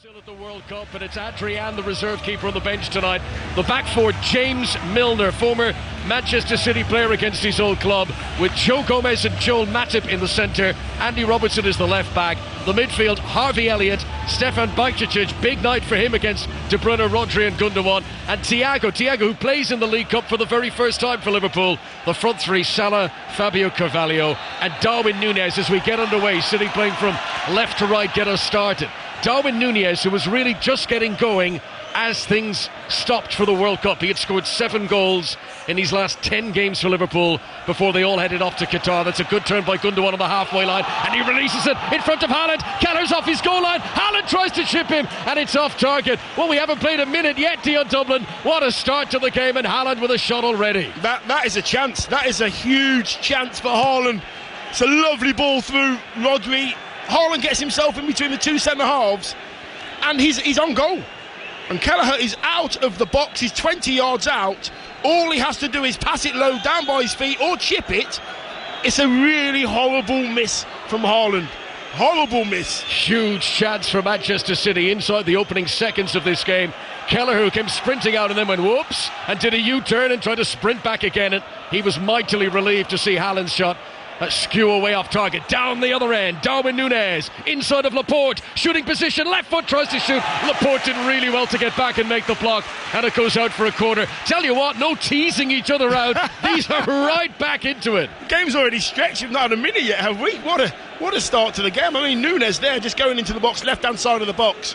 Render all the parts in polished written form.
Still at the World Cup, and it's Adrian, the reserve keeper, on the bench tonight. The back four, James Milner, former Manchester City player against his old club, with Joe Gomez and Joel Matip in the centre. Andy Robertson is the left back. The midfield, Harvey Elliott, Stefan Bajcetic, big night for him against De Bruyne, Rodri and Gundogan. And Thiago, who plays in the League Cup for the very first time for Liverpool. The front three, Salah, Fabio Carvalho and Darwin Núñez as we get underway. City playing from left to right, get us started. Darwin Núñez, who was really just getting going as things stopped for the World Cup. He had scored 7 goals in his last 10 games for Liverpool before they all headed off to Qatar. That's a good turn by Gundogan on the halfway line, and he releases it in front of Haaland. Keller's off his goal line. Haaland tries to chip him, and it's off target. Well, we haven't played a minute yet, Dion Dublin. What a start to the game, and Haaland with a shot already. That is a chance. That is a huge chance for Haaland. It's a lovely ball through Rodri. Haaland gets himself in between the two centre-halves and he's on goal. And Kelleher is out of the box, he's 20 yards out. All he has to do is pass it low down by his feet or chip it. It's a really horrible miss from Haaland. Horrible miss. Huge chance for Manchester City inside the opening seconds of this game. Kelleher, who came sprinting out and then went whoops and did a U-turn and tried to sprint back again, and he was mightily relieved to see Haaland's shot skew away off target. Down the other end, Darwin Núñez inside of Laporte, shooting position, left foot tries to shoot. Laporte did really well to get back and make the block, and it goes out for a corner. Tell you what, no teasing each other out. These are right back into it. The game's already stretched. We've not had a minute yet, have we? What a start to the game. I mean, Núñez there just going into the box, left hand side of the box.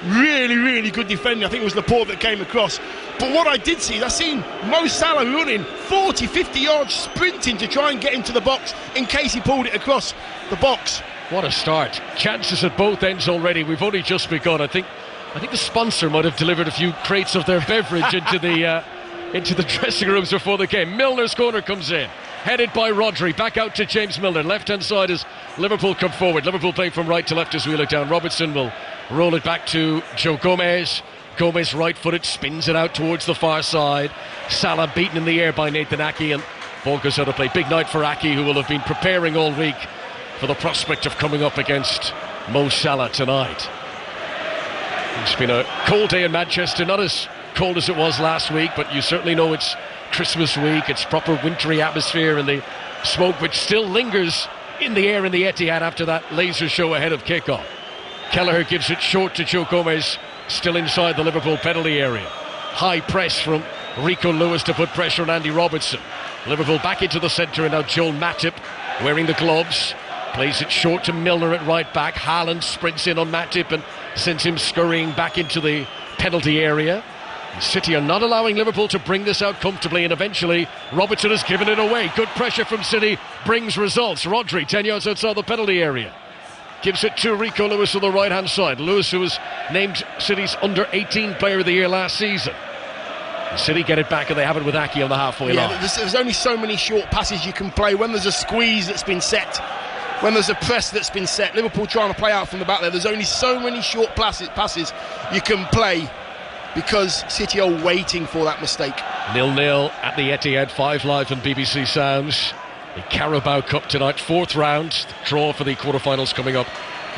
Really good defending. I think it was Laporte that came across. But what I did see is I seen Mo Salah running 40-50 yards, sprinting to try and get into the box in case he pulled it across the box. What a start. Chances at both ends already. We've only just begun. I think the sponsor might have delivered a few crates of their beverage into the dressing rooms before the game. Milner's corner comes in, headed by Rodri, back out to James Milner. Left hand side as Liverpool come forward. Liverpool playing from right to left as we look down. Robertson will roll it back to Joe Gomez. Gomez right-footed, spins it out towards the far side. Salah beaten in the air by Nathan Ake, and ball goes out of play. Big night for Ake, who will have been preparing all week for the prospect of coming up against Mo Salah tonight. It's been a cold day in Manchester, not as cold as it was last week, but you certainly know it's Christmas week. It's proper wintry atmosphere, and the smoke which still lingers in the air in the Etihad after that laser show ahead of kickoff. Kelleher gives it short to Joe Gomez, still inside the Liverpool penalty area. High press from Rico Lewis to put pressure on Andy Robertson. Liverpool back into the centre, and now Joel Matip wearing the gloves plays it short to Milner at right back. Haaland sprints in on Matip and sends him scurrying back into the penalty area. And City are not allowing Liverpool to bring this out comfortably, and eventually Robertson has given it away. Good pressure from City brings results. Rodri 10 yards outside the penalty area gives it to Rico Lewis on the right hand side. Lewis, who was named City's under-18 player of the year last season. And City get it back, and they have it with Ake on the halfway line. There's only so many short passes you can play when there's a squeeze that's been set, when there's a press that's been set. Liverpool trying to play out from the back there. There's only so many short passes you can play because City are waiting for that mistake. 0-0 at the Etihad, 5 live on BBC Sounds. The Carabao Cup tonight, 4th round. The draw for the quarterfinals coming up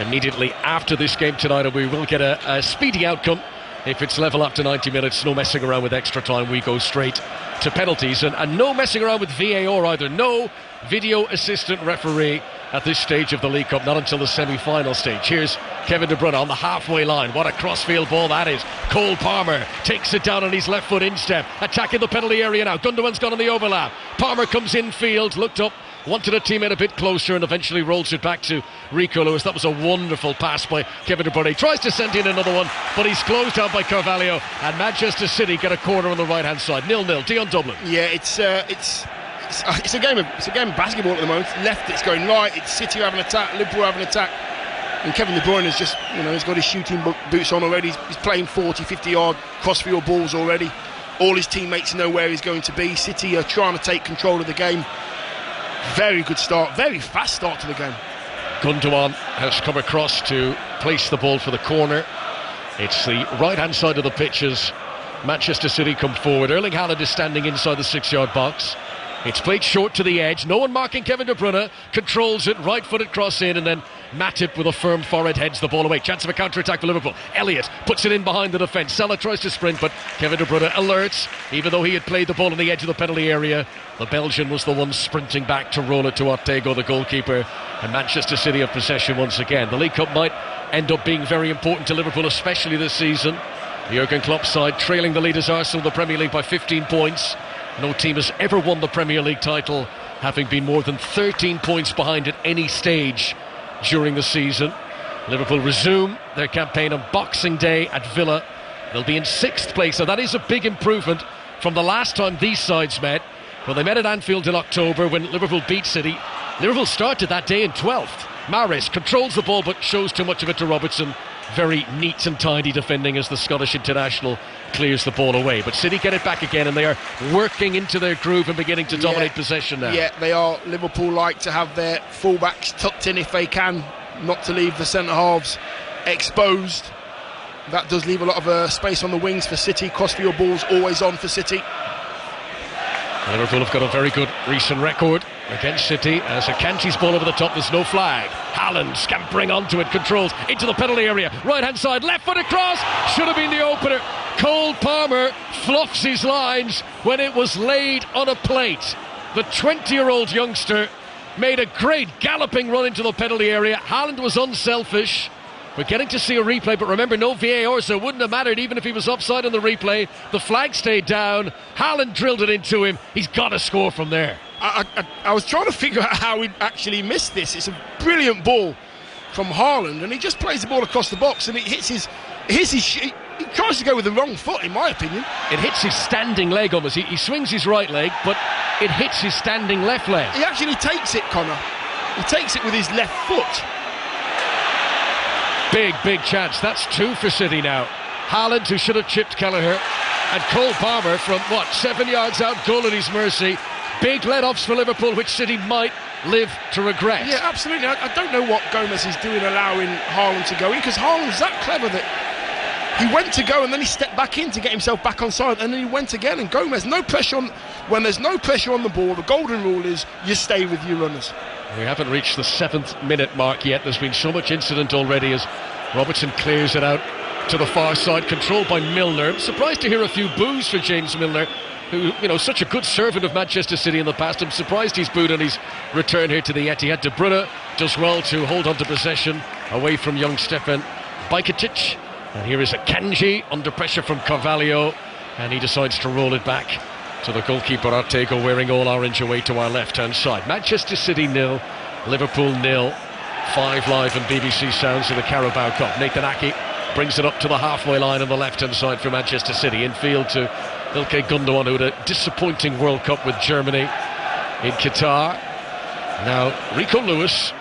immediately after this game tonight, and we will get a speedy outcome. If it's level up to 90 minutes, no messing around with extra time, we go straight to penalties, and no messing around with VAR either. No video assistant referee at this stage of the League Cup, not until the semi-final stage. Here's Kevin De Bruyne on the halfway line. What a crossfield ball that is. Cole Palmer takes it down on his left foot instep, attacking the penalty area now. Gundogan's gone on the overlap. Palmer comes infield, looked up, wanted a teammate a bit closer, and eventually rolls it back to Rico Lewis. That was a wonderful pass by Kevin De Bruyne. Tries to send in another one, but he's closed down by Carvalho, and Manchester City get a corner on the right hand side. 0-0. Dion Dublin. Yeah, it's a game of basketball at the moment. Left, it's going right. It's City having an attack, Liverpool having an attack, and Kevin De Bruyne has just, he's got his shooting boots on already. He's playing 40-50 yard crossfield balls already. All his teammates know where he's going to be. City are trying to take control of the game. Very good start, very fast start to the game. Gundogan has come across to place the ball for the corner. It's the right hand side of the pitch as Manchester City come forward. Erling Haaland is standing inside the 6-yard box. It's played short to the edge. No one marking Kevin De Bruyne. Controls it, right-footed cross in, and then Matip with a firm forehead heads the ball away. Chance of a counter-attack for Liverpool. Elliott puts it in behind the defence. Salah tries to sprint, but Kevin De Bruyne alerts. Even though he had played the ball on the edge of the penalty area, the Belgian was the one sprinting back to roll it to Ortega, the goalkeeper. And Manchester City have possession once again. The League Cup might end up being very important to Liverpool, especially this season. Jurgen Klopp's side trailing the leaders Arsenal in the Premier League by 15 points. No team has ever won the Premier League title, having been more than 13 points behind at any stage during the season. Liverpool resume their campaign on Boxing Day at Villa. They'll be in 6th place, so that is a big improvement from the last time these sides met. When they met at Anfield in October when Liverpool beat City, Liverpool started that day in 12th. Mahrez controls the ball but shows too much of it to Robertson. Very neat and tidy defending as the Scottish international clears the ball away. But City get it back again, and they are working into their groove and beginning to dominate possession now. Yeah, they are. Liverpool like to have their fullbacks tucked in if they can, not to leave the centre-halves exposed. That does leave a lot of space on the wings for City. Crossfield balls always on for City. Liverpool have got a very good recent record against City. As Akanji's ball over the top, there's no flag. Haaland scampering onto it, controls into the penalty area. Right hand side, left foot across. Should have been the opener. Cole Palmer fluffs his lines when it was laid on a plate. The 20-year-old youngster made a great galloping run into the penalty area. Haaland was unselfish. We're getting to see a replay, but remember, no VAR, so it wouldn't have mattered even if he was offside on the replay. The flag stayed down. Haaland drilled it into him. He's got to score from there. I was trying to figure out how he actually missed this. It's a brilliant ball from Haaland, and he just plays the ball across the box, and it hits his he tries to go with the wrong foot, in my opinion. It hits his standing leg almost. He swings his right leg, but it hits his standing left leg. He actually takes it, Connor. He takes it with his left foot. Big chance. That's 2 for City now. Haaland, who should have chipped Kelleher, and Cole Palmer from 7 yards out, goal at his mercy. Big let-offs for Liverpool, which City might live to regret. Yeah, absolutely. I don't know what Gomez is doing allowing Haaland to go in, because Haaland's that clever that he went to go and then he stepped back in to get himself back on side, and then he went again. And Gomez, no pressure on. When there's no pressure on the ball, the golden rule is you stay with your runners. We haven't reached the 7th minute mark yet. There's been so much incident already as Robertson clears it out to the far side, controlled by Milner. I'm surprised to hear a few boos for James Milner, who, such a good servant of Manchester City in the past. I'm surprised he's booed on his return here to the Etihad. De Bruyne does well to hold on to possession away from young Stefan Bajcetic. And here is Akanji under pressure from Carvalho, and he decides to roll it back to the goalkeeper Ortega, wearing all orange, away to our left-hand side. Manchester City 0, Liverpool 0. 5 live and BBC sounds in the Carabao Cup. Nathan Ake brings it up to the halfway line on the left-hand side for Manchester City. Infield to Ilkay Gundogan, who had a disappointing World Cup with Germany in Qatar. Now Rico Lewis,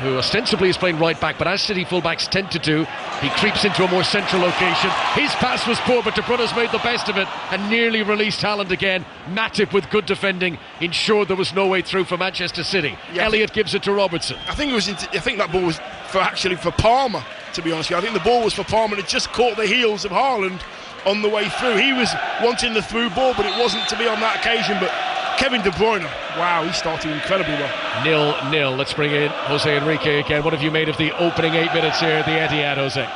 who ostensibly is playing right back, but as City fullbacks tend to do, he creeps into a more central location. His pass was poor, but De Bruyne's made the best of it and nearly released Haaland again. Matip, with good defending, ensured there was no way through for Manchester City. Yeah, Elliott gives it to Robertson. I think that ball was for Palmer, to be honest with you. I think the ball was for Palmer, and it just caught the heels of Haaland on the way through. He was wanting the through ball, but it wasn't to be on that occasion. But Kevin De Bruyne, wow, he started incredibly well. 0-0. Let's bring in Jose Enrique again. What have you made of the opening 8 minutes here at the Etihad, Jose?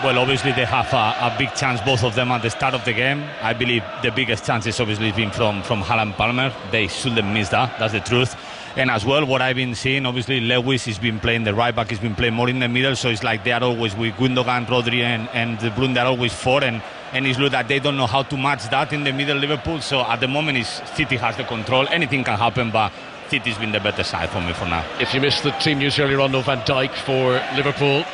Well, obviously they have a big chance, both of them, at the start of the game. I believe the biggest chance is obviously been from Haaland Palmer. They shouldn't miss that. That's the truth. And as well, what I've been seeing, obviously Lewis has been playing the right back, he's been playing more in the middle, so it's like they are always with Gundogan, Rodri and De Bruyne, they're always 4, and it's look that they don't know how to match that in the middle, Liverpool. So at the moment, City has the control. Anything can happen, but City's been the better side for me for now. If you missed the team news earlier on, no Van Dijk for Liverpool.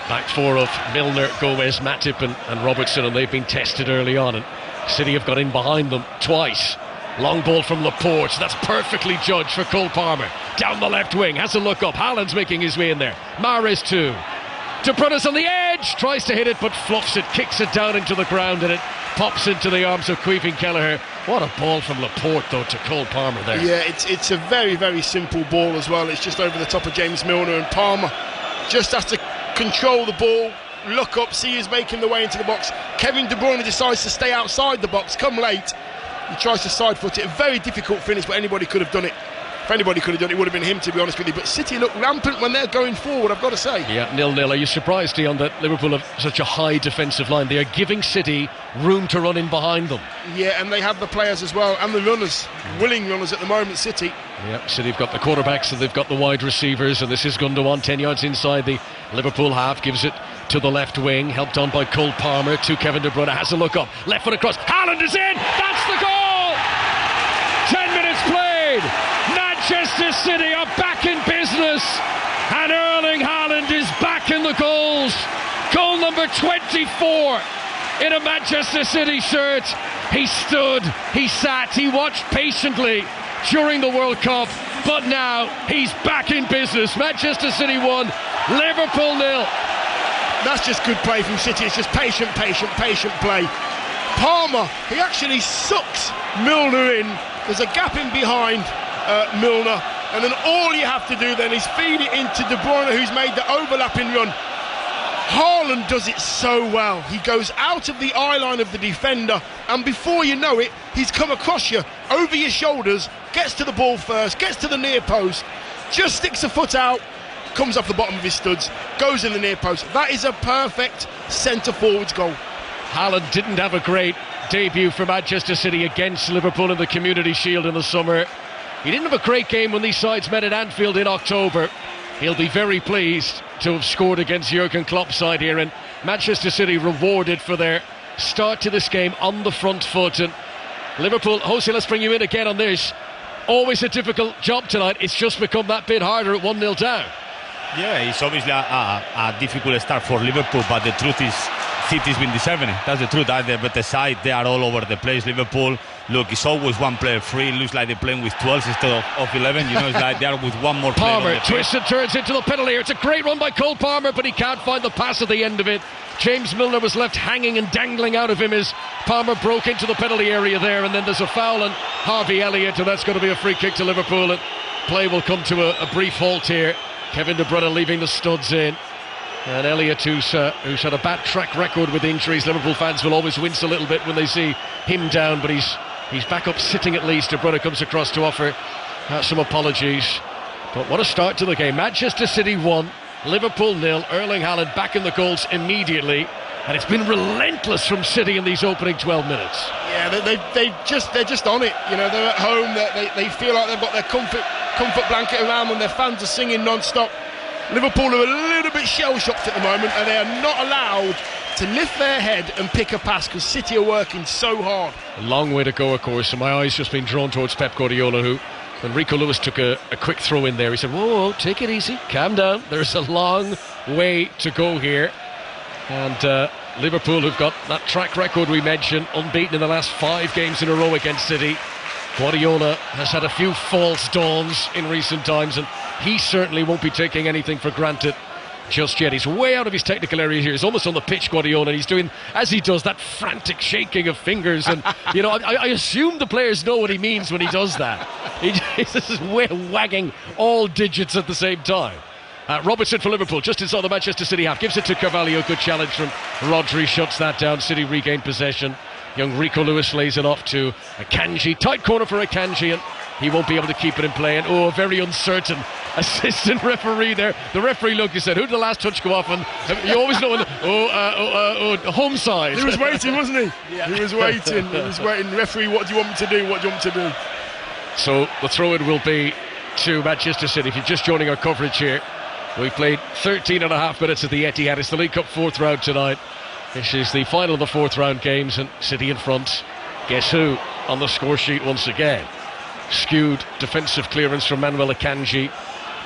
Back 4 of Milner, Gomez, Matip and Robertson, and they've been tested early on, and City have got in behind them twice. Long ball from Laporte, that's perfectly judged for Cole Palmer. Down the left wing, has a look up. Haaland's making his way in there. Mahrez 2. De Bruyne's on the edge, tries to hit it but fluffs it, kicks it down into the ground, and it pops into the arms of Queeving Kelleher. What a ball from Laporte though to Cole Palmer there. Yeah, it's a very, very simple ball as well. It's just over the top of James Milner, and Palmer just has to control the ball, look up, see who's making the way into the box. Kevin De Bruyne decides to stay outside the box, come late. He tries to side foot it. A very difficult finish, but anybody could have done it If anybody could have done it, it would have been him, to be honest with you. But City look rampant when they're going forward, I've got to say. Yeah, 0-0. Are you surprised, Dion, that Liverpool have such a high defensive line? They are giving City room to run in behind them. Yeah, and they have the players as well, and the runners, willing runners at the moment, City. Yeah, City have got the quarterbacks and they've got the wide receivers, and this is Gundogan 10 yards inside the Liverpool half, gives it to the left wing, helped on by Cole Palmer to Kevin De Bruyne, has a look up, left foot across, Haaland is in, that's the goal! 10 minutes played, Manchester City are back in business, and Erling Haaland is back in the goals. Goal number 24 in a Manchester City shirt. He stood, he sat, he watched patiently during the World Cup, but now he's back in business. Manchester City 1, Liverpool 0. That's just good play from City. It's just patient play. Palmer, he actually sucks Milner in. There's a gap in behind Milner, and then all you have to do then is feed it into De Bruyne, who's made the overlapping run. Haaland does it so well. He goes out of the eye line of the defender, and before you know it, he's come across you, over your shoulders, gets to the ball first, gets to the near post, just sticks a foot out, comes off the bottom of his studs, goes in the near post. That is a perfect centre-forwards goal. Haaland didn't have a great debut for Manchester City against Liverpool in the Community Shield in the summer. He didn't have a great game when these sides met at Anfield in October. He'll be very pleased to have scored against Jurgen Klopp's side here, and Manchester City rewarded for their start to this game on the front foot. And Liverpool, Jose, let's bring you in again on this. Always a difficult job tonight. It's just become that bit harder at 1-0 down. Yeah, it's obviously a difficult start for Liverpool, but the truth is City's been deserving it. That's the truth. They're the better side. They are all over the place. Liverpool, look, it's always one player free. It looks like they're playing with 12 instead of 11. You know, it's like they are with one more player. Palmer twists and turns into the penalty area. It's a great run by Cole Palmer, but he can't find the pass at the end of it. James Milner was left hanging and dangling out of him as Palmer broke into the penalty area there, and then there's a foul on Harvey Elliott, and that's going to be a free kick to Liverpool, and play will come to a brief halt here. Kevin De Bruyne leaving the studs in, and Elliott, who's had a bad track record with injuries. Liverpool fans will always wince a little bit when they see him down, but he's back up sitting at least. De Bruyne comes across to offer some apologies, but what a start to the game. Manchester City 1, Liverpool 0. Erling Haaland back in the goals immediately, and it's been relentless from City in these opening 12 minutes. Yeah, they're just on it. You know, they're at home. They feel like they've got their comfort blanket around them. Their fans are singing non-stop. Liverpool are a little bit shell-shocked at the moment, and they are not allowed to lift their head and pick a pass because City are working so hard. A long way to go, of course, and my eyes just been drawn towards Pep Guardiola, who, when Rico Lewis took a quick throw in there, he said, whoa, take it easy, calm down, there's a long way to go here. And Liverpool, who've got that track record we mentioned, unbeaten in the last 5 games in a row against City. Guardiola has had a few false dawns in recent times, and he certainly won't be taking anything for granted just yet. He's way out of his technical area here. He's almost on the pitch, Guardiola, and he's doing, as he does, that frantic shaking of fingers. And, you know, I assume the players know what he means when he does that. He's just wagging all digits at the same time. Robertson for Liverpool, just inside the Manchester City half, gives it to Carvalho. Good challenge from Rodri, shuts that down. City regained possession. Young Rico Lewis lays it off to Akanji. Tight corner for Akanji, and he won't be able to keep it in play. And a very uncertain assistant referee there. The referee looked, he said, who did the last touch go off? And you always know when home side. He was waiting, wasn't he? Yeah. He was waiting. Referee, what do you want me to do? What do you want me to do? So the throw-in will be to Manchester City. If you're just joining our coverage here, we played 13 and a half minutes at the Etihad. It's the League Cup 4th round tonight. This is the final of the 4th round games, and City in front. Guess who on the score sheet once again? Skewed defensive clearance from Manuel Akanji.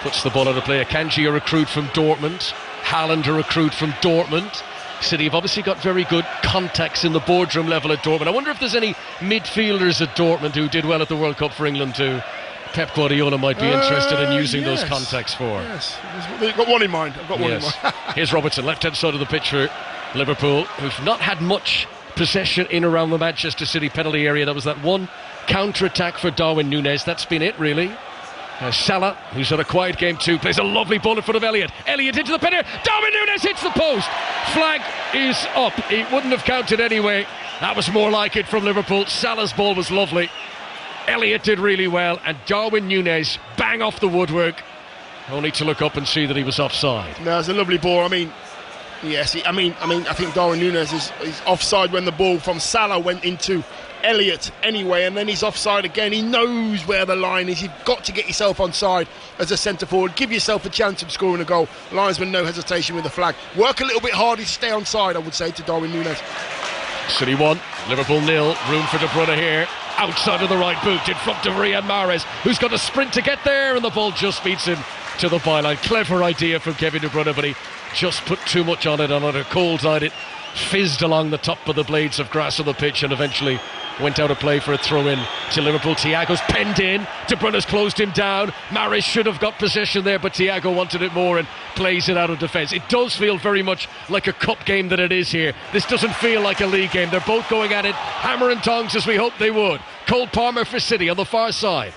Puts the ball out of play. Akanji, a recruit from Dortmund. Haaland, a recruit from Dortmund. City have obviously got very good contacts in the boardroom level at Dortmund. I wonder if there's any midfielders at Dortmund who did well at the World Cup for England too. Pep Guardiola might be interested in using those contacts for. Yes, I've got one in mind. In mind. Here's Robertson, left-hand side of the pitch for Liverpool, who've not had much possession in around the Manchester City penalty area. There was that one counter-attack for Darwin Núñez. That's been it, really. Salah, who's had a quiet game too, plays a lovely ball in front of Elliott. Elliott into the penalty. Darwin Núñez hits the post. Flag is up. It wouldn't have counted anyway. That was more like it from Liverpool. Salah's ball was lovely. Elliott did really well, and Darwin Núñez bang off the woodwork, only to look up and see that he was offside. No, it's a lovely ball. I mean, yes, I think Darwin Núñez is offside when the ball from Salah went into Elliott anyway, and then he's offside again. He knows where the line is. You've got to get yourself onside as a centre forward. Give yourself a chance of scoring a goal. Linesman, no hesitation with the flag. Work a little bit harder to stay onside, I would say, to Darwin Núñez. City 1, Liverpool 0. Room for De Bruyne here. Outside of the right boot in front of Riyad Mahrez, who's got a sprint to get there, and the ball just beats him to the byline. Clever idea from Kevin De Bruyne, but he just put too much on it, and on a cold night it fizzed along the top of the blades of grass on the pitch and eventually went out of play for a throw-in to Liverpool. Thiago's penned in, De Bruyne's closed him down. Mahrez should have got possession there, but Thiago wanted it more and plays it out of defence. It does feel very much like a cup game that it is here. This doesn't feel like a league game. They're both going at it hammer and tongs, as we hoped they would. Cole Palmer for City on the far side.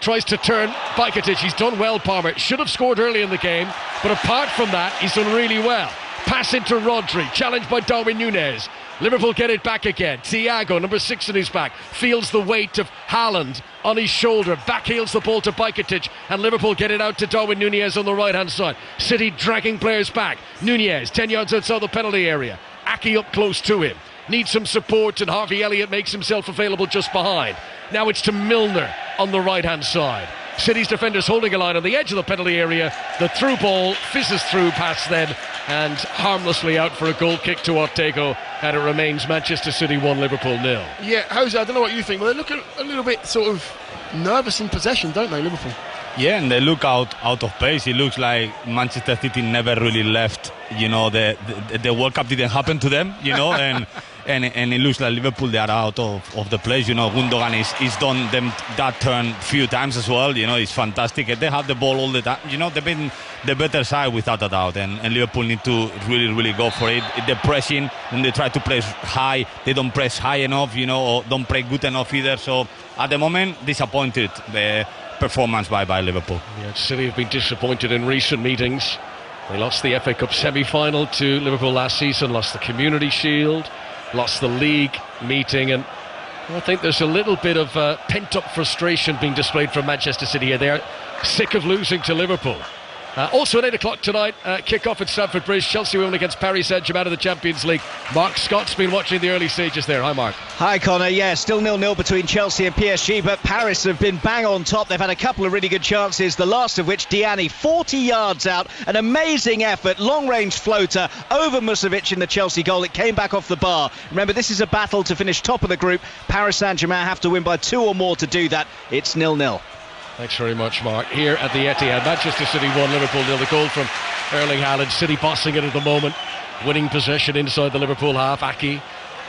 Tries to turn Bajcetic. He's done well, Palmer. Should have scored early in the game, but apart from that, he's done really well. Pass into Rodri, challenged by Darwin Núñez. Liverpool get it back again. Thiago, number 6 in his back, feels the weight of Haaland on his shoulder, backheels the ball to Bajcetic, and Liverpool get it out to Darwin Núñez on the right hand side. City dragging players back. Núñez 10 yards outside the penalty area. Aki up close to him, needs some support, and Harvey Elliott makes himself available just behind. Now it's to Milner on the right hand side. City's defenders holding a line on the edge of the penalty area. The through ball fizzes through past them and harmlessly out for a goal kick to Ortega, and it remains Manchester City 1, Liverpool 0. Yeah, Jose, I don't know what you think, but they look a little bit sort of nervous in possession, don't they, Liverpool? Yeah, and they look out of pace. It looks like Manchester City never really left. You know, the World Cup didn't happen to them, you know, and it looks like Liverpool, they are out of the place. You know, Gundogan is done them that turn a few times as well. You know, it's fantastic. They have the ball all the time. You know, they've been the better side without a doubt, and Liverpool need to really go for it. They're pressing, and they try to press high. They don't press high enough, you know, or don't play good enough either. So at the moment, disappointed the performance by Liverpool. Yeah, City have been disappointed in recent meetings. They lost the FA Cup semi-final to Liverpool last season, lost the Community Shield, lost the league meeting, and I think there's a little bit of pent-up frustration being displayed from Manchester City here. They're sick of losing to Liverpool. Also at 8 o'clock tonight, kick-off at Stamford Bridge. Chelsea will against Paris Saint-Germain of the Champions League. Mark Scott's been watching the early stages there. Hi, Mark. Hi, Connor. Yeah, still 0-0 between Chelsea and PSG, but Paris have been bang on top. They've had a couple of really good chances, the last of which Diani, 40 yards out, an amazing effort, long-range floater over Musovic in the Chelsea goal. It came back off the bar. Remember, this is a battle to finish top of the group. Paris Saint-Germain have to win by 2 or more to do that. It's 0-0. Thanks very much, Mark. Here at the Etihad, Manchester City 1, Liverpool 0. The goal from Erling Haaland. City bossing it at the moment, winning possession inside the Liverpool half. Aki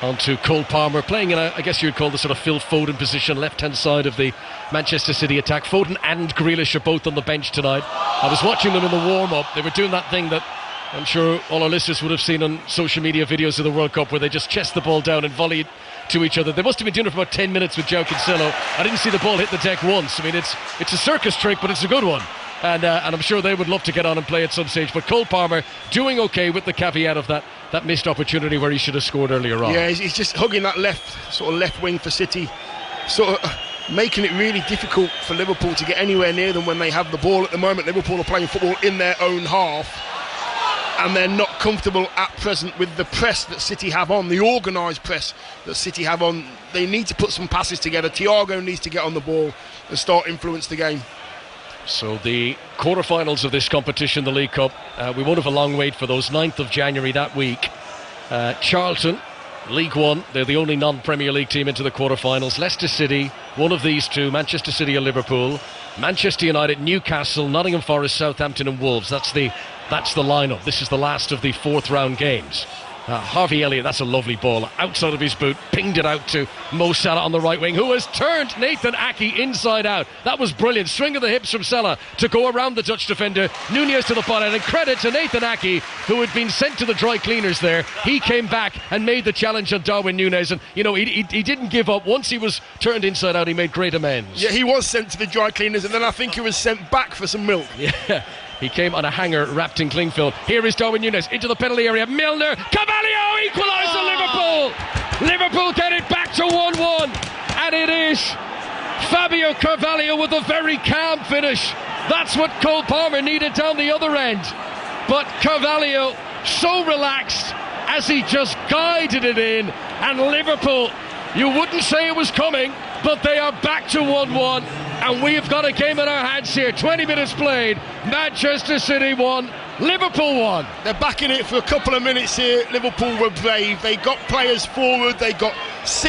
onto Cole Palmer, playing in a, I guess you'd call the sort of Phil Foden position, left-hand side of the Manchester City attack. Foden and Grealish are both on the bench tonight. I was watching them in the warm-up. They were doing that thing that I'm sure all our listeners would have seen on social media videos of the World Cup, where they just chest the ball down and volley it to each other. They must have been doing it for about 10 minutes with João Cancelo. I didn't see the ball hit the deck once. I mean, it's a circus trick, but it's a good one. And I'm sure they would love to get on and play at some stage. But Cole Palmer doing okay, with the caveat of that missed opportunity where he should have scored earlier on. Yeah, he's just hugging that left wing for City, sort of making it really difficult for Liverpool to get anywhere near them when they have the ball. At the moment, Liverpool are playing football in their own half, and they're not comfortable at present with the press that City have on, the organised press that City have on. They need to put some passes together. Thiago needs to get on the ball and start influence the game. So the quarterfinals of this competition, the League Cup, we won't have a long wait for those. 9th of January that week. Charlton, League One, they're the only non-Premier League team into the quarterfinals. Leicester City, one of these two, Manchester City or Liverpool. Manchester United, Newcastle, Nottingham Forest, Southampton and Wolves. That's the lineup. This is the last of the 4th round games. Harvey Elliott, that's a lovely ball outside of his boot, pinged it out to Mo Salah on the right wing, who has turned Nathan Aki inside out. That was brilliant. Swing of the hips from Salah to go around the Dutch defender. Núñez to the byline, and credit to Nathan Aki, who had been sent to the dry cleaners there. He came back and made the challenge on Darwin Núñez, and you know, he didn't give up. Once he was turned inside out, he made great amends. Yeah, he was sent to the dry cleaners, and then I think he was sent back for some milk. Yeah. He came on a hanger wrapped in cling film. Here is Darwin Núñez into the penalty area. Milner, Carvalho, equaliser Liverpool. Liverpool get it back to 1-1, and it is Fabio Carvalho with a very calm finish. That's what Cole Palmer needed down the other end. But Carvalho so relaxed as he just guided it in, and Liverpool, you wouldn't say it was coming, but they are back to 1-1, and we have got a game in our hands here. 20 minutes played, Manchester City 1, Liverpool 1. They're back in it for a couple of minutes here. Liverpool were brave. They got players forward. They got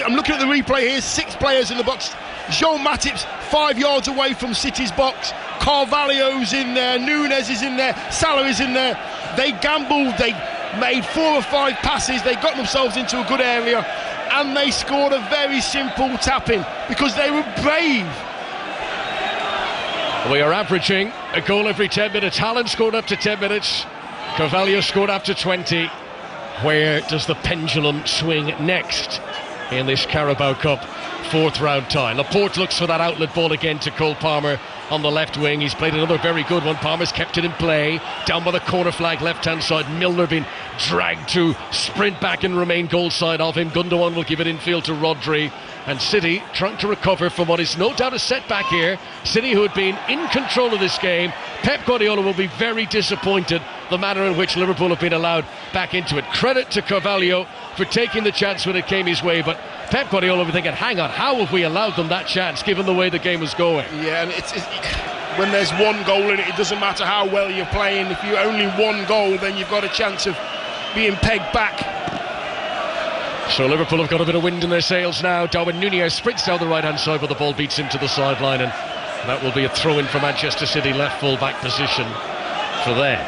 I'm looking at the replay here, 6 players in the box. Joel Matip's 5 yards away from City's box. Carvalho's in there, Nunes is in there, Salah is in there. They gambled, they made 4 or 5 passes, they got themselves into a good area, and they scored a very simple tap-in because they were brave. We are averaging a goal every 10 minutes. Haaland scored up to 10 minutes. Carvalho scored up to 20. Where does the pendulum swing next in this Carabao Cup 4th round tie? Laporte looks for that outlet ball again to Cole Palmer on the left wing. He's played another very good one. Palmer's kept it in play. Down by the corner flag, left-hand side. Milner been dragged to sprint back and remain goal side of him. Gundogan will give it infield to Rodri. And City trying to recover from what is no doubt a setback here. City, who had been in control of this game. Pep Guardiola will be very disappointed the manner in which Liverpool have been allowed back into it. Credit to Carvalho for taking the chance when it came his way, but Pep Guardiola will be thinking, hang on, how have we allowed them that chance given the way the game was going? Yeah, and it's when there's one goal in it, it doesn't matter how well you're playing. If you only one goal, then you've got a chance of being pegged back. So Liverpool have got a bit of wind in their sails now. Darwin Núñez sprints down the right-hand side, but the ball beats him to the sideline, and that will be a throw-in for Manchester City, left full-back position for them.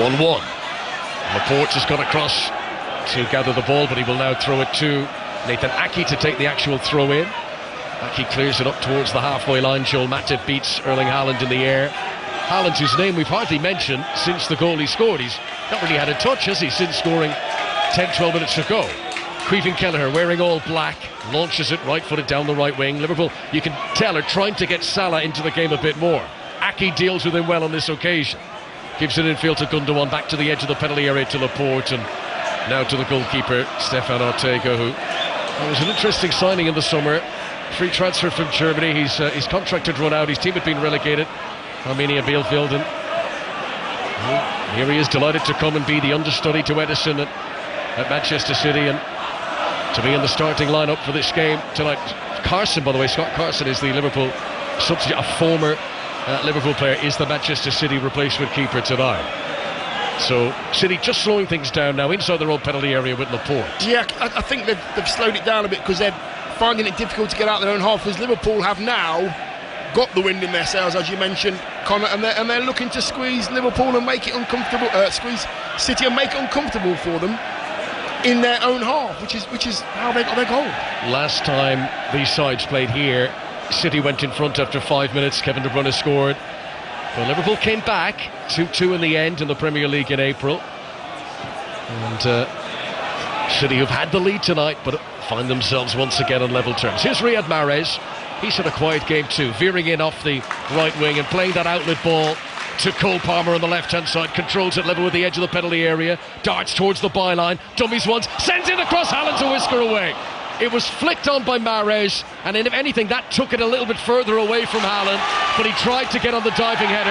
1-1. Laporte has got across to gather the ball, but he will now throw it to Nathan Ake to take the actual throw-in. Ake clears it up towards the halfway line. Joel Matip beats Erling Haaland in the air. Haaland, whose name we've hardly mentioned since the goal he scored. He's not really had a touch, has he, since scoring 10-12 minutes ago. Caoimhín Kelleher, wearing all black, launches it right-footed down the right wing. Liverpool, you can tell, are trying to get Salah into the game a bit more. Ake deals with him well on this occasion. Gives it infield to Gundogan, back to the edge of the penalty area to Laporte, and now to the goalkeeper, Stefan Ortega, who was an interesting signing in the summer. Free transfer from Germany. His contract had run out. His team had been relegated. Arminia Bielefeld, and here he is, delighted to come and be the understudy to Edison at Manchester City, and to be in the starting lineup for this game tonight. Carson, by the way, Scott Carson is the Liverpool substitute. A former Liverpool player is the Manchester City replacement keeper tonight. So City just slowing things down now inside their own penalty area with Laporte. Yeah, I think they've slowed it down a bit because they're finding it difficult to get out their own half, as Liverpool have now got the wind in their sails, as you mentioned, Connor, and they're looking to squeeze Liverpool and make it uncomfortable, squeeze City and make it uncomfortable for them in their own half, which is how they got their goal. Last time these sides played here, City went in front after 5 minutes. Kevin De Bruyne scored. Well, Liverpool came back 2-2 in the end in the Premier League in April, and City have had the lead tonight, but find themselves once again on level terms. Here's Riyad Mahrez. He's had a quiet game too, veering in off the right wing and playing that outlet ball to Cole Palmer on the left-hand side. Controls it level with the edge of the penalty area. Darts towards the byline. Dummies once. Sends it across. Haaland's a whisker away. It was flicked on by Mahrez, and if anything, that took it a little bit further away from Haaland. But he tried to get on the diving header,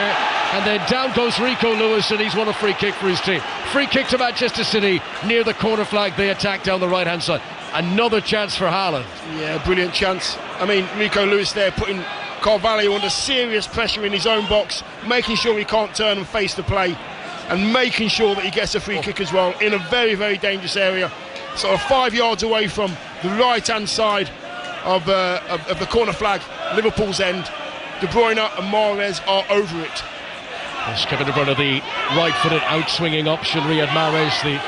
and then down goes Rico Lewis, and he's won a free kick for his team. Free kick to Manchester City near the corner flag. They attack down the right-hand side. Another chance for Haaland. Yeah, brilliant chance. I mean, Rico Lewis there putting Carvalho under serious pressure in his own box, making sure he can't turn and face the play, and making sure that he gets a free kick as well in a very, very dangerous area. Sort of 5 yards away from the right-hand side of the corner flag, Liverpool's end. De Bruyne and Mahrez are over it. There's Kevin De Bruyne, the right-footed out-swinging option. Riyad Mahrez, the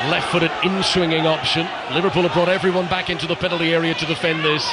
left-footed in-swinging option. Liverpool have brought everyone back into the penalty area to defend this.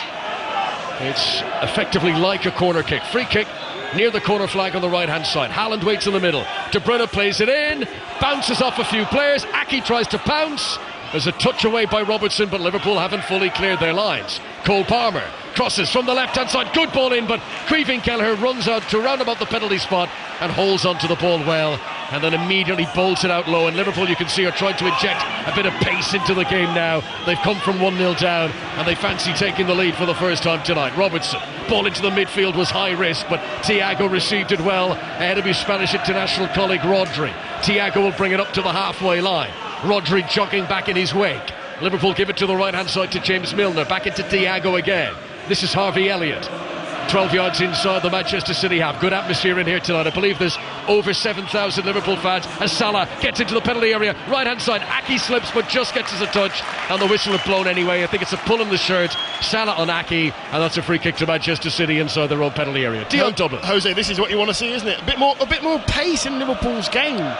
It's effectively like a corner kick. Free kick near the corner flag on the right-hand side. Haaland waits in the middle. De Bruyne plays it in, bounces off a few players. Ake tries to pounce. There's a touch away by Robertson, but Liverpool haven't fully cleared their lines. Cole Palmer crosses from the left-hand side. Good ball in, but Caoimhín Kelleher runs out to round about the penalty spot and holds onto the ball well. and then immediately bolts it out low. And Liverpool, you can see, are trying to inject a bit of pace into the game now. They've come from 1-0 down, and they fancy taking the lead for the first time tonight. Robertson, ball into the midfield was high risk, but Thiago received it well ahead of his Spanish international colleague Rodri. Thiago will bring it up to the halfway line. Rodri jogging back in his wake. Liverpool give it to the right-hand side to James Milner. Back into Thiago again. This is Harvey Elliott. 12 yards inside the Manchester City half. Good atmosphere in here tonight. I believe there's over 7,000 Liverpool fans as Salah gets into the penalty area. Right-hand side, Ake slips but just gets us a touch, and the whistle had blown anyway. I think it's a pull on the shirt. Salah on Ake, and that's a free kick to Manchester City inside their own penalty area. Dion Dublin. Jose, this is what you want to see, isn't it? A bit more pace in Liverpool's game.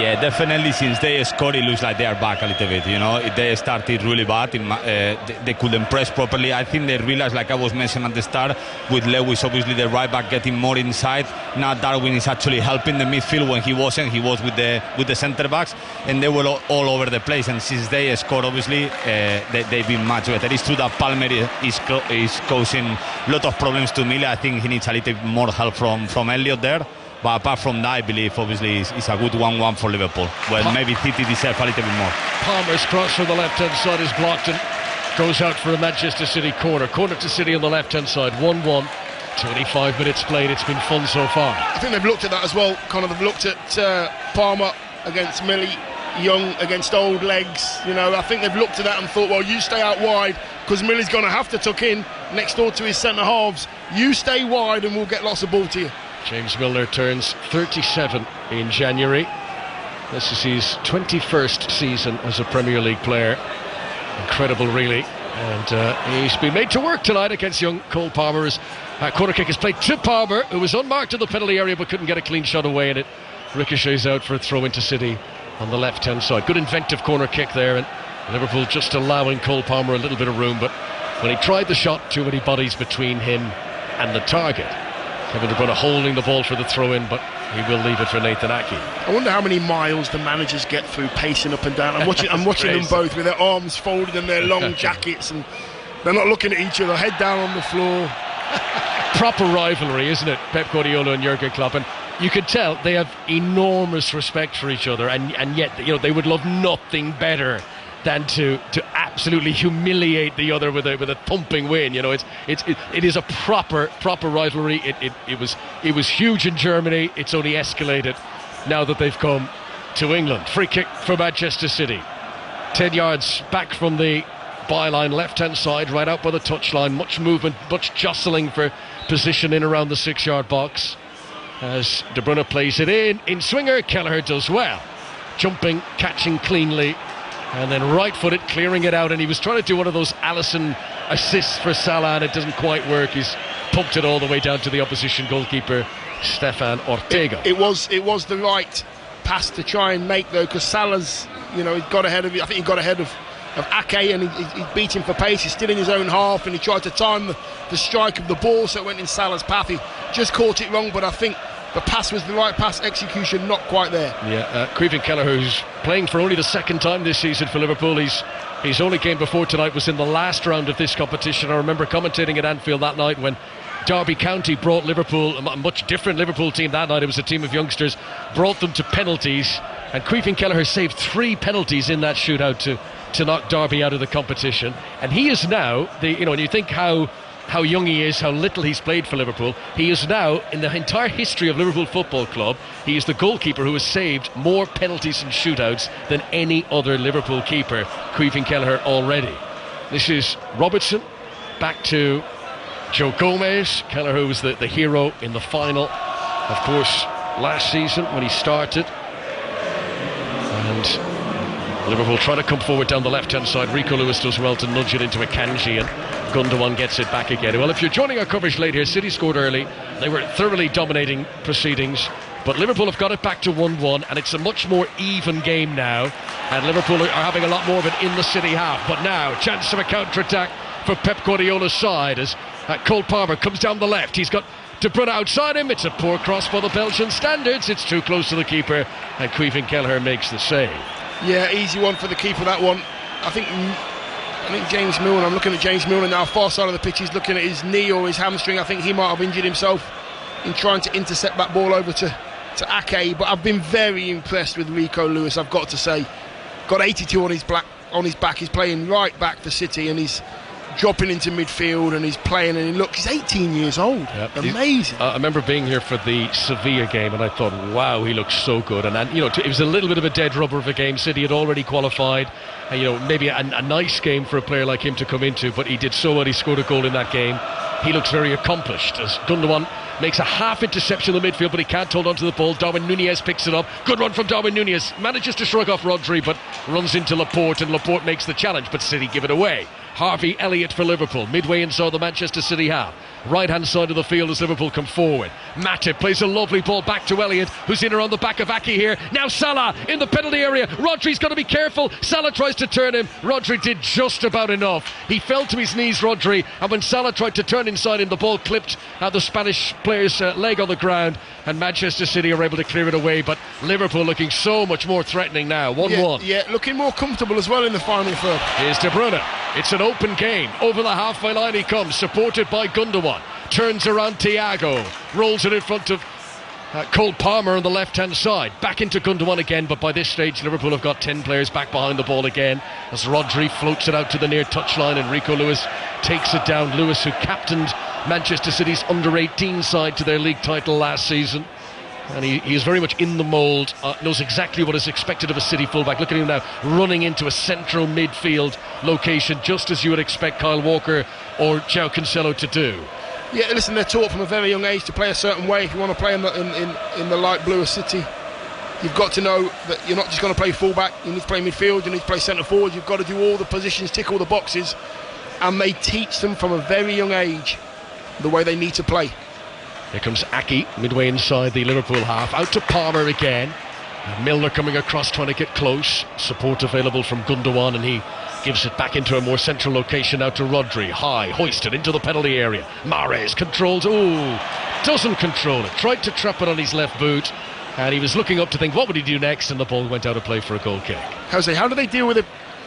Yeah, definitely. Since they scored, it looks like they are back a little bit. You know, they started really bad. They couldn't press properly. I think they realized, like I was mentioning at the start, with Lewis, obviously the right back getting more inside. Now Darwin is actually helping the midfield when he wasn't. He was with the centre backs, and they were all over the place. And since they scored, obviously they've been much better. It's true that Palmer is causing a lot of problems to Mille. I think he needs a little more help from Elliott there. But apart from that, I believe obviously it's a good 1-1 for Liverpool. Well, maybe City deserve a little bit more. Palmer's cross from the left-hand side is blocked and goes out for a Manchester City corner. Corner to City on the left-hand side, 1-1. 25 minutes played, it's been fun so far. I think they've looked at that as well. They've looked at Palmer against Millie, young against old legs. You know, I think they've looked at that and thought, well, you stay out wide because Millie's going to have to tuck in next door to his centre halves. You stay wide and we'll get lots of ball to you. James Milner turns 37 in January. This is his 21st season as a Premier League player. Incredible, really. And he's been made to work tonight against young Cole Palmer. His corner kick is played to Palmer, who was unmarked in the penalty area but couldn't get a clean shot away, and it ricochets out for a throw into City on the left-hand side. Good inventive corner kick there, and Liverpool just allowing Cole Palmer a little bit of room, but when he tried the shot, too many bodies between him and the target. Kevin De Bruyne holding the ball for the throw-in, but he will leave it for Nathan Ake. I wonder how many miles the managers get through pacing up and down. I'm watching them both with their arms folded in their long jackets, and they're not looking at each other, head down on the floor. Proper rivalry, isn't it? Pep Guardiola and Jurgen Klopp, and you can tell they have enormous respect for each other, and yet, you know, they would love nothing better than to absolutely humiliate the other with a thumping win. You know, it is a proper rivalry. It was huge in Germany. It's only escalated now that they've come to England. Free kick for Manchester City. 10 yards back from the byline, left-hand side, right out by the touchline. Much movement, much jostling for position in around the 6-yard box. As De Bruyne plays it in swinger, Kelleher does well. Jumping, catching cleanly, and then right-footed, clearing it out, and he was trying to do one of those Alisson assists for Salah, and it doesn't quite work. He's pumped it all the way down to the opposition goalkeeper, Stefan Ortega. It was the right pass to try and make, though, because Salah's, you know, he got ahead of it. I think he got ahead of Ake, and he beat him for pace. He's still in his own half, and he tried to time the strike of the ball, so it went in Salah's path. He just caught it wrong, but I think the pass was the right pass, execution not quite there. Yeah, Caoimhin Kelleher, who's playing for only the second time this season for Liverpool. His only game before tonight was in the last round of this competition. I remember commentating at Anfield that night when Derby County brought Liverpool, a much different Liverpool team that night. It was a team of youngsters, brought them to penalties, and Caoimhin Kelleher saved 3 penalties in that shootout to knock Derby out of the competition. And he is now, when you think how young he is, how little he's played for Liverpool, he is now, in the entire history of Liverpool Football Club, he is the goalkeeper who has saved more penalties and shootouts than any other Liverpool keeper, Caoimhin Kelleher, already. This is Robertson, back to Joe Gomez. Kelleher, who was the hero in the final, of course, last season when he started. And Liverpool trying to come forward down the left-hand side. Rico Lewis does well to nudge it into Akanji, and Gundogan gets it back again. Well, if you're joining our coverage late here, City scored early. They were thoroughly dominating proceedings, but Liverpool have got it back to 1-1, and it's a much more even game now, and Liverpool are having a lot more of it in the City half. But now, chance of a counter-attack for Pep Guardiola's side as Cole Palmer comes down the left. He's got De Bruyne outside him. It's a poor cross by the Belgian standards. It's too close to the keeper, and Caoimhin Kelleher makes the save. Yeah, easy one for the keeper, that one. I think James Milner, I'm looking at James Milner now, far side of the pitch. He's looking at his knee or his hamstring. I think he might have injured himself in trying to intercept that ball over to to Ake, but I've been very impressed with Rico Lewis, I've got to say. Got 82 on his back. He's playing right back for City, and he's dropping into midfield, and he's playing, and he's 18 years old. Yep. Amazing. I remember being here for the Sevilla game, and I thought, wow, he looks so good. And it was a little bit of a dead rubber of a game. City had already qualified, and maybe a nice game for a player like him to come into, but he did so well. He scored a goal in that game. He looks very accomplished as Gundogan makes a half interception in the midfield, but he can't hold on to the ball. Darwin Nunez picks it up. Good run from Darwin Nunez. Manages to shrug off Rodri, but runs into Laporte, and Laporte makes the challenge, but City give it away. Harvey Elliott for Liverpool, midway inside the Manchester City half. Right hand side of the field as Liverpool come forward. Matip plays a lovely ball back to Elliott, who's in around the back of Ake here. Now Salah in the penalty area. Rodri's got to be careful. Salah tries to turn him. Rodri did just about enough. He fell to his knees, Rodri, and when Salah tried to turn inside him, the ball clipped the Spanish player's leg on the ground, and Manchester City are able to clear it away. But Liverpool looking so much more threatening now. 1-1. Yeah, looking more comfortable as well in the final third. Here's De Bruyne. It's an open game. Over the halfway line he comes, supported by Gundogan. Turns around Thiago. Rolls it in front of Cole Palmer on the left-hand side. Back into Gundogan again, but by this stage Liverpool have got 10 players back behind the ball again as Rodri floats it out to the near touchline, and Rico Lewis takes it down. Lewis, who captained Manchester City's under-18 side to their league title last season. And he is very much in the mould, knows exactly what is expected of a City fullback. Look at him now, running into a central midfield location, just as you would expect Kyle Walker or João Cancelo to do. Yeah, listen, they're taught from a very young age to play a certain way. If you want to play in the light blue of City, you've got to know that you're not just going to play fullback. You need to play midfield, you need to play centre forward. You've got to do all the positions, tick all the boxes, and they teach them from a very young age the way they need to play. Here comes Ake, midway inside the Liverpool half, out to Palmer again. Milner coming across, trying to get close. Support available from Gundogan, and he gives it back into a more central location out to Rodri. High, hoisted into the penalty area. Mahrez controls, doesn't control it. Tried to trap it on his left boot, and he was looking up to think, what would he do next? And the ball went out of play for a goal kick. Jose, how do they deal with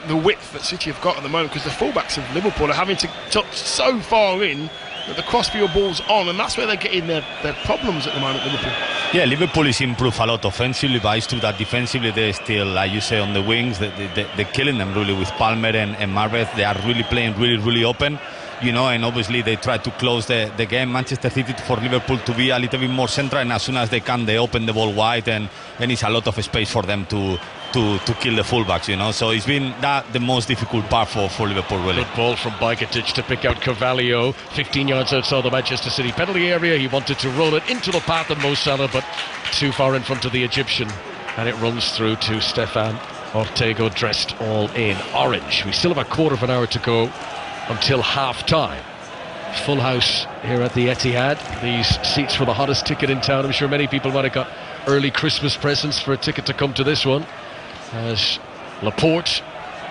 the width that City have got at the moment? Because the fullbacks of Liverpool are having to touch so far in that the crossfield ball's on, and that's where they're getting their problems at the moment, Liverpool. Yeah, Liverpool is improved a lot offensively, but it's true that defensively they're still, like you say, on the wings. They're killing them really with Palmer and Mahrez. They are really playing really open, and obviously they try to close the game. Manchester City, for Liverpool to be a little bit more central, and as soon as they can, they open the ball wide, and it's a lot of space for them to kill the fullbacks, so it's been the most difficult part for Liverpool, really. Good ball from Bajcetic to pick out Carvalho, 15 yards outside the Manchester City penalty area. He wanted to roll it into the path of Mo Salah, but too far in front of the Egyptian, and it runs through to Stefan Ortega, dressed all in orange. We still have a quarter of an hour to go until half-time. Full house here at the Etihad. These seats were the hottest ticket in town. I'm sure many people might have got early Christmas presents for a ticket to come to this one. As Laporte,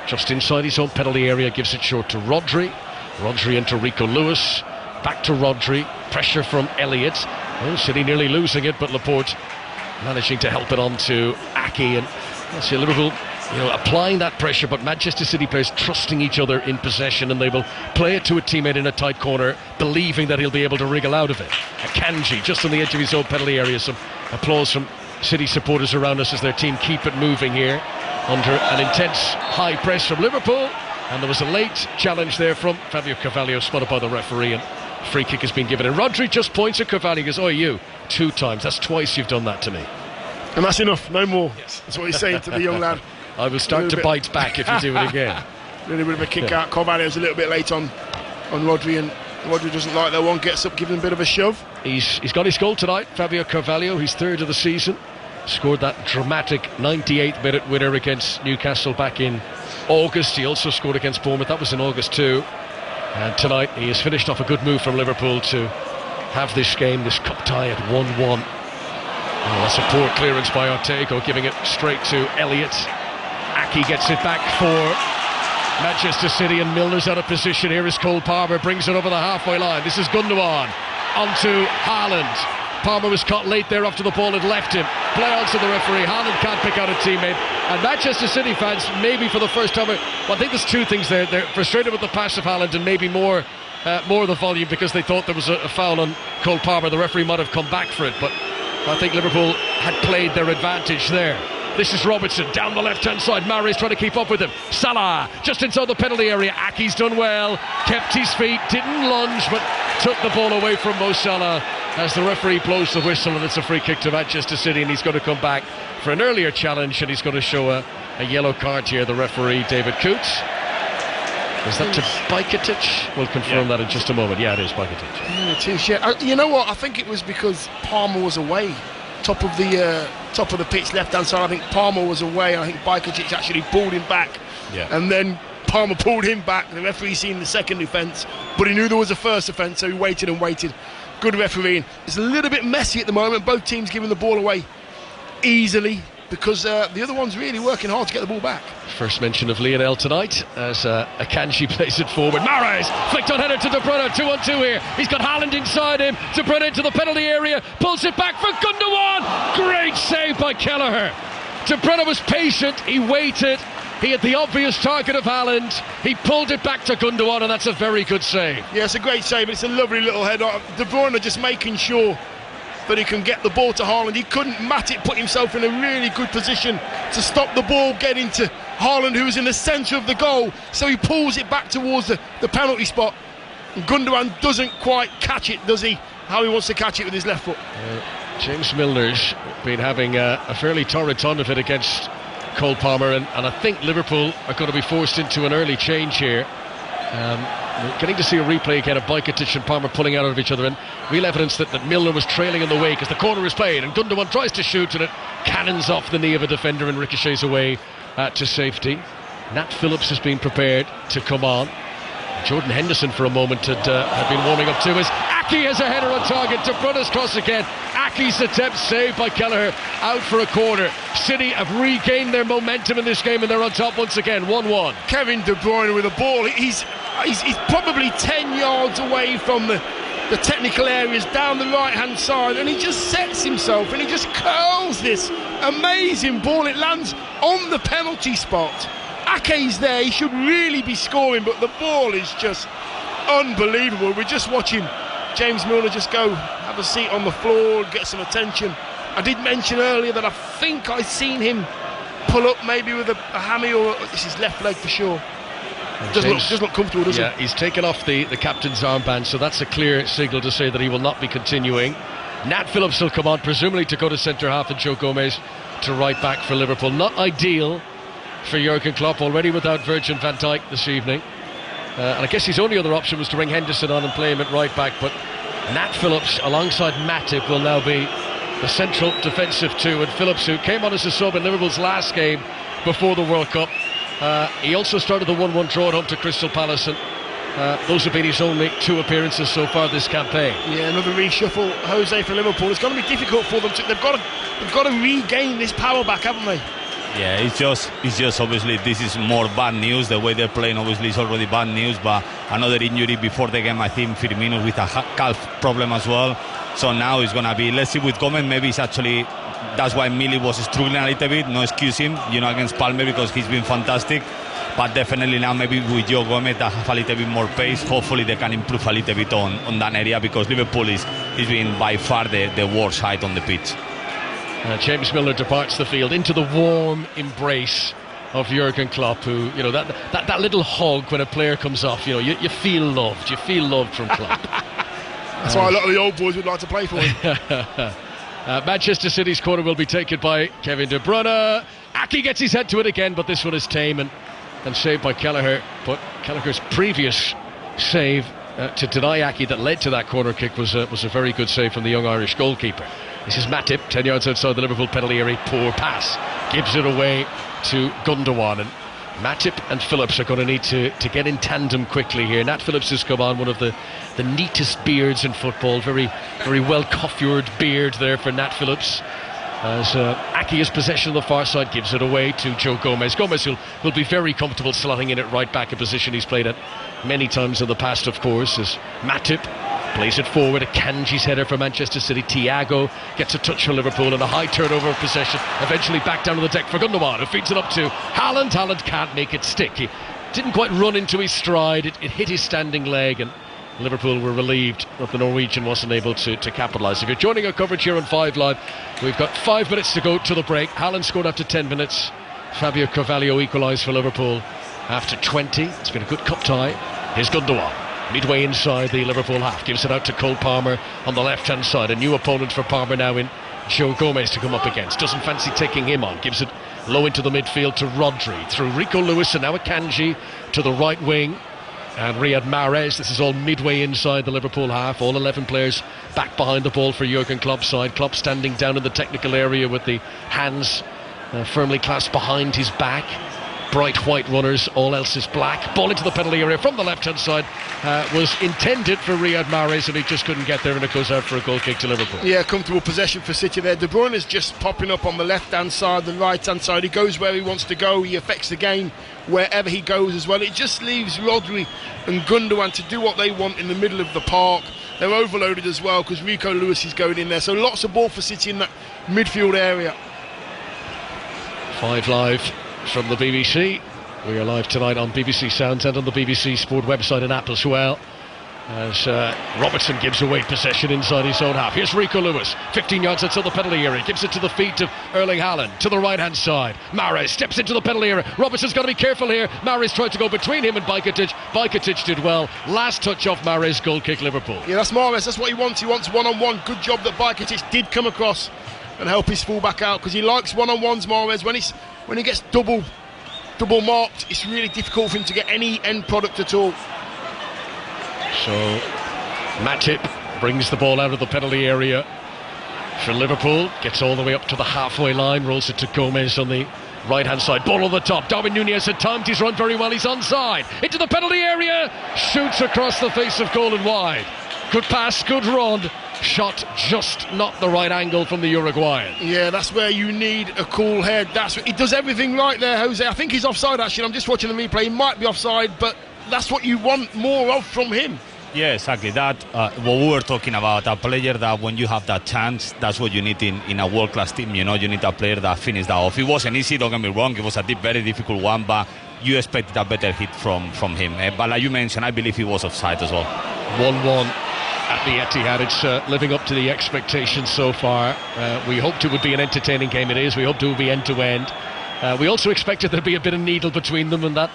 just inside his own penalty area, gives it short to Rodri. Rodri into Rico Lewis. Back to Rodri. Pressure from Elliott. City nearly losing it, but Laporte managing to help it on to Ake. And see Liverpool applying that pressure, but Manchester City players trusting each other in possession, and they will play it to a teammate in a tight corner, believing that he'll be able to wriggle out of it. Akanji just on the edge of his own penalty area. Some applause from City supporters around us as their team keep it moving here under an intense high press from Liverpool, and there was a late challenge there from Fabio Carvalho, spotted by the referee, and free kick has been given, and Rodri just points at Carvalho and goes, you 2 times, that's twice you've done that to me, and that's enough, no more. Yes. That's what he's saying to the young lad. I will start to bite back if you do it again. Really bit of a kick out. Carvalho's a little bit late on Rodri, and Rodri doesn't like that one, gets up, gives him a bit of a shove. He's got his goal tonight, Fabio Carvalho, his 3rd of the season. Scored that dramatic 98th minute winner against Newcastle back in August. He also scored against Bournemouth, that was in August too. And tonight he has finished off a good move from Liverpool to have this game, this cup tie at 1-1. That's a poor clearance by Ortega, giving it straight to Elliott. Ake gets it back for Manchester City, and Milner's out of position. Here is Cole Palmer, brings it over the halfway line. This is Gundogan onto Haaland. Palmer was caught late there after the ball had left him. Play on to the referee. Haaland can't pick out a teammate. And Manchester City fans, maybe for the first time, I think there's 2 things there. They're frustrated with the pass of Haaland, and maybe more of the volume, because they thought there was a foul on Cole Palmer. The referee might have come back for it, but I think Liverpool had played their advantage there. This is Robertson down the left-hand side. Mahrez trying to keep up with him. Salah just inside the penalty area. Aki's done well, kept his feet, didn't lunge, but took the ball away from Mo Salah as the referee blows the whistle, and it's a free kick to Manchester City, and he's going to come back for an earlier challenge, and he's going to show a yellow card here, the referee David Coots. Is that to Bajcetic? We'll confirm that in just a moment. Yeah, it is Bajcetic. Yeah, it is, yeah. You know what? I think it was because Palmer was away. Top of the pitch, left-hand side. I think Palmer was away. I think Bajcetic actually pulled him back. Yeah. And then Palmer pulled him back. The referee seen the second offence, but he knew there was a first offence, so he waited and waited. Good refereeing. It's a little bit messy at the moment. Both teams giving the ball away easily because the other one's really working hard to get the ball back. First mention of Lionel tonight as Akanji plays it forward. Mahrez flicked on header to De Bruyne. 2-on-2 here. He's got Haaland inside him. De Bruyne into the penalty area. Pulls it back for Gundogan. Great save by Kelleher. De Bruyne was patient. He waited. He had the obvious target of Haaland. He pulled it back to Gundogan, and that's a very good save. Yeah, it's a great save. It's a lovely little header. De Bruyne just making sure that he can get the ball to Haaland. He couldn't. Matip put himself in a really good position to stop the ball getting to Haaland, who was in the centre of the goal. So he pulls it back towards the penalty spot. And Gundogan doesn't quite catch it, does he? How he wants to catch it with his left foot. James Milner's been having a fairly torrid time of it against Cole Palmer, and I think Liverpool are going to be forced into an early change here. We're getting to see a replay again of Bajcetic and Palmer pulling out of each other, and real evidence that Milner was trailing in the wake as the corner is played, and Gundogan tries to shoot, and it cannons off the knee of a defender and ricochets away to safety. Nat Phillips has been prepared to come on. Jordan Henderson for a moment had been warming up too, as Aki has a header on target. De Bruyne's cross again. Aki's attempt saved by Kelleher, out for a corner. City have regained their momentum in this game, and they're on top once again, 1-1. Kevin De Bruyne with the ball. He's probably 10 yards away from the technical areas down the right hand side, and he just sets himself and he just curls this amazing ball. It lands on the penalty spot. Ake's there, he should really be scoring, but the ball is just unbelievable. We're just watching James Milner just go have a seat on the floor and get some attention. I did mention earlier that I think I've seen him pull up maybe with a hammy, or this is left leg for sure. Doesn't look comfortable, does he? Yeah, he's taken off the captain's armband, so that's a clear signal to say that he will not be continuing. Nat Phillips will come on, presumably to go to centre half, and Joe Gomez to right back for Liverpool. Not ideal for Jurgen Klopp, already without Virgil van Dijk this evening. And I guess his only other option was to bring Henderson on and play him at right back, but Nat Phillips alongside Matip will now be the central defensive two, and Phillips, who came on as a sub in Liverpool's last game before the World Cup, he also started the 1-1 draw at home to Crystal Palace, and those have been his only two appearances so far this campaign. Yeah, another reshuffle, Jose, for Liverpool. It's going to be difficult for them. They've got to regain this power back, haven't they? Yeah, it's just obviously this is more bad news. The way they're playing obviously is already bad news, but another injury before the game, I think Firmino with a calf problem as well. So now it's gonna be, let's see with Gomez, maybe it's actually, that's why Millie was struggling a little bit. No excuse him, against Palmer, because he's been fantastic. But definitely now maybe with Joe Gomez that have a little bit more pace. Hopefully they can improve a little bit on that area, because Liverpool is being by far the worst side on the pitch. James Milner departs the field into the warm embrace of Jurgen Klopp, who, that little hug when a player comes off, you feel loved. You feel loved from Klopp. That's why a lot of the old boys would like to play for him. Manchester City's corner will be taken by Kevin De Bruyne. Aki gets his head to it again, but this one is tame and saved by Kelleher. But Kelleher's previous save to deny Aki that led to that corner kick was a very good save from the young Irish goalkeeper. This is Matip, 10 yards outside the Liverpool penalty area. Poor pass, gives it away to Gundogan, and Matip and Phillips are going to need to get in tandem quickly here. Nat Phillips has come on, one of the neatest beards in football. Very, very well coiffured beard there for Nat Phillips. As Aki has possession on the far side, gives it away to Joe Gomez. Gomez will be very comfortable slotting in at right back, a position he's played at many times in the past, of course, as Matip plays it forward. Akanji's header for Manchester City. Thiago gets a touch for Liverpool, and a high turnover of possession. Eventually back down to the deck for Gundogan, who feeds it up to Haaland. Haaland can't make it stick. He didn't quite run into his stride. It hit his standing leg, and Liverpool were relieved that the Norwegian wasn't able to capitalise. If you're joining our coverage here on 5 Live, we've got 5 minutes to go to the break. Haaland scored after 10 minutes. Fabio Carvalho equalised for Liverpool after 20. It's been a good cup tie. Here's Gundogan, midway inside the Liverpool half. Gives it out to Cole Palmer on the left-hand side. A new opponent for Palmer now in Joe Gomez to come up against. Doesn't fancy taking him on. Gives it low into the midfield to Rodri. Through Rico Lewis and now Akanji to the right wing. And Riyad Mahrez. This is all midway inside the Liverpool half. All 11 players back behind the ball for Jurgen Klopp's side. Klopp standing down in the technical area with the hands firmly clasped behind his back. Bright white runners, all else is black. Ball into the penalty area from the left-hand side was intended for Riyad Mahrez, and he just couldn't get there, and it goes out for a goal kick to Liverpool. Yeah, comfortable possession for City there. De Bruyne is just popping up on the left-hand side, the right-hand side. He goes where he wants to go. He affects the game wherever he goes as well. It just leaves Rodri and Gundogan to do what they want in the middle of the park. They're overloaded as well because Rico Lewis is going in there. So lots of ball for City in that midfield area. 5 Live from the BBC. We are live tonight on BBC Sounds and on the BBC Sport website and app as well, as Robertson gives away possession inside his own half. Here's Rico Lewis, 15 yards outside the penalty area, gives it to the feet of Erling Haaland to the right hand side. Mahrez steps into the penalty area. Robertson's got to be careful here. Mahrez tried to go between him and Bajcetic. Bajcetic did well. Last touch off Mahrez, goal kick Liverpool. Yeah, that's Mahrez. That's what he wants. He wants one-on-one. Good job that Bajcetic did come across and help his fullback out, because he likes one-on-ones, Mahrez. When he gets double marked, it's really difficult for him to get any end product at all. So Matip brings the ball out of the penalty area for Liverpool, gets all the way up to the halfway line, rolls it to Gomez on the right hand side. Ball on the top. Darwin Núñez had timed his run very well. He's onside into the penalty area, shoots across the face of goal and wide. Good pass, good run. Shot just not the right angle from the Uruguayan. Yeah, that's where you need a cool head. He does everything right there, Jose. I think he's offside actually. I'm just watching the replay. He might be offside, but that's what you want more of from him. Yeah, exactly. That what we were talking about, a player that when you have that chance, that's what you need in a world-class team. You know, you need a player that finishes that off. It wasn't easy, don't get me wrong. It was a very difficult one, but you expected a better hit from him. But like you mentioned, I believe he was offside as well. 1-1 at the Etihad. It's living up to the expectations so far. We hoped it would be an entertaining game. It is. We hoped it would be end-to-end. We also expected there'd be a bit of needle between them, and that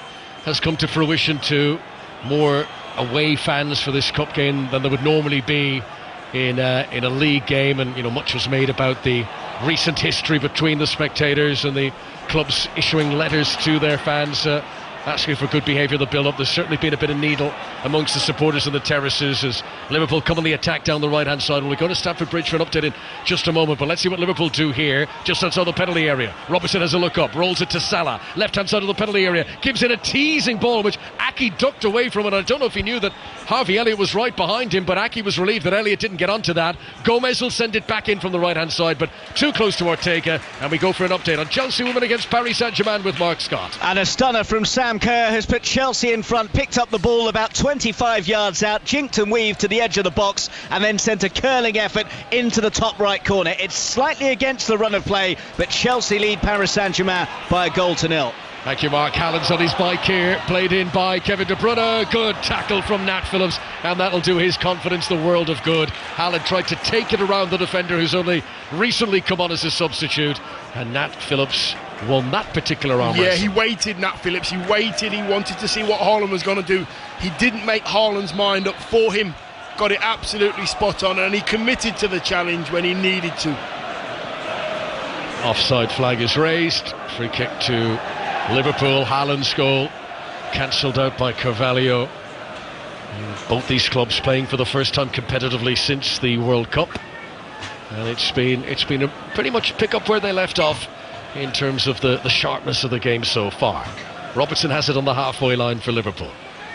has come to fruition too. More away fans for this cup game than there would normally be in a league game, and much was made about the recent history between the spectators and the clubs issuing letters to their fans asking for good behaviour, the build-up. There's certainly been a bit of needle amongst the supporters in the terraces as Liverpool come on the attack down the right-hand side. We'll go to Stamford Bridge for an update in just a moment, but let's see what Liverpool do here, just outside the penalty area. Robertson has a look up, rolls it to Salah, left-hand side of the penalty area, gives it a teasing ball, which Aki ducked away from it. I don't know if he knew that Harvey Elliott was right behind him, but Aki was relieved that Elliott didn't get onto that. Gomez will send it back in from the right-hand side, but too close to Ortega, and we go for an update on Chelsea women against Paris Saint-Germain with Mark Scott. And a stunner from Sam Kerr has put Chelsea in front, picked up the ball about 25 yards out, jinked and weaved to the edge of the box, and then sent a curling effort into the top right corner. It's slightly against the run of play, but Chelsea lead Paris Saint-Germain by a 1-0. Thank you, Mark. Haaland's on his bike here, played in by Kevin De Bruyne. Good tackle from Nat Phillips, and that'll do his confidence the world of good. Haaland tried to take it around the defender who's only recently come on as a substitute, and Nat Phillips won that particular arm wrestle. Yeah, he waited, Nat Phillips. He waited. He wanted to see what Haaland was going to do. He didn't make Haaland's mind up for him. Got it absolutely spot on, and he committed to the challenge when he needed to. Offside flag is raised. Free kick to Liverpool. Haaland's goal cancelled out by Carvalho. Both these clubs playing for the first time competitively since the World Cup, and it's been a pretty much pick up where they left off in terms of the sharpness of the game so far. Robertson has it on the halfway line for Liverpool.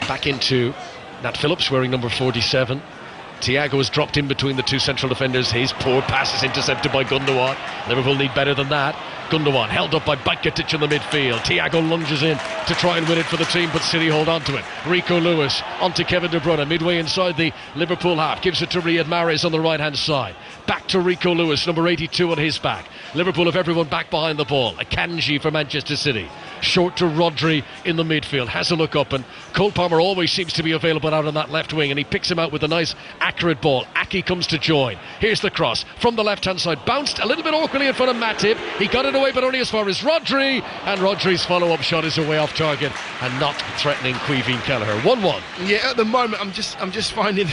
Back into Nat Phillips wearing number 47. Thiago has dropped in between the two central defenders. His poor pass is intercepted by Gundogan. Liverpool need better than that. Gundogan held up by Bajcetic in the midfield. Thiago lunges in to try and win it for the team, but City hold on to it. Rico Lewis onto Kevin De Bruyne midway inside the Liverpool half, gives it to Riyad Mahrez on the right hand side. Back to Rico Lewis, number 82 on his back. Liverpool have everyone back behind the ball. Akanji for Manchester City. short to Rodri in the midfield. Has a look up, and Cole Palmer always seems to be available out on that left wing, and he picks him out with a nice accurate ball. Aki comes to join. Here's the cross from the left hand side, bounced a little bit awkwardly in front of Matip. He got it away, but only as far as Rodri, and Rodri's follow-up shot is away off target and not threatening Caoimhín Kelleher. 1-1. Yeah, at the moment I'm just finding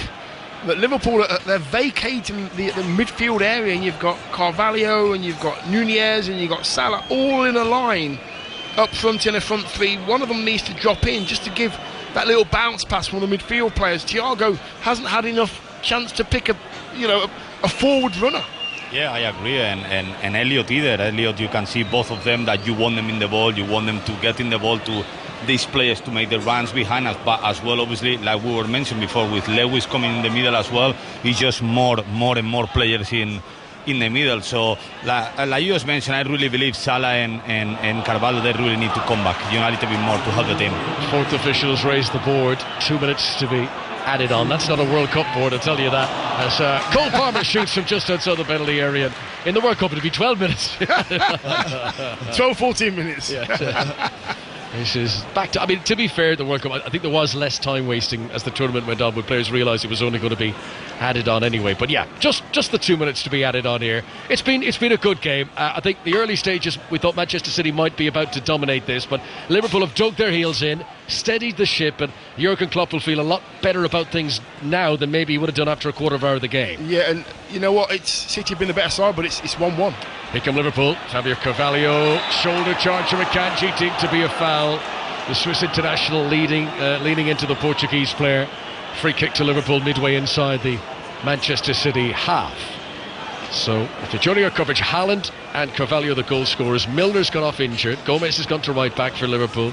that Liverpool they're vacating the midfield area, and you've got Carvalho and you've got Nunez and you've got Salah all in a line up front in a front three. One of them needs to drop in just to give that little bounce pass from the midfield players. Thiago hasn't had enough chance to pick a forward runner. Yeah, I agree, and Elliot either. Elliot, you can see both of them that you want them in the ball, you want them to get in the ball to these players to make the runs behind us, but as well, obviously, like we were mentioned before, with Lewis coming in the middle as well, it's just more and more players in the middle. So, like you just mentioned, I really believe Salah and Carvalho, they really need to come back, a little bit more to help the team. Fourth official has raised the board. 2 minutes to be added on. That's not a World Cup board, I'll tell you that. As Cole Palmer shoots from just outside the penalty area. In the World Cup, it'd be 12 minutes. 12-14 minutes. Yeah. This is back to, to be fair, the World Cup, I think there was less time wasting as the tournament went on, when players realised it was only going to be added on anyway. But yeah, just the 2 minutes to be added on here. It's been a good game. I think the early stages, we thought Manchester City might be about to dominate this, but Liverpool have dug their heels in, steadied the ship, and Jurgen Klopp will feel a lot better about things now than maybe he would have done after a quarter of an hour of the game. Yeah, and you know what? City have been the better side, but it's 1-1. Here come Liverpool. Javier Carvalho, shoulder charge from Akanji, deemed to be a foul. The Swiss international leaning into the Portuguese player. Free kick to Liverpool midway inside the Manchester City half. So, if you're joining our coverage, Haaland and Carvalho the goal scorers. Milner's gone off injured. Gomez has gone to right back for Liverpool.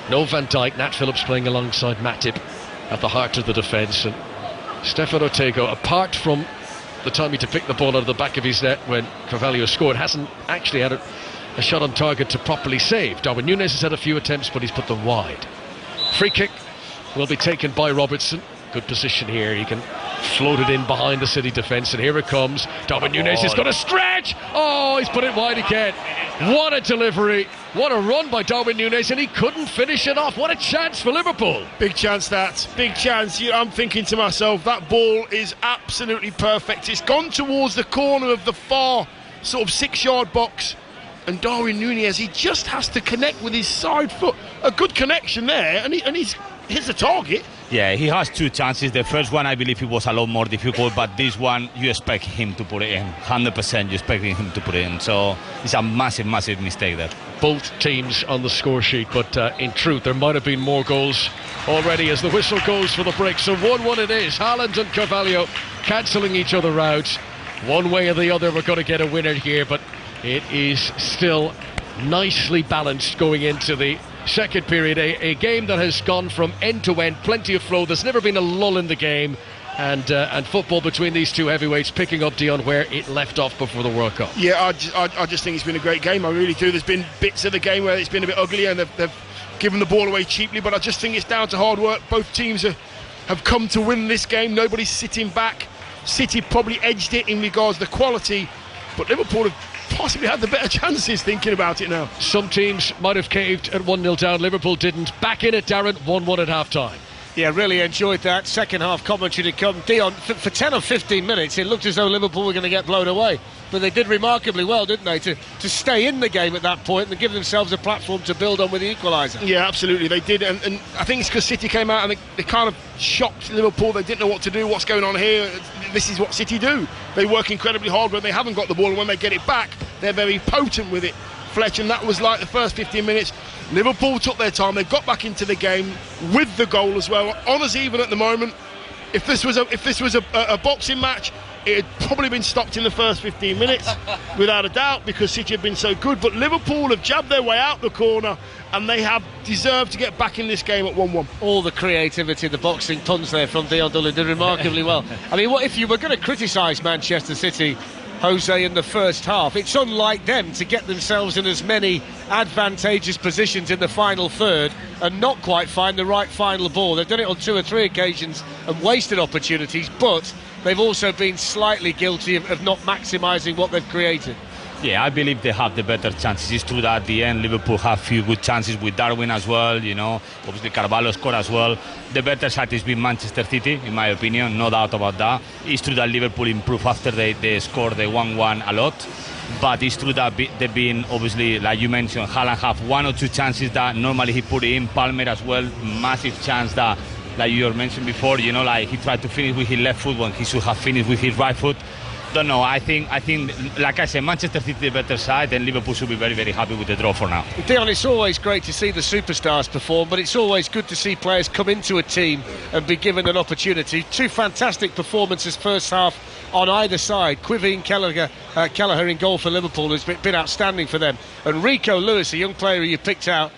No Van Dijk. Nat Phillips playing alongside Matip at the heart of the defence. And Stefan Ortega, apart from the time he to pick the ball out of the back of his net when Carvalho scored, hasn't actually had a shot on target to properly save. Darwin Núñez has had a few attempts, but he's put them wide. Free kick will be taken by Robertson. Good position here. He can float it in behind the City defence, and here it comes. Darwin Núñez is going to stretch. Oh, he's put it wide again. What a delivery. What a run by Darwin Núñez, and he couldn't finish it off. What a chance for Liverpool. Big chance, that. Big chance. I'm thinking to myself, that ball is absolutely perfect. It's gone towards the corner of the far sort of 6-yard box, and Darwin Núñez, he just has to connect with his side foot. A good connection there, and he's hits the target. Yeah, he has two chances. The first one, I believe it was a lot more difficult, but this one, you expect him to put it in. 100% you expecting him to put it in. So it's a massive mistake there. Both teams on the score sheet, but in truth, there might have been more goals already as the whistle goes for the break. So 1-1 it is. Haaland and Carvalho cancelling each other out. One way or the other, we're going to get a winner here, but it is still nicely balanced going into the second period. A game that has gone from end to end, plenty of flow. There's never been a lull in the game, and football between these two heavyweights picking up, Dion, where it left off before the World Cup. Yeah, I just think it's been a great game. I really do. There's been bits of the game where it's been a bit ugly and they've given the ball away cheaply, but I just think it's down to hard work. Both teams have come to win this game. Nobody's sitting back. City probably edged it in regards to the quality, but Liverpool have possibly had the better chances, thinking about it now. Some teams might have caved at 1-0 down. Liverpool didn't. Back in it, Darren. 1-1 at half-time. Yeah, really enjoyed that second half commentary to come. Dion, for 10 or 15 minutes it looked as though Liverpool were going to get blown away, but they did remarkably well, didn't they, to stay in the game at that point and give themselves a platform to build on with the equaliser. Yeah, absolutely, they did, and I think it's because City came out and they kind of shocked Liverpool. They didn't know what to do. What's going on here? This is what City do. They work incredibly hard when they haven't got the ball, and when they get it back they're very potent with it, Fletch, and that was like the first 15 minutes. Liverpool took their time. They got back into the game with the goal as well. On us even at the moment. If this was a boxing match, it had probably been stopped in the first 15 minutes, without a doubt, because City have been so good. But Liverpool have jabbed their way out the corner, and they have deserved to get back in this game at 1-1. All the creativity, the boxing puns there from Dion Dulin did remarkably well. I mean, what if you were going to criticise Manchester City, Jose, in the first half? It's unlike them to get themselves in as many advantageous positions in the final third and not quite find the right final ball. They've done it on 2 or 3 occasions and wasted opportunities, but they've also been slightly guilty of not maximising what they've created. Yeah, I believe they have the better chances. It's true that at the end Liverpool have few good chances with Darwin as well, obviously Carvalho scored as well. The better side has been Manchester City, in my opinion, no doubt about that. It's true that Liverpool improved after they scored the 1-1 a lot, but it's true that they've been, obviously, like you mentioned, Haaland have one or two chances that normally he put in, Palmer as well, massive chance that, like you mentioned before, like he tried to finish with his left foot when he should have finished with his right foot. Don't know. I think, like I said, Manchester City the better side, and Liverpool should be very, very happy with the draw for now. Dion, it's always great to see the superstars perform, but it's always good to see players come into a team and be given an opportunity. Two fantastic performances first half on either side. Quivine Kelleher in goal for Liverpool has been outstanding for them. And Rico Lewis, a young player you picked out,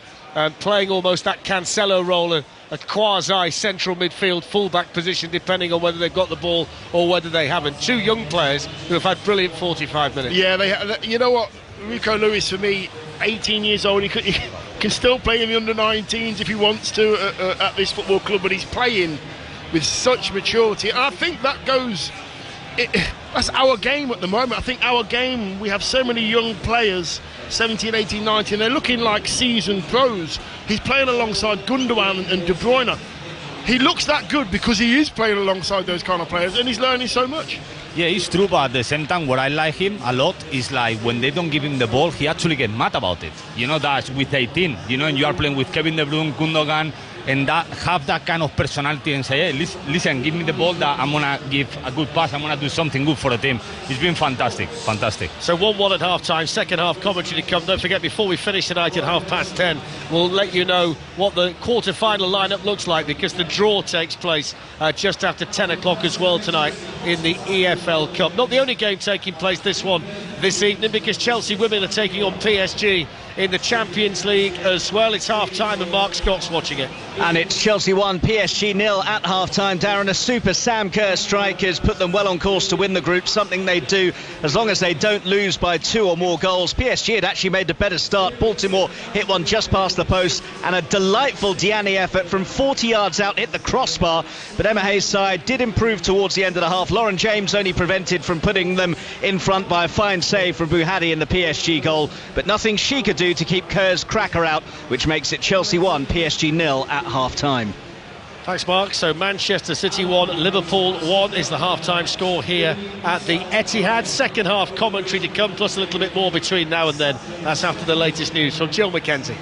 playing almost that Cancelo role, a quasi-central midfield full-back position, depending on whether they've got the ball or whether they haven't. Two young players who have had brilliant 45 minutes. Yeah, you know what? Rico Lewis, for me, 18 years old, he can still play in the under-19s if he wants to at this football club, but he's playing with such maturity. And I think that goes... that's our game at the moment. I think our game, we have so many young players, 17, 18, 19, they're looking like seasoned pros. He's playing alongside Gundogan and De Bruyne. He looks that good because he is playing alongside those kind of players, and he's learning so much. Yeah, it's true, but at the same time, what I like him a lot is like when they don't give him the ball, he actually gets mad about it. That's with 18, and you are playing with Kevin De Bruyne, Gundogan, and that have that kind of personality and say, hey, listen, give me the ball, that I'm going to give a good pass, I'm going to do something good for the team. It's been fantastic. So 1-1 at half-time, second half commentary to come. Don't forget, before we finish tonight at 10:30, we'll let you know what the quarter-final lineup looks like, because the draw takes place just after 10 o'clock as well tonight in the EFL Cup. Not the only game taking place this evening, because Chelsea women are taking on PSG in the Champions League as well. It's half-time and Mark Scott's watching it. And it's Chelsea 1, PSG 0 at half-time. Darren, a super Sam Kerr strike has put them well on course to win the group, something they do as long as they don't lose by 2 or more goals. PSG had actually made a better start. Baltimore hit one just past the post, and a delightful Diani effort from 40 yards out hit the crossbar. But Emma Hayes' side did improve towards the end of the half. Lauren James only prevented from putting them in front by a fine save from Bouhaddi in the PSG goal. But nothing she could do to keep Kerr's cracker out, which makes it Chelsea 1, PSG 0 at half-time. Thanks, Mark. So Manchester City 1, Liverpool 1 is the half-time score here at the Etihad. Second half commentary to come, plus a little bit more between now and then. That's after the latest news from Jill McKenzie.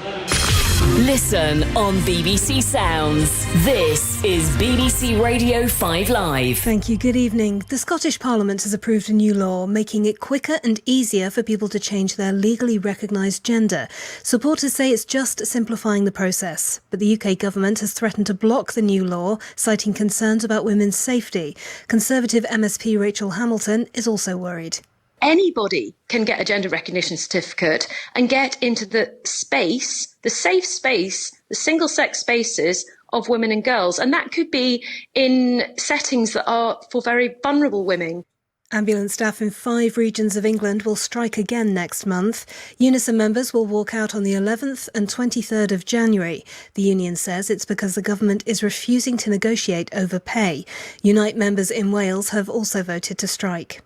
Listen on BBC Sounds. This is BBC Radio 5 Live. Thank you. Good evening. The Scottish Parliament has approved a new law making it quicker and easier for people to change their legally recognised gender. Supporters say it's just simplifying the process. But the UK government has threatened to block the new law, citing concerns about women's safety. Conservative MSP Rachel Hamilton is also worried. Anybody can get a gender recognition certificate and get into the space, the safe space, the single-sex spaces of women and girls. And that could be in settings that are for very vulnerable women. Ambulance staff in 5 regions of England will strike again next month. Unison members will walk out on the 11th and 23rd of January. The union says it's because the government is refusing to negotiate over pay. Unite members in Wales have also voted to strike.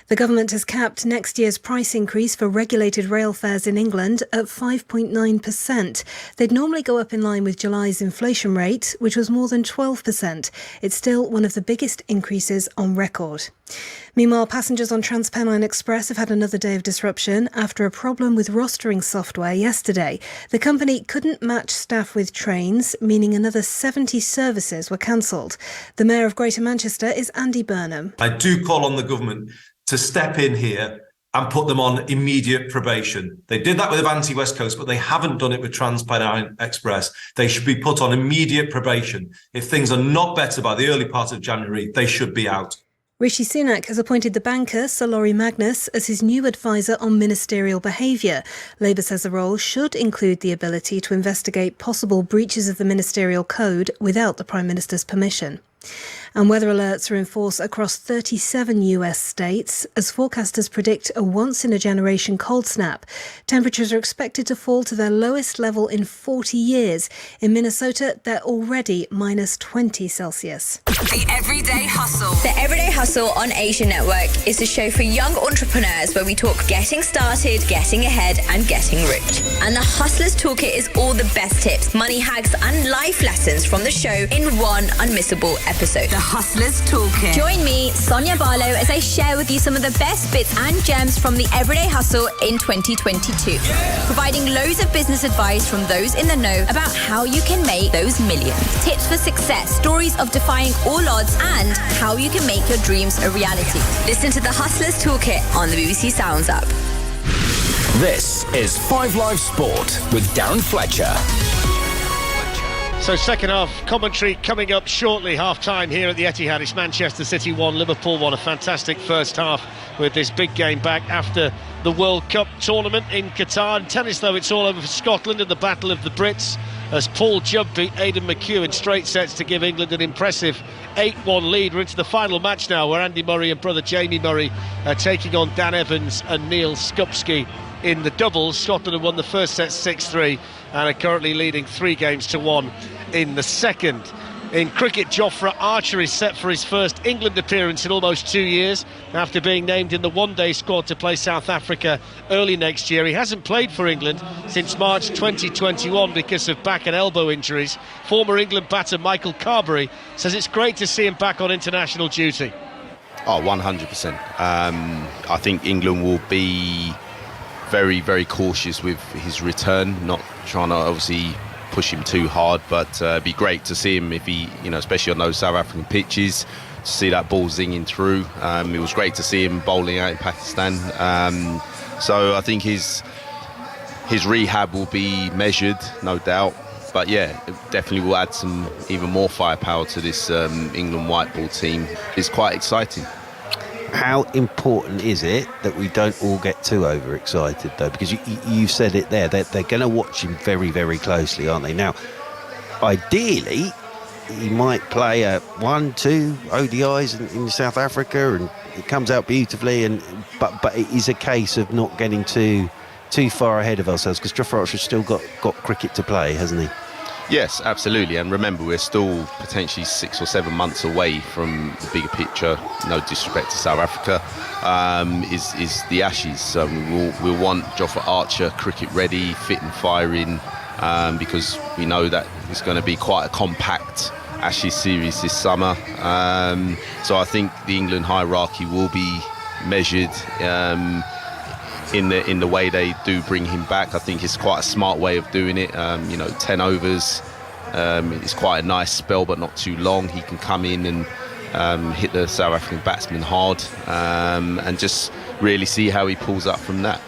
The government has capped next year's price increase for regulated rail fares in England at 5.9%. They'd normally go up in line with July's inflation rate, which was more than 12%. It's still one of the biggest increases on record. Meanwhile, passengers on TransPennine Express have had another day of disruption after a problem with rostering software yesterday. The company couldn't match staff with trains, meaning another 70 services were cancelled. The Mayor of Greater Manchester is Andy Burnham. I do call on the government to step in here and put them on immediate probation. They did that with Avanti West Coast, but they haven't done it with TransPennine Express. They should be put on immediate probation. If things are not better by the early part of January, they should be out. Rishi Sunak has appointed the banker Sir Laurie Magnus as his new advisor on ministerial behaviour. Labour says the role should include the ability to investigate possible breaches of the ministerial code without the Prime Minister's permission. And weather alerts are in force across 37 US states as forecasters predict a once-in-a-generation cold snap. Temperatures are expected to fall to their lowest level in 40 years. In Minnesota, they're already minus 20 Celsius. The Everyday Hustle. The Everyday Hustle on Asia Network is a show for young entrepreneurs where we talk getting started, getting ahead, and getting rich. And the Hustlers Toolkit is all the best tips, money hacks, and life lessons from the show in one unmissable episode. The Hustlers Toolkit. Join me, Sonia Barlow, as I share with you some of the best bits and gems from the Everyday Hustle in 2022. Providing loads of business advice from those in the know about how you can make those millions. Tips for success, stories of defying all odds, and how you can make your dreams a reality. Listen to the Hustlers Toolkit on the BBC Sounds app. This is 5 Live Sport with Darren Fletcher. So second half commentary coming up shortly, half-time here at the Etihad. It's Manchester City 1, Liverpool 1. A fantastic first half with this big game back after the World Cup tournament in Qatar. In tennis, though, it's all over for Scotland in the Battle of the Brits as Paul Judd beat Aidan McHugh in straight sets to give England an impressive 8-1 lead. We're into the final match now where Andy Murray and brother Jamie Murray are taking on Dan Evans and Neil Skupski in the doubles. Scotland have won the first set 6-3 and are currently leading 3-1 in the second. In cricket, Jofra Archer is set for his first England appearance in almost 2 years after being named in the one-day squad to play South Africa early next year. He hasn't played for England since March 2021 because of back and elbow injuries. Former England batter Michael Carberry says it's great to see him back on international duty. Oh, 100%. I think England will be very, very cautious with his return, not trying to obviously push him too hard, but it'd be great to see him if he, especially on those South African pitches, to see that ball zinging through. It was great to see him bowling out in Pakistan. So I think his rehab will be measured, no doubt. But yeah, it definitely will add some even more firepower to this England white ball team. It's quite exciting. How important is it that we don't all get too overexcited, though? Because you said it there, they're going to watch him very, very closely, aren't they? Now, ideally, he might play 1-2 ODIs in South Africa, and it comes out beautifully. But it is a case of not getting too far ahead of ourselves, because Jofra Archer's still got cricket to play, hasn't he? Yes, absolutely. And remember, we're still potentially 6 or 7 months away from the bigger picture. No disrespect to South Africa, is the Ashes. So we'll want Jofra Archer cricket ready, fit and firing, because we know that it's going to be quite a compact Ashes series this summer. So I think the England hierarchy will be measured in the way they do bring him back. I think it's quite a smart way of doing it. 10 overs. It's quite a nice spell, but not too long. He can come in and hit the South African batsman hard, and just really see how he pulls up from that.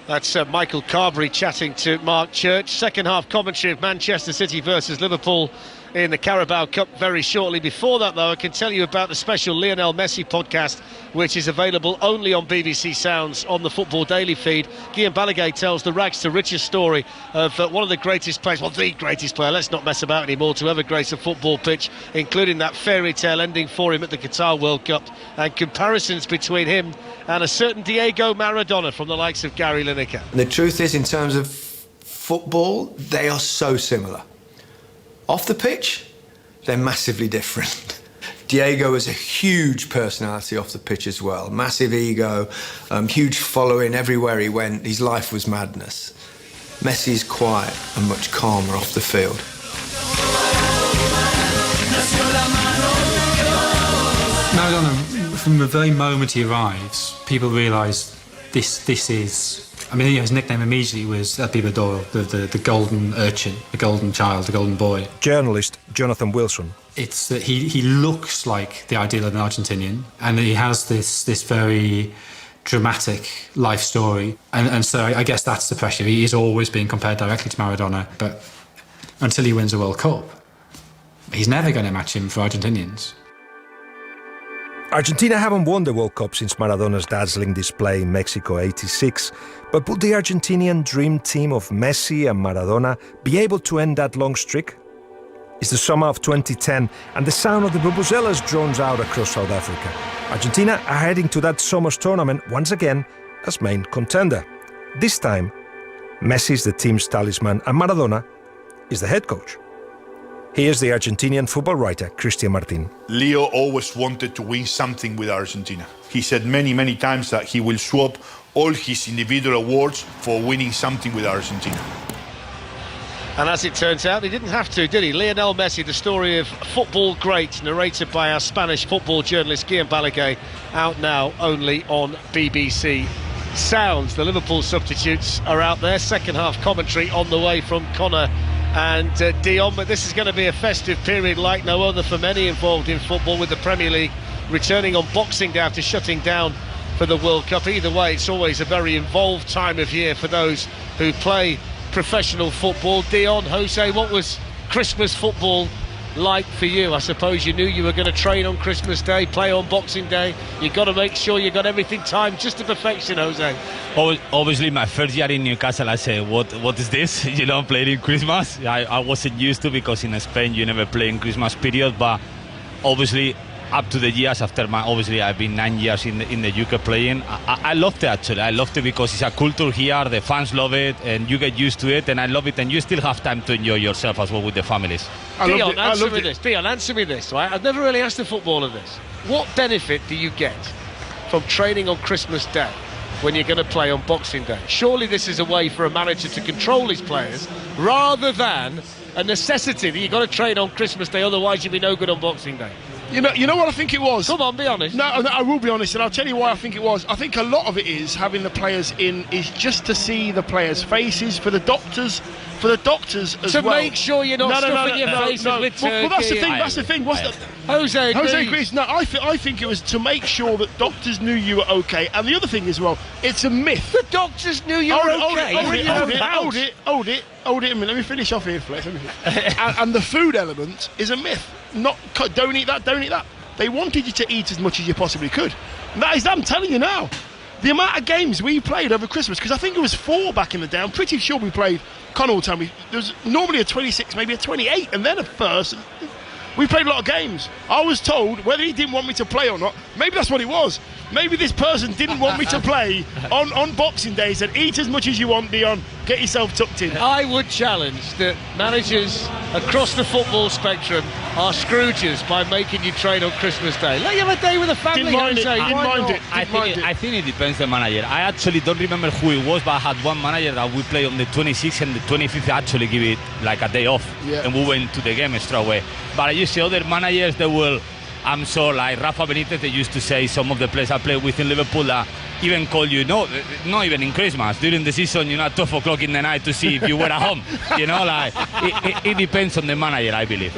That's Michael Carberry chatting to Mark Church. Second half commentary of Manchester City versus Liverpool in the Carabao Cup very shortly. Before that, though, I can tell you about the special Lionel Messi podcast, which is available only on BBC Sounds on the Football Daily feed. Guillaume Balaguer tells the rags to riches story of one of the greatest players, well, the greatest player, let's not mess about anymore, to ever grace a football pitch, including that fairy tale ending for him at the Qatar World Cup, and comparisons between him and a certain Diego Maradona from the likes of Gary Lineker. The truth is, in terms of football, they are so similar. Off the pitch, they're massively different. Diego is a huge personality off the pitch as well. Massive ego, huge following everywhere he went. His life was madness. Messi's quiet and much calmer off the field. Maradona, from the very moment he arrives, people realise this is... I mean, his nickname immediately was El Pibador, the golden urchin, the golden child, the golden boy. Journalist Jonathan Wilson. It's that he looks like the ideal of an Argentinian, and he has this very dramatic life story. And so I guess that's the pressure. He is always being compared directly to Maradona, but until he wins a World Cup, he's never going to match him for Argentinians. Argentina haven't won the World Cup since Maradona's dazzling display in Mexico '86, but would the Argentinian dream team of Messi and Maradona be able to end that long streak? is the summer of 2010 and the sound of the vuvuzelas drones out across South Africa. Argentina are heading to that summer's tournament once again as main contender. This time, Messi is the team's talisman and Maradona is the head coach. Here's the Argentinian football writer, Cristian Martin. Leo always wanted to win something with Argentina. He said many times that he will swap all his individual awards for winning something with Argentina. And as it turns out, he didn't have to, did he? Lionel Messi, the story of football great, narrated by our Spanish football journalist Guillem Balaguer, out now only on BBC Sounds. The Liverpool substitutes are out there. Second half commentary on the way from Connor and Dion, but this is going to be a festive period like no other for many involved in football, with the Premier League returning on Boxing Day after shutting down for the World Cup. Either way, it's always a very involved time of year for those who play professional football. Dion, Jose, what was Christmas football like for you? I suppose you knew you were going to train on Christmas Day, play on Boxing Day. You've got to make sure you got everything timed just to perfection, Jose. Obviously, my first year in Newcastle, I said, what is this? Playing in Christmas? I wasn't used to, because in Spain you never play in Christmas period, but obviously up to the years after obviously I've been 9 years in the UK playing. I loved it actually. I loved it because it's a culture here, the fans love it, and you get used to it, and I love it, and you still have time to enjoy yourself as well with the families. Dion, answer me this, right? I've never really asked a footballer this. What benefit do you get from training on Christmas Day when you're going to play on Boxing Day? Surely this is a way for a manager to control his players rather than a necessity that you've got to train on Christmas Day, otherwise you'll be no good on Boxing Day. You know what I think it was? Come on, be honest. No, I will be honest, and I'll tell you why I think it was. I think a lot of it is having the players in is just to see the players' faces, for the doctors as well. To make sure you're not stuffing your faces with turkey. Well, that's the thing. Jose agrees. No, I think it was to make sure that doctors knew you were okay. And the other thing as well, it's a myth. The doctors knew you were okay. Hold it a minute. Let me finish off here, Flex. And the food element is a myth. Not don't eat that. They wanted you to eat as much as you possibly could. And that is, I'm telling you now, the amount of games we played over Christmas, because I think it was 4 back in the day. I'm pretty sure we played. Connor will tell me there was normally a 26, maybe a 28, and then a first. We played a lot of games. I was told whether he didn't want me to play or not. Maybe that's what it was. Maybe this person didn't want me to play on Boxing Day. He said, eat as much as you want, Dion. Get yourself tucked in. I would challenge that managers across the football spectrum are Scrooges by making you train on Christmas Day. Let you have a day with the family. Didn't mind it. I think it depends the manager. I actually don't remember who it was, but I had one manager that we played on the 26th and the 25th actually give it like a day off. Yeah. And we went to the game straight away. But you see other managers, they will... I'm sure, like Rafa Benitez, they used to say, some of the players I played with in Liverpool that even call you, not even in Christmas, during the season, at 12 o'clock in the night to see if you were at home. It depends on the manager, I believe.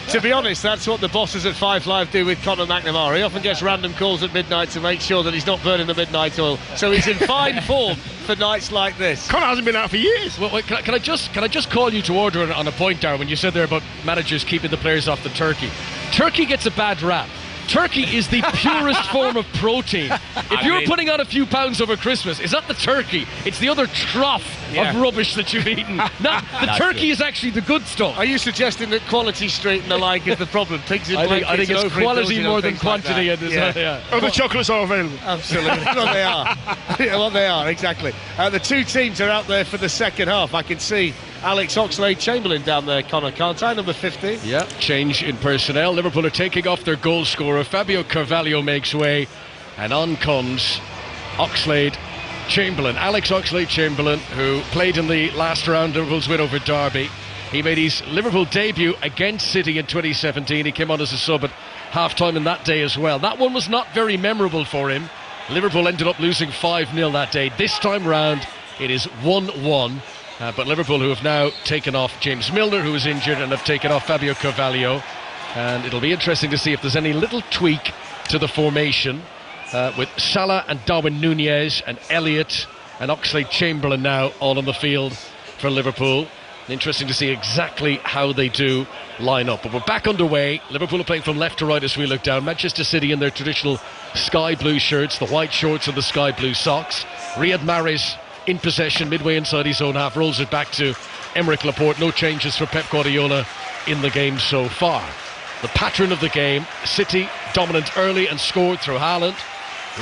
To be honest, that's what the bosses at 5 Live do with Conor McNamara. He often gets random calls at midnight to make sure that he's not burning the midnight oil. So he's in fine form for nights like this. Conor hasn't been out for years. Well, wait, can I just call you to order on a point, Darren, when you said there about managers keeping the players off the turkey. Turkey gets a bad rap. Turkey is the purest form of protein. If you're putting on a few pounds over Christmas, it's not the turkey, it's the other trough of rubbish that you've eaten. The turkey is actually the good stuff. Are you suggesting that Quality Street and the like is the problem? Pigs in blankets, I think it's quality more than quantity. The chocolates are available. Absolutely. Well, they are, exactly. The two teams are out there for the second half. I can see Alex Oxlade-Chamberlain down there, Connor, can't I? Number 50. Yeah, change in personnel. Liverpool are taking off their goal scorer. Fabio Carvalho makes way, and on comes Oxlade-Chamberlain. Alex Oxlade-Chamberlain, who played in the last round, Liverpool's win over Derby. He made his Liverpool debut against City in 2017. He came on as a sub at half-time in that day as well. That one was not very memorable for him. Liverpool ended up losing 5-0 that day. This time round, it is 1-1. But Liverpool, who have now taken off James Milner, who is injured, and have taken off Fabio Carvalho. And it'll be interesting to see if there's any little tweak to the formation with Salah and Darwin Núñez and Elliott and Oxlade-Chamberlain now all on the field for Liverpool. Interesting to see exactly how they do line up. But we're back underway. Liverpool are playing from left to right as we look down. Manchester City in their traditional sky blue shirts, the white shorts and the sky blue socks. Riyad Mahrez in possession midway inside his own half, rolls it back to Aymeric Laporte. No changes for Pep Guardiola in the game so far. The pattern of the game: City dominant early and scored through Haaland.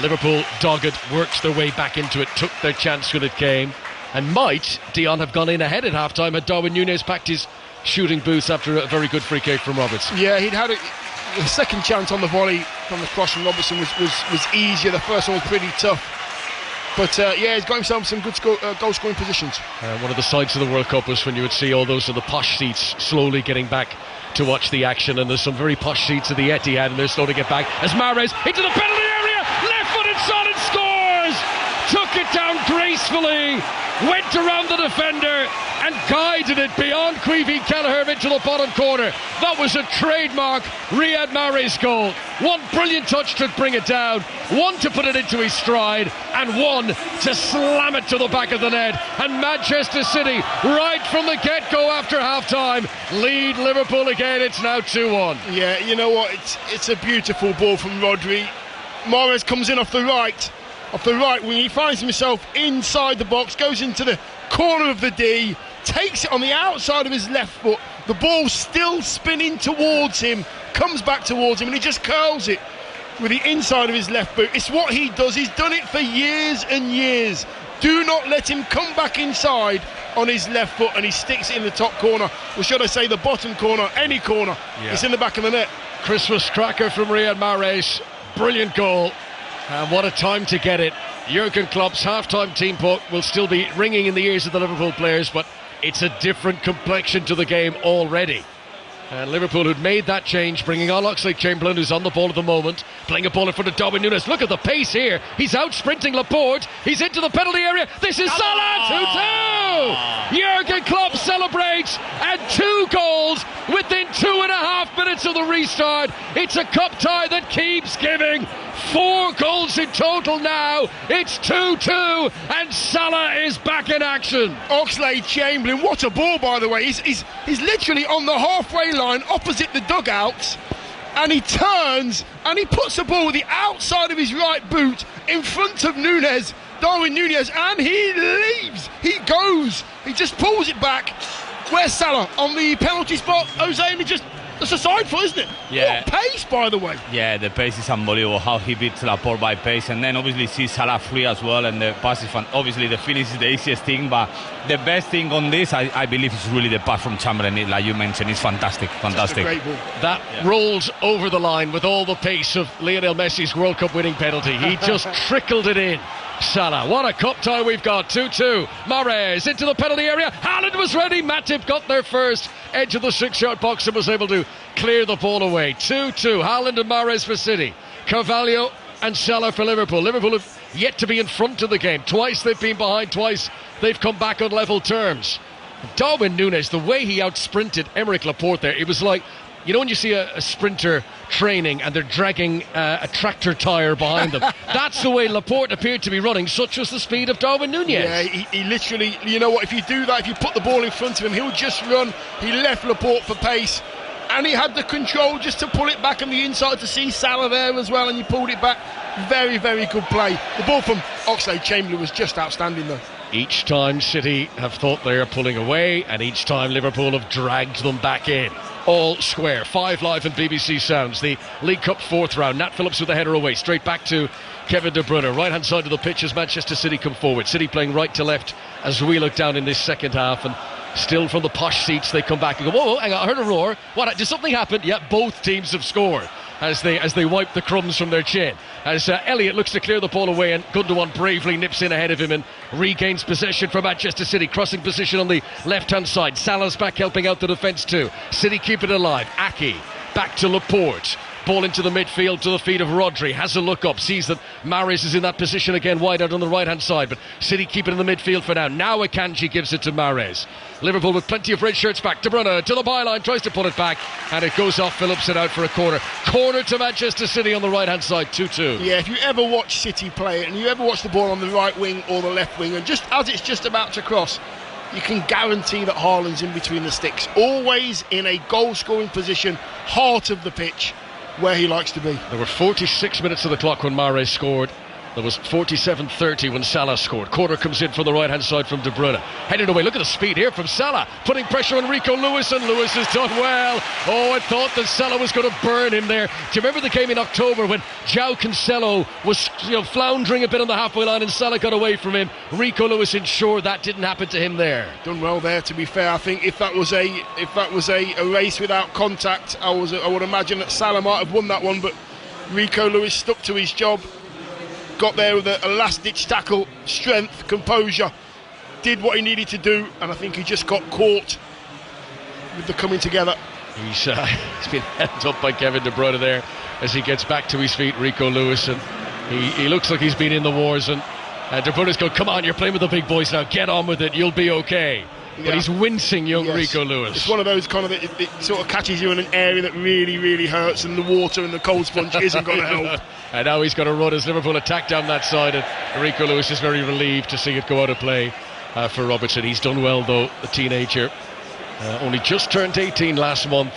Liverpool dogged, worked their way back into it, took their chance when it came, and might, Dion, have gone in ahead at half-time had Darwin Núñez packed his shooting boots after a very good free kick from Robertson. Yeah, he'd had a second chance on the volley from the cross from Robertson was easier. The first one was pretty tough. But yeah, he's got himself some good goal-scoring positions. One of the sides of the World Cup was when you would see all those in the posh seats slowly getting back to watch the action, and there's some very posh seats at the Etihad, and they're slow to get back as Mahrez into the penalty area, left-footed shot and scores! Took it down gracefully, went around the defender and guided it beyond Queevy Kelleher into the bottom corner. That was a trademark Riyad Mahrez goal. One brilliant touch to bring it down, one to put it into his stride, and one to slam it to the back of the net. And Manchester City, right from the get-go after half-time, lead Liverpool again. It's now 2-1. Yeah, you know what? It's a beautiful ball from Rodri. Mahrez comes in off the right wing. He finds himself inside the box, goes into the corner of the D, takes it on the outside of his left foot. The ball still spinning towards him, comes back towards him, and he just curls it with the inside of his left boot. It's what he does. He's done it for years and years. Do not let him come back inside on his left foot, and he sticks it in the top corner, or should I say the bottom corner, any corner. Yeah. It's in the back of the net. Christmas cracker from Riyad Mahrez. Brilliant goal. And what a time to get it. Jurgen Klopp's half-time team talk will still be ringing in the ears of the Liverpool players, but it's a different complexion to the game already. And Liverpool, who'd made that change, bringing on Oxlade-Chamberlain, who's on the ball at the moment, playing a ball in front of Darwin Núñez. Look at the pace here. He's out sprinting Laporte. He's into the penalty area. This is Salah, 2-2. Jurgen Klopp celebrates, and 2 goals within 2.5 minutes of the restart. It's a cup tie that keeps giving. 4 goals in total now. It's 2-2, and Salah is back in action. Oxlade-Chamberlain, what a ball, by the way. He's literally on the halfway line opposite the dugouts, and he turns and he puts the ball with the outside of his right boot in front of Darwin Núñez, and he leaves. He goes. He just pulls it back. Where's Salah? On the penalty spot, Jose, and he just... That's a side foot, isn't it? Yeah. What pace, by the way. Yeah, the pace is unbelievable, how he beats Laporte by pace, and then obviously sees Salah free as well, and the pass is fun. Obviously the finish is the easiest thing, but the best thing on this, I believe, is really the pass from Chamberlain, like you mentioned. It's fantastic. Great ball. That rolls over the line with all the pace of Lionel Messi's World Cup winning penalty. He just trickled it in. Salah, what a cup tie we've got. 2-2. Mahrez into the penalty area. Haaland was ready. Matip got there first. Edge of the 6-yard box and was able to clear the ball away. 2-2. Haaland and Mahrez for City. Carvalho and Salah for Liverpool. Liverpool have yet to be in front of the game. Twice they've been behind. Twice they've come back on level terms. Darwin Núñez, the way he out-sprinted Aymeric Laporte there, it was like, you know when you see a sprinter training and they're dragging a tractor tyre behind them? That's the way Laporte appeared to be running. Such was the speed of Darwin Núñez. Yeah, he literally, you know what, if you do that, if you put the ball in front of him, he'll just run. He left Laporte for pace, and he had the control just to pull it back on the inside to see Salah there as well, and he pulled it back. Very, very good play. The ball from Oxlade-Chamberlain was just outstanding though. Each time City have thought they're pulling away, and each time Liverpool have dragged them back in. All square. 5 Live and BBC Sounds. The League Cup 4th round. Nat Phillips with the header away. Straight back to Kevin De Bruyne. Right hand side of the pitch as Manchester City come forward. City playing right to left as we look down in this second half. And still from the posh seats they come back and go, whoa, hang on, I heard a roar. What, did something happen? Yeah, both teams have scored as they wipe the crumbs from their chin. As Elliott looks to clear the ball away, and Gundogan bravely nips in ahead of him and regains possession for Manchester City. Crossing position on the left-hand side. Salah's back helping out the defence too. City keep it alive. Aki back to Laporte. Ball into the midfield to the feet of Rodri. Has a look up, sees that Mahrez is in that position again, wide out on the right hand side, but City keep it in the midfield for now. Now Akanji gives it to Mahrez. Liverpool with plenty of red shirts back. De Bruyne to the byline, tries to pull it back, and it goes off Phillips and out for a corner. Corner to Manchester City on the right hand side, 2-2. Yeah, if you ever watch City play it, and you ever watch the ball on the right wing or the left wing, and just as it's just about to cross, you can guarantee that Haaland's in between the sticks, always in a goal scoring position, heart of the pitch, where he likes to be. There were 46 minutes of the clock when Mahrez scored There was 47-30 when Salah scored. Corner comes in from the right-hand side from De Bruyne. Headed away. Look at the speed here from Salah. Putting pressure on Rico Lewis, and Lewis has done well. Oh, I thought that Salah was going to burn him there. Do you remember the game in October when João Cancelo was floundering a bit on the halfway line and Salah got away from him? Rico Lewis ensured that didn't happen to him there. Done well there, to be fair. I think if that was a race without contact, I would imagine that Salah might have won that one, but Rico Lewis stuck to his job. Got there with a last-ditch tackle, strength, composure, did what he needed to do, and I think he just got caught with the coming together. He's been held up by Kevin De Bruyne there as he gets back to his feet, Rico Lewis, and he looks like he's been in the wars, and De Bruyne's going, come on, you're playing with the big boys now, get on with it, you'll be okay. But he's wincing, young Rico Lewis. It's one of those kind of, it sort of catches you in an area that really, really hurts, and the water and the cold sponge isn't going to help. And now he's got to run as Liverpool attack down that side, and Rico Lewis is very relieved to see it go out of play for Robertson. He's done well, though, the teenager. Only just turned 18 last month,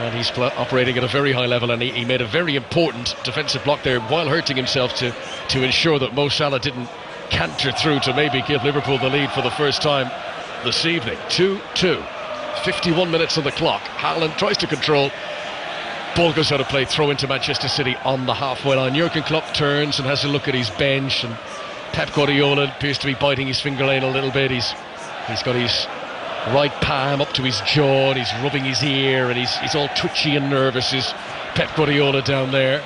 and he's operating at a very high level, and he made a very important defensive block there while hurting himself to ensure that Mo Salah didn't canter through to maybe give Liverpool the lead for the first time this evening. 2-2, 51 minutes on the clock. Haaland tries to control, ball goes out of play, throw into Manchester City on the halfway line. Jurgen Klopp turns and has a look at his bench, and Pep Guardiola appears to be biting his fingernail a little bit. He's got his right palm up to his jaw, and he's rubbing his ear, and he's all twitchy and nervous. Is Pep Guardiola down there?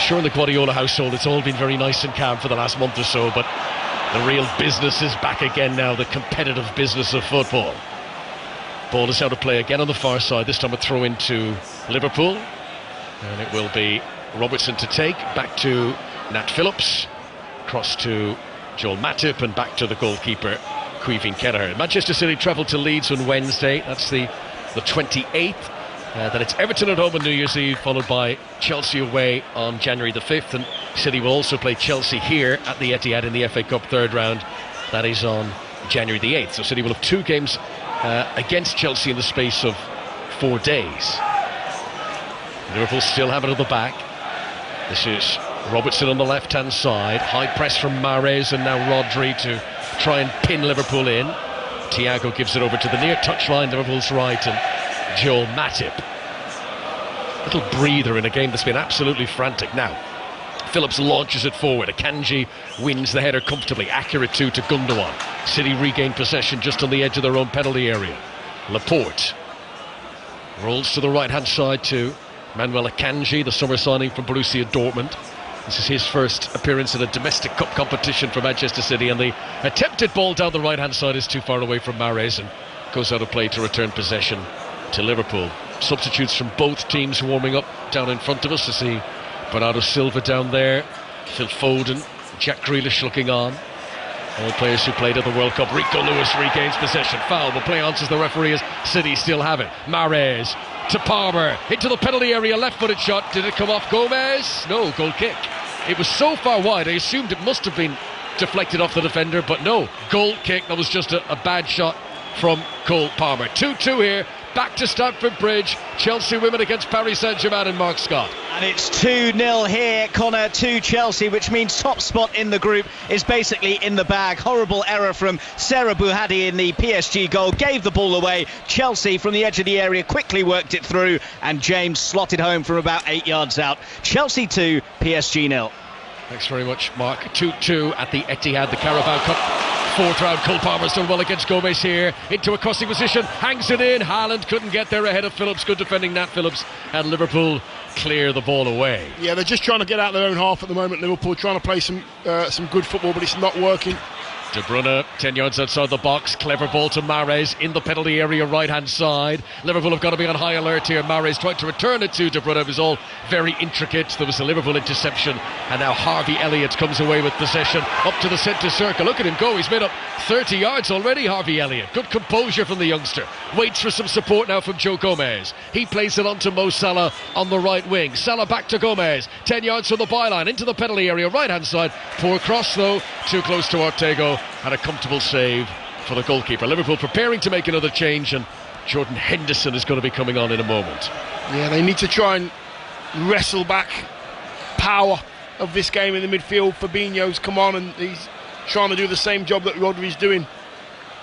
Sure, in the Guardiola household it's all been very nice and calm for the last month or so, but the real business is back again now, the competitive business of football. Ball is out of play again on the far side, this time a throw into Liverpool, and it will be Robertson to take, back to Nat Phillips, cross to Joel Matip, and back to the goalkeeper Caoimhín Kelleher. Manchester City travelled to Leeds on Wednesday, that's the 28th. Then it's Everton at home on New Year's Eve, followed by Chelsea away on January the 5th, and City will also play Chelsea here at the Etihad in the FA Cup third round. That is on January the 8th, so City will have two games against Chelsea in the space of 4 days. Liverpool still have it at the back. This is Robertson on the left hand side, high press from Mahrez, and now Rodri to try and pin Liverpool in. Thiago gives it over to the near touchline, Liverpool's right, and Joel Matip. Little breather in a game that's been absolutely frantic. Now Phillips launches it forward. Akanji wins the header comfortably, accurate to Gundogan. City regain possession just on the edge of their own penalty area. Laporte rolls to the right hand side to Manuel Akanji, the summer signing from Borussia Dortmund. This is his first appearance in a domestic cup competition for Manchester City, and the attempted ball down the right hand side is too far away from Mahrez and goes out of play to return possession to Liverpool. Substitutes from both teams warming up down in front of us. To see Bernardo Silva down there, Phil Foden, Jack Grealish looking on. All players who played at the World Cup. Rico Lewis regains possession. Foul, but play on, says the referee, as City still have it. Mahrez to Palmer, into the penalty area, left-footed shot. Did it come off Gomez? No, goal kick. It was so far wide, I assumed it must have been deflected off the defender, but no, goal kick. That was just a bad shot from Cole Palmer. 2-2 here. Back to Stamford Bridge. Chelsea women against Paris Saint-Germain and Mark Scott. And it's 2-0 here, Connor, to Chelsea, which means top spot in the group is basically in the bag. Horrible error from Sarah Bouhaddi in the PSG goal. Gave the ball away. Chelsea from the edge of the area quickly worked it through, and James slotted home from about 8 yards out. Chelsea 2, PSG 0. Thanks very much, Mark. 2-2 at the Etihad, the Carabao Cup. Fourth round, Cole Palmer's done well against Gomez here. Into a crossing position, hangs it in. Haaland couldn't get there ahead of Phillips. Good defending, Nat Phillips. And Liverpool clear the ball away. Yeah, they're just trying to get out their own half at the moment, Liverpool. Trying to play some good football, but it's not working. De Bruyne, 10 yards outside the box. Clever ball to Mahrez in the penalty area, right-hand side. Liverpool have got to be on high alert here. Mahrez tried to return it to De Bruyne. It was all very intricate. There was a Liverpool interception, and now Harvey Elliott comes away with possession up to the centre circle. Look at him go. He's made up 30 yards already, Harvey Elliott. Good composure from the youngster. Waits for some support now from Joe Gomez. He plays it on to Mo Salah on the right wing. Salah back to Gomez. 10 yards from the byline into the penalty area, right-hand side. Poor cross, though. Too close to Ortego. And a comfortable save for the goalkeeper. Liverpool preparing to make another change, and Jordan Henderson is going to be coming on in a moment. Yeah, they need to try and wrestle back power of this game in the midfield. Fabinho's come on and he's trying to do the same job that Rodri's doing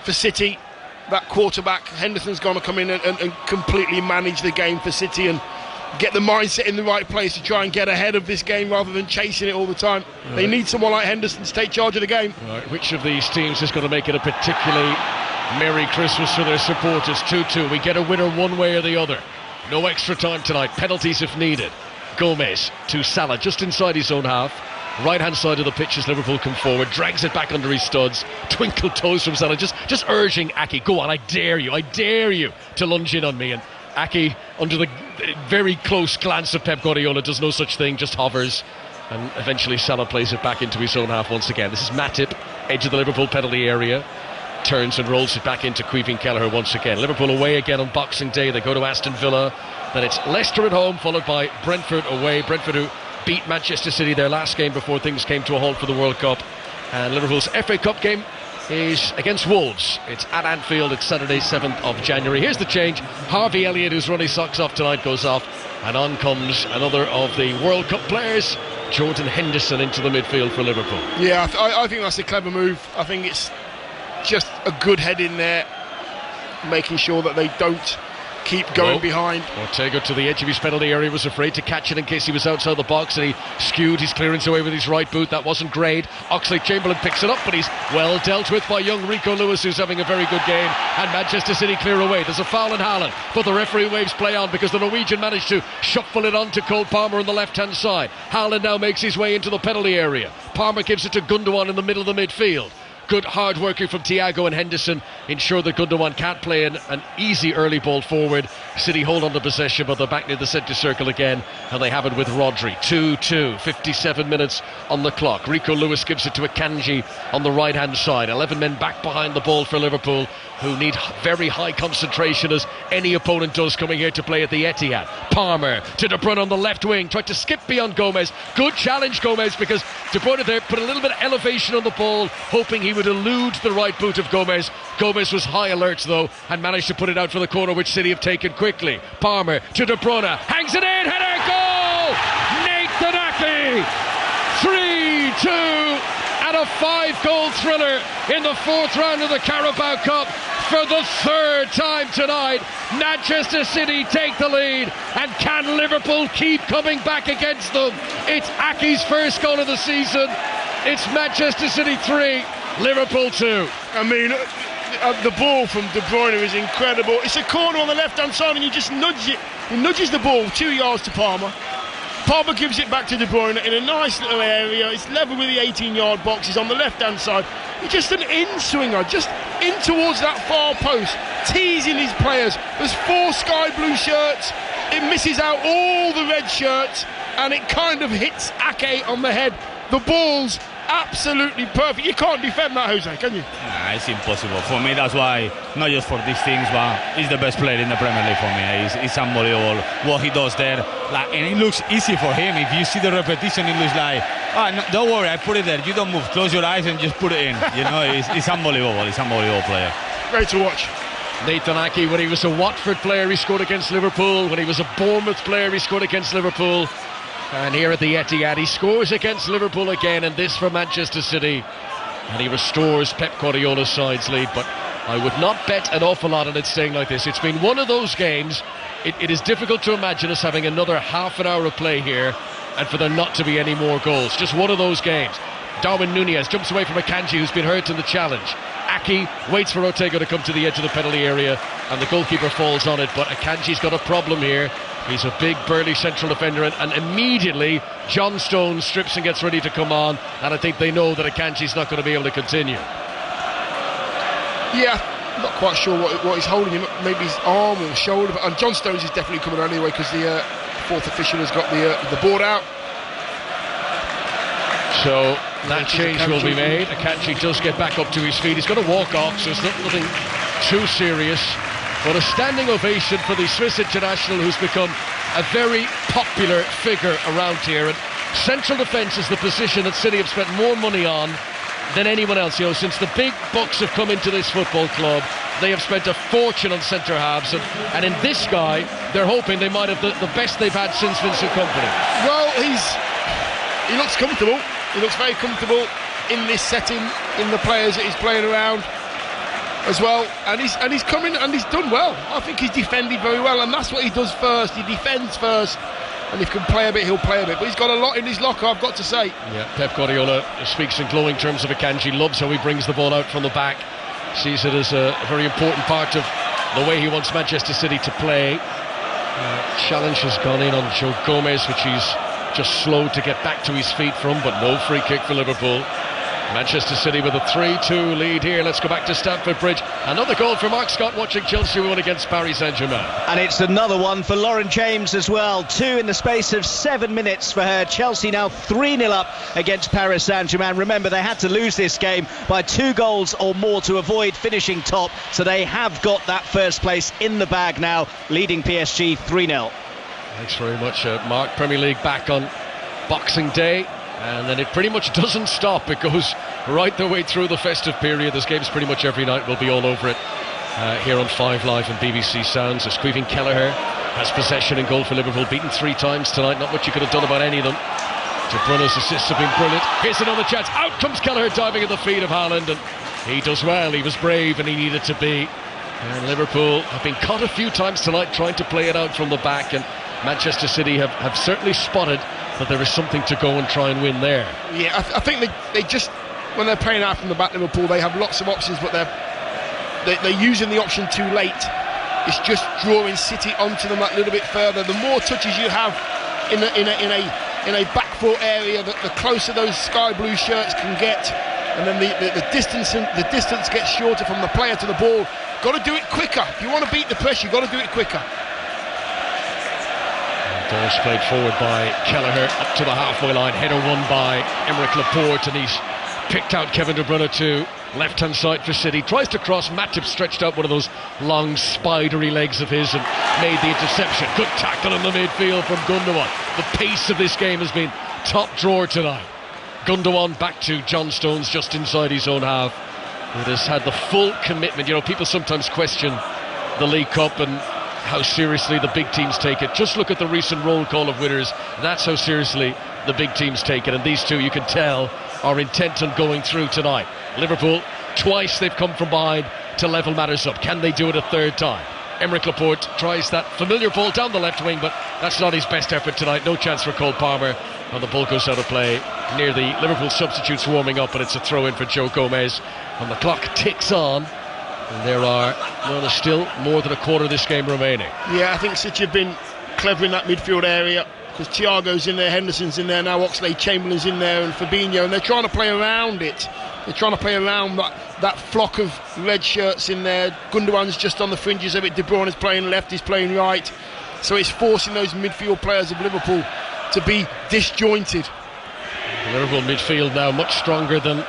for City. That quarterback, Henderson's going to come in and completely manage the game for City and get the mindset in the right place to try and get ahead of this game rather than chasing it all the time. Right. They need someone like Henderson to take charge of the game. Right. Which of these teams is going to make it a particularly Merry Christmas for their supporters? 2-2. We get a winner one way or the other. No extra time tonight. Penalties if needed. Gomez to Salah just inside his own half. Right hand side of the pitch as Liverpool come forward, drags it back under his studs. Twinkle toes from Salah, just urging Ake, go on, I dare you to lunge in on me. And Ake, under the very close glance of Pep Guardiola, does no such thing, just hovers. And eventually Salah plays it back into his own half once again. This is Matip, edge of the Liverpool penalty area. Turns and rolls it back into Caoimhín Kelleher once again. Liverpool away again on Boxing Day. They go to Aston Villa. Then it's Leicester at home, followed by Brentford away. Brentford, who beat Manchester City their last game before things came to a halt for the World Cup. And Liverpool's FA Cup game is against Wolves. It's at Anfield. It's Saturday 7th of January. Here's the change. Harvey Elliott, who's run his socks off tonight, goes off, and on comes another of the World Cup players, Jordan Henderson, into the midfield for Liverpool. Yeah, I think that's a clever move. I think it's just a good head in there, making sure that they don't keep going behind. Ortega to the edge of his penalty area, was afraid to catch it in case he was outside the box, and he skewed his clearance away with his right boot. That wasn't great. Oxlade-Chamberlain picks it up, but he's well dealt with by young Rico Lewis, who's having a very good game, and Manchester City clear away. There's a foul on Haaland, but the referee waves play on because the Norwegian managed to shuffle it on to Cole Palmer on the left hand side. Haaland now makes his way into the penalty area. Palmer gives it to Gundogan in the middle of the midfield. Good hard working from Thiago and Henderson ensure that Gundogan can't play an easy early ball forward. City hold on to possession, but they're back near the centre circle again, and they have it with Rodri. 2-2, 57 minutes on the clock. Rico Lewis gives it to Akanji on the right hand side. 11 men back behind the ball for Liverpool, who need very high concentration, as any opponent does coming here to play at the Etihad. Palmer to De Bruyne on the left wing, tried to skip beyond Gomez. Good challenge, Gomez, because De Bruyne there put a little bit of elevation on the ball, hoping he would elude the right boot of Gomez. Gomez was high alert though, and managed to put it out for the corner, which City have taken quickly. Palmer to De Bruyne, hangs it in, header, goal! Nathan Ake! 3-2, and a 5-goal thriller in the fourth round of the Carabao Cup. For the third time tonight, Manchester City take the lead, and can Liverpool keep coming back against them? It's Ake's first goal of the season. It's Manchester City 3, Liverpool 2. I mean, the ball from De Bruyne is incredible. It's a corner on the left-hand side, and you just nudge it. He nudges the ball 2 yards to Palmer. Palmer gives it back to De Bruyne in a nice little area. It's level with the 18-yard box. He's on the left-hand side. He's just an in-swinger, just in towards that far post, teasing his players. There's 4 sky blue shirts. It misses out all the red shirts, and it kind of hits Ake on the head. The ball's absolutely perfect. You can't defend that, Jose, can you? Nah, it's impossible. For me, that's why, not just for these things, but he's the best player in the Premier League for me. It's unbelievable what he does there. And it looks easy for him. If you see the repetition, it looks like, no, don't worry, I put it there. You don't move. Close your eyes and just put it in. You know, it's unbelievable. It's an unbelievable player. Great to watch. Nathan Ake, when he was a Watford player, he scored against Liverpool. When he was a Bournemouth player, he scored against Liverpool. And here at the Etihad, he scores against Liverpool again, and this for Manchester City. And he restores Pep Guardiola's side's lead, but I would not bet an awful lot on it staying like this. It's been one of those games, it is difficult to imagine us having another half an hour of play here and for there not to be any more goals. Just one of those games. Darwin Núñez jumps away from Akanji, who's been hurt in the challenge. Ake waits for Ortega to come to the edge of the penalty area, and the goalkeeper falls on it, but Akanji's got a problem here. He's a big burly central defender, and immediately John Stones strips and gets ready to come on, and I think they know that Akanji's not going to be able to continue. Yeah, I'm not quite sure what he's holding him, maybe his arm or shoulder, and John Stones is definitely coming on anyway because the fourth official has got the board out. So that change will be made. Akanji does get back up to his feet. He's got to walk off, so it's nothing too serious. But a standing ovation for the Swiss international, who's become a very popular figure around here. And central defence is the position that City have spent more money on than anyone else. You know, since the big bucks have come into this football club, they have spent a fortune on centre halves, and in this guy, they're hoping they might have the best they've had since Vincent Kompany. Well, he looks comfortable. He looks very comfortable in this setting, in the players that he's playing around as well, and he's coming and he's done well. I think he's defended very well, and that's what he does first. He defends first, and if he can play a bit, he'll play a bit. But he's got a lot in his locker, I've got to say. Yeah, Pep Guardiola speaks in glowing terms of Akanji, loves how he brings the ball out from the back, sees it as a very important part of the way he wants Manchester City to play. Challenge has gone in on Joe Gomez, which he's just slow to get back to his feet from, but no free kick for Liverpool. Manchester City with a 3-2 lead here. Let's go back to Stamford Bridge. Another goal for Mark Scott watching Chelsea win against Paris Saint-Germain. And it's another one for Lauren James as well. 2 in the space of 7 minutes for her. Chelsea now 3-0 up against Paris Saint-Germain. Remember, they had to lose this game by 2 goals or more to avoid finishing top. So they have got that first place in the bag now, leading PSG 3-0. Thanks very much, Mark. Premier League back on Boxing Day. And then it pretty much doesn't stop. It goes right the way through the festive period. There's games pretty much every night. We'll be all over it here on 5 Live and BBC Sounds. As Caoimhín Kelleher has possession and goal for Liverpool, beaten 3 times tonight. Not much you could have done about any of them. De Bruyne's assists have been brilliant. Here's another chance. Out comes Kelleher, diving at the feet of Haaland, and he does well. He was brave and he needed to be. And Liverpool have been caught a few times tonight trying to play it out from the back, and Manchester City have certainly spotted that there is something to go and try and win there. Yeah, I think they just, when they're playing out from the back, Liverpool, they have lots of options, but they're using the option too late. It's just drawing City onto them that little bit further. The more touches you have in a back foot area, the closer those sky blue shirts can get, and then the distance gets shorter from the player to the ball. Got to do it quicker. If you want to beat the pressure, you've got to do it quicker. Ball's played forward by Kelleher up to the halfway line. Header won by Aymeric Laporte, and he's picked out Kevin De Bruyne to left-hand side for City. Tries to cross. Matip stretched out one of those long spidery legs of his and made the interception. Good tackle in the midfield from Gundogan. The pace of this game has been top drawer tonight. Gundogan back to John Stones just inside his own half. It has had the full commitment. You know, people sometimes question the League Cup and how seriously the big teams take it. Just look at the recent roll call of winners. That's how seriously the big teams take it, and these two, you can tell, are intent on going through tonight. Liverpool, twice they've come from behind to level matters up. Can they do it a third time? Aymeric Laporte tries that familiar ball down the left wing, but that's not his best effort tonight. No chance for Cole Palmer, and the ball goes out of play near the Liverpool substitutes warming up, and it's a throw in for Joe Gomez, and the clock ticks on. And there's still more than a quarter of this game remaining. Yeah, I think City have been clever in that midfield area, because Thiago's in there, Henderson's in there, now Oxlade-Chamberlain's in there, and Fabinho, and they're trying to play around it. They're trying to play around that flock of red shirts in there. Gundogan's just on the fringes of it. De Bruyne is playing left, he's playing right. So it's forcing those midfield players of Liverpool to be disjointed. The Liverpool midfield now much stronger than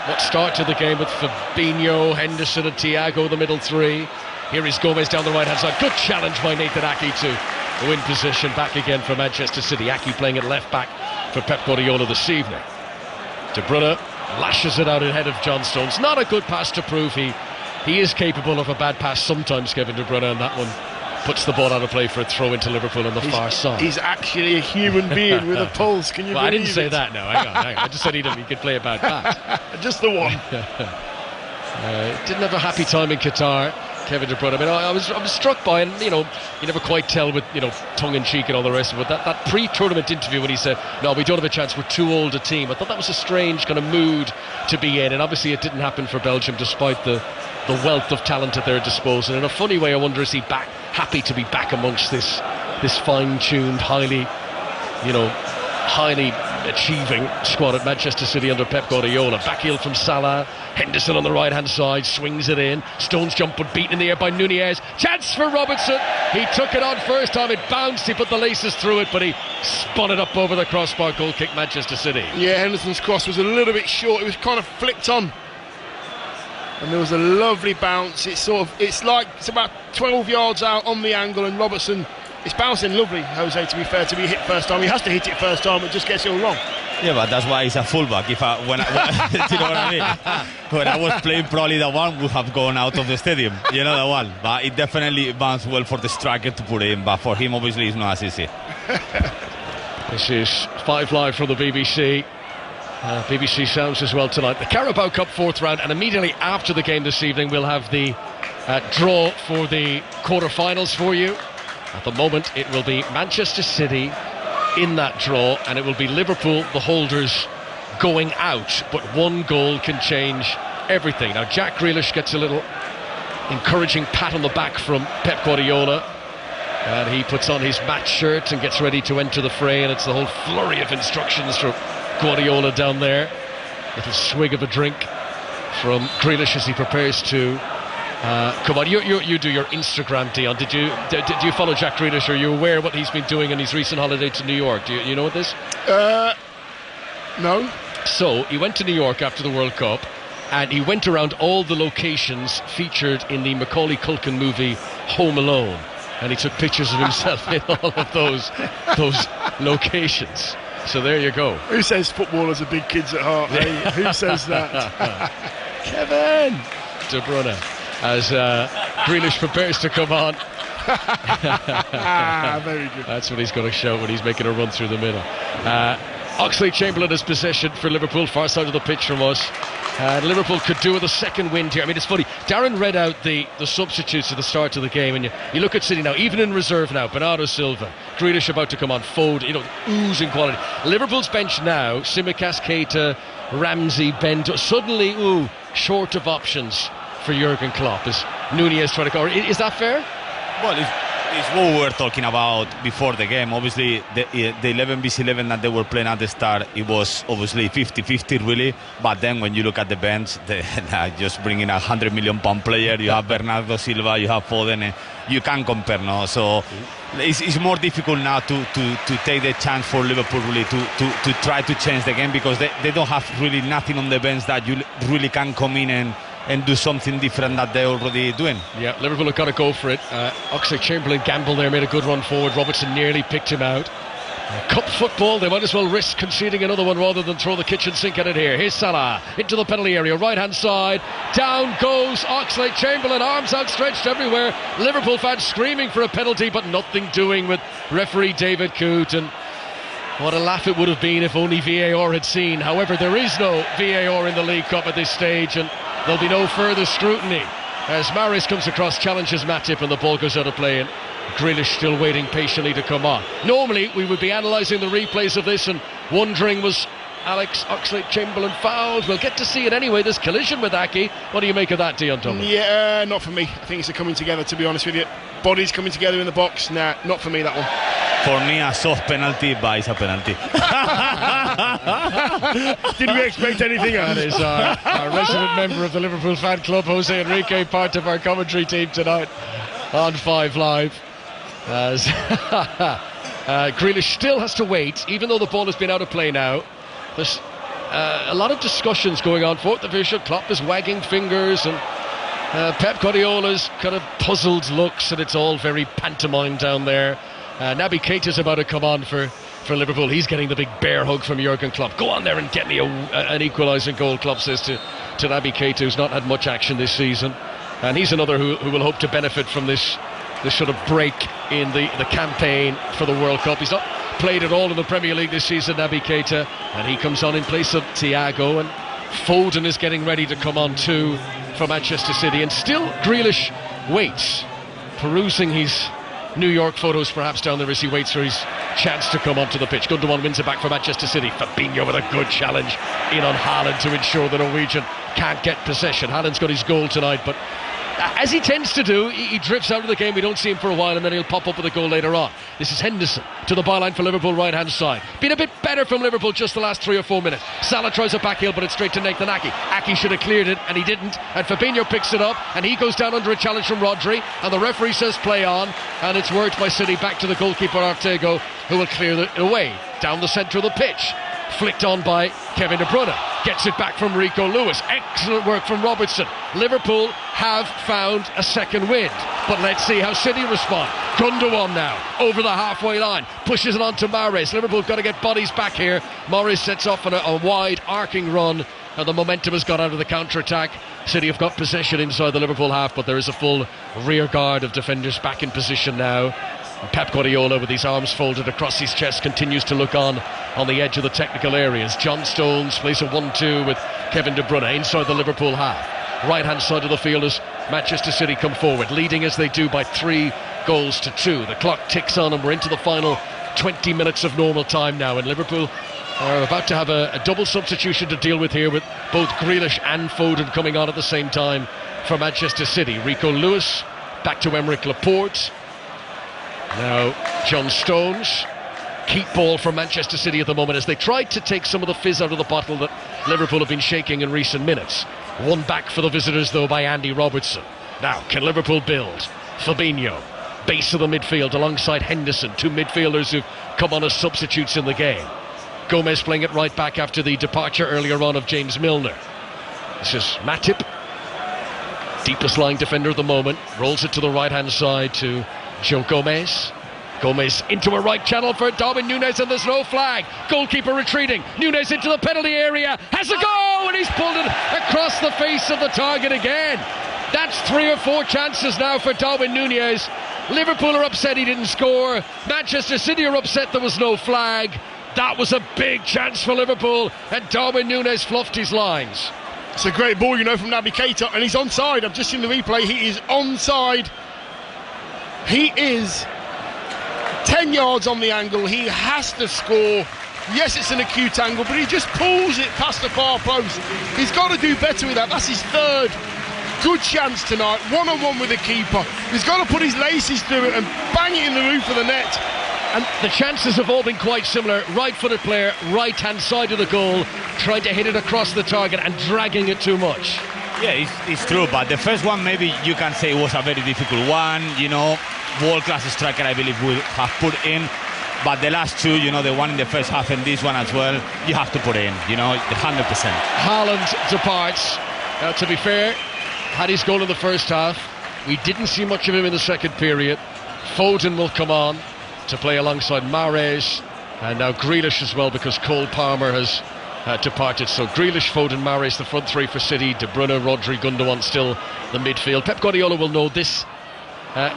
what started the game with Fabinho, Henderson and Thiago, the middle three. Here is Gomez down the right-hand side. Good challenge by Nathan Ake to win position. Back again for Manchester City. Ake playing at left-back for Pep Guardiola this evening. De Bruyne lashes it out ahead of John Stones. Not a good pass to prove he is capable of a bad pass sometimes, Kevin De Bruyne, and that one puts the ball out of play for a throw into Liverpool on the far side. He's actually a human being with a pulse. Can you believe I didn't say it? that, no. Hang on. I just said he could play a bad pass. Just the one. Didn't have a happy time in Qatar, Kevin De Bruyne. I mean, I was struck by, and you never quite tell with tongue-in-cheek and all the rest of it. That pre-tournament interview when he said, "No, we don't have a chance. We're too old a team." I thought that was a strange kind of mood to be in, and obviously it didn't happen for Belgium, despite the wealth of talent at their disposal. In a funny way, I wonder, is he happy to be back amongst this fine-tuned, highly achieving squad at Manchester City under Pep Guardiola. Backheel from Salah. Henderson on the right-hand side swings it in. Stones jump but beaten in the air by Nunez. Chance for Robertson. He took it on first time. It bounced. He put the laces through it, but he spun it up over the crossbar. Goal kick Manchester City. Yeah, Henderson's cross was a little bit short. It was kind of flicked on, and there was a lovely bounce. It's about 12 yards out on the angle, and Robertson, it's bouncing lovely, Jose, to be fair, to be hit first time. He has to hit it first time, it just gets it all wrong. Yeah, but that's why he's a fullback. Do you know what I mean? When I was playing, probably the one would have gone out of the stadium. You know, the one. But it definitely bounced well for the striker to put it in. But for him, obviously, it's not as easy. This is 5 Live from the BBC. BBC Sounds as well tonight. The Carabao Cup 4th round, and immediately after the game this evening we'll have the draw for the quarter-finals for you. At the moment it will be Manchester City in that draw, and it will be Liverpool, the holders, going out, but one goal can change everything. Now Jack Grealish gets a little encouraging pat on the back from Pep Guardiola, and he puts on his match shirt and gets ready to enter the fray, and it's the whole flurry of instructions from Guardiola down there. Little swig of a drink from Grealish as he prepares to come on. You do your Instagram, Dion. Did you follow Jack Grealish? Are you aware what he's been doing on his recent holiday to New York? Do you know what this? No. So he went to New York after the World Cup, and he went around all the locations featured in the Macaulay Culkin movie Home Alone, and he took pictures of himself in all of those locations. So there you go. Who says footballers are big kids at heart? Eh? Who says that? Kevin De Bruyne, as Grealish prepares to come on. Very good. That's what he's going to show when he's making a run through the middle. Oxlade-Chamberlain has possession for Liverpool, far side of the pitch from us. Liverpool could do with a second wind here. I mean, it's funny, Darren read out the substitutes at the start of the game, and you look at City now, even in reserve now, Bernardo Silva, Grealish about to come on, Foden, oozing quality. Liverpool's bench now, Tsimikas, Keita, Ramsey, Bento, suddenly, short of options for Jurgen Klopp as Nunez trying to go. Is that fair? Well, it's what we were talking about before the game. Obviously, the 11 vs 11 that they were playing at the start, it was obviously 50-50 really. But then when you look at the bench, just bringing a £100 million player, you have Bernardo Silva, you have Foden, you can't compare, no. So it's more difficult now to take the chance for Liverpool really to try to change the game, because they don't have really nothing on the bench that you really can come in and do something different that they're already doing. Yeah, Liverpool have got to go for it. Oxlade-Chamberlain gambled there, made a good run forward. Robertson nearly picked him out. Cup football, they might as well risk conceding another one rather than throw the kitchen sink at it here. Here's Salah into the penalty area, right hand side. Down goes Oxlade-Chamberlain, arms outstretched everywhere. Liverpool fans screaming for a penalty, but nothing doing with referee David Coote. And what a laugh it would have been if only VAR had seen. However, there is no VAR in the League Cup at this stage, and there'll be no further scrutiny as Mahrez comes across, challenges Matip, and the ball goes out of play, and Grealish still waiting patiently to come on. Normally we would be analysing the replays of this and wondering, was Alex Oxlade-Chamberlain fouled? We'll get to see it anyway, this collision with Aki. What do you make of that, Dion Thomas? Yeah, not for me. I think it's a coming together, to be honest with you. Bodies coming together in the box, nah, not for me, that one. For me, a soft penalty, but it's a penalty. Did we expect anything else? That is our resident member of the Liverpool fan club, Jose Enrique, part of our commentary team tonight on 5 Live. As Grealish still has to wait, even though the ball has been out of play now. There's a lot of discussions going on. Fourth division, Klopp is wagging fingers, and Pep Guardiola's kind of puzzled looks, and it's all very pantomime down there. Naby Keita's about to come on for Liverpool. He's getting the big bear hug from Jurgen Klopp. Go on there and get me an equalising goal, Klopp says to Naby Keita, who's not had much action this season. And he's another who will hope to benefit from this sort of break in the campaign for the World Cup. He's not played at all in the Premier League this season, Naby Keita, and he comes on in place of Thiago, and Foden is getting ready to come on too for Manchester City. And still Grealish waits, perusing his New York photos perhaps down there as he waits for his chance to come onto the pitch. Gundogan wins it back for Manchester City. Fabinho with a good challenge in on Haaland to ensure the Norwegian can't get possession. Haaland's got his goal tonight, but as he tends to do, he drifts out of the game. We don't see him for a while, and then he'll pop up with a goal later on. This is Henderson to the byline for Liverpool, right hand side. Been a bit better from Liverpool just the last 3 or 4 minutes. Salah tries a back heel, but it's straight to Nathan Aki. Aki should have cleared it, and he didn't. And Fabinho picks it up, and he goes down under a challenge from Rodri, and the referee says play on, and it's worked by City back to the goalkeeper Ortega, who will clear it away down the centre of the pitch. Flicked on by Kevin De Bruyne, gets it back from Rico Lewis. Excellent work from Robertson. Liverpool have found a second wind, but let's see how City respond. Gundogan now over the halfway line, pushes it on to Mahrez. Liverpool got to get bodies back here. Mahrez sets off on a wide arcing run, and the momentum has got out of the counter-attack. City have got possession inside the Liverpool half, but there is a full rear guard of defenders back in position now. And Pep Guardiola, with his arms folded across his chest, continues to look on the edge of the technical areas. John Stones plays a 1-2 with Kevin De Bruyne inside the Liverpool half. Right-hand side of the field as Manchester City come forward, leading as they do by 3-2. The clock ticks on and we're into the final 20 minutes of normal time now, and Liverpool are about to have a double substitution to deal with here, with both Grealish and Foden coming on at the same time for Manchester City. Rico Lewis back to Emerick Laporte. Now John Stones. Keep ball for Manchester City at the moment as they tried to take some of the fizz out of the bottle that Liverpool have been shaking in recent minutes. One back for the visitors though by Andy Robertson. Now can Liverpool build? Fabinho, base of the midfield alongside Henderson, two midfielders who've come on as substitutes in the game. Gomez playing it right back after the departure earlier on of James Milner. This is Matip, deepest lying defender at the moment, rolls it to the right hand side to Joe Gomez. Gomez into a right channel for Darwin Núñez, and there's no flag. Goalkeeper retreating. Núñez into the penalty area, has a go, and he's pulled it across the face of the target again. That's 3 or 4 chances now for Darwin Núñez. Liverpool are upset he didn't score. Manchester City are upset there was no flag. That was a big chance for Liverpool, and Darwin Núñez fluffed his lines. It's a great ball, from Naby Keita, and he's onside. I've just seen the replay. He is onside. He is 10 yards on the angle. He has to score. Yes, it's an acute angle, but he just pulls it past the far post. He's got to do better with that. That's his third good chance tonight, one-on-one with the keeper. He's got to put his laces through it and bang it in the roof of the net. And the chances have all been quite similar. Right-footed player, right-hand side of the goal, trying to hit it across the target and dragging it too much. Yeah, it's true, but the first one maybe you can say was a very difficult one, world-class striker I believe would have put in, but the last two, the one in the first half and this one as well, you have to put in, 100%. Haaland departs. To be fair, had his goal in the first half. We didn't see much of him in the second period. Foden will come on to play alongside Mahrez, and now Grealish as well, because Cole Palmer has departed. So Grealish, Foden, Mahrez, the front three for City. De Bruyne, Rodri, Gundogan still the midfield. Pep Guardiola will know this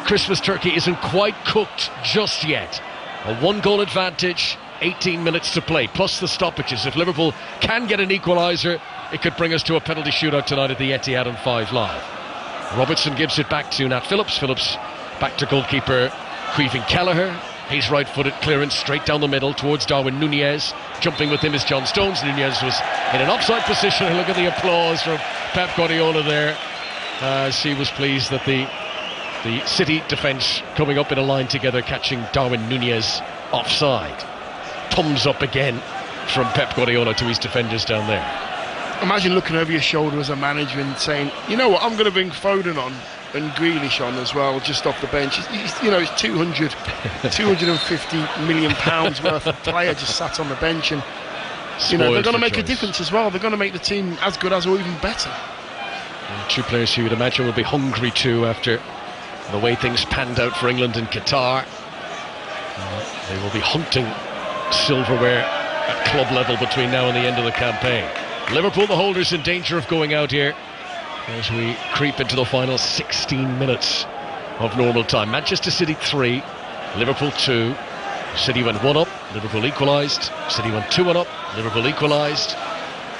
Christmas turkey isn't quite cooked just yet. A 1-goal advantage, 18 minutes to play, plus the stoppages. If Liverpool can get an equaliser, it could bring us to a penalty shootout tonight at the Etihad on 5 Live. Robertson gives it back to Nat Phillips. Phillips back to goalkeeper Caoimhin Kelleher. His right-footed clearance straight down the middle towards Darwin Núñez. Jumping with him is John Stones. Núñez was in an offside position. Look at the applause from Pep Guardiola there, as he was pleased that the City defence coming up in a line together, catching Darwin Núñez offside. Thumbs up again from Pep Guardiola to his defenders down there. Imagine looking over your shoulder as a manager and saying, you know what, I'm going to bring Foden on and Grealish on as well, just off the bench. It's 250 million pounds worth of player just sat on the bench, and they're going to make a difference as well. They're going to make the team as good as or even better. And two players who you'd imagine will be hungry too after the way things panned out for England and Qatar. They will be hunting silverware at club level between now and the end of the campaign. Liverpool, the holders, in danger of going out here as we creep into the final 16 minutes of normal time. Manchester City 3, Liverpool 2. City went 1 up, Liverpool equalised. City went 2-1 up, Liverpool equalised.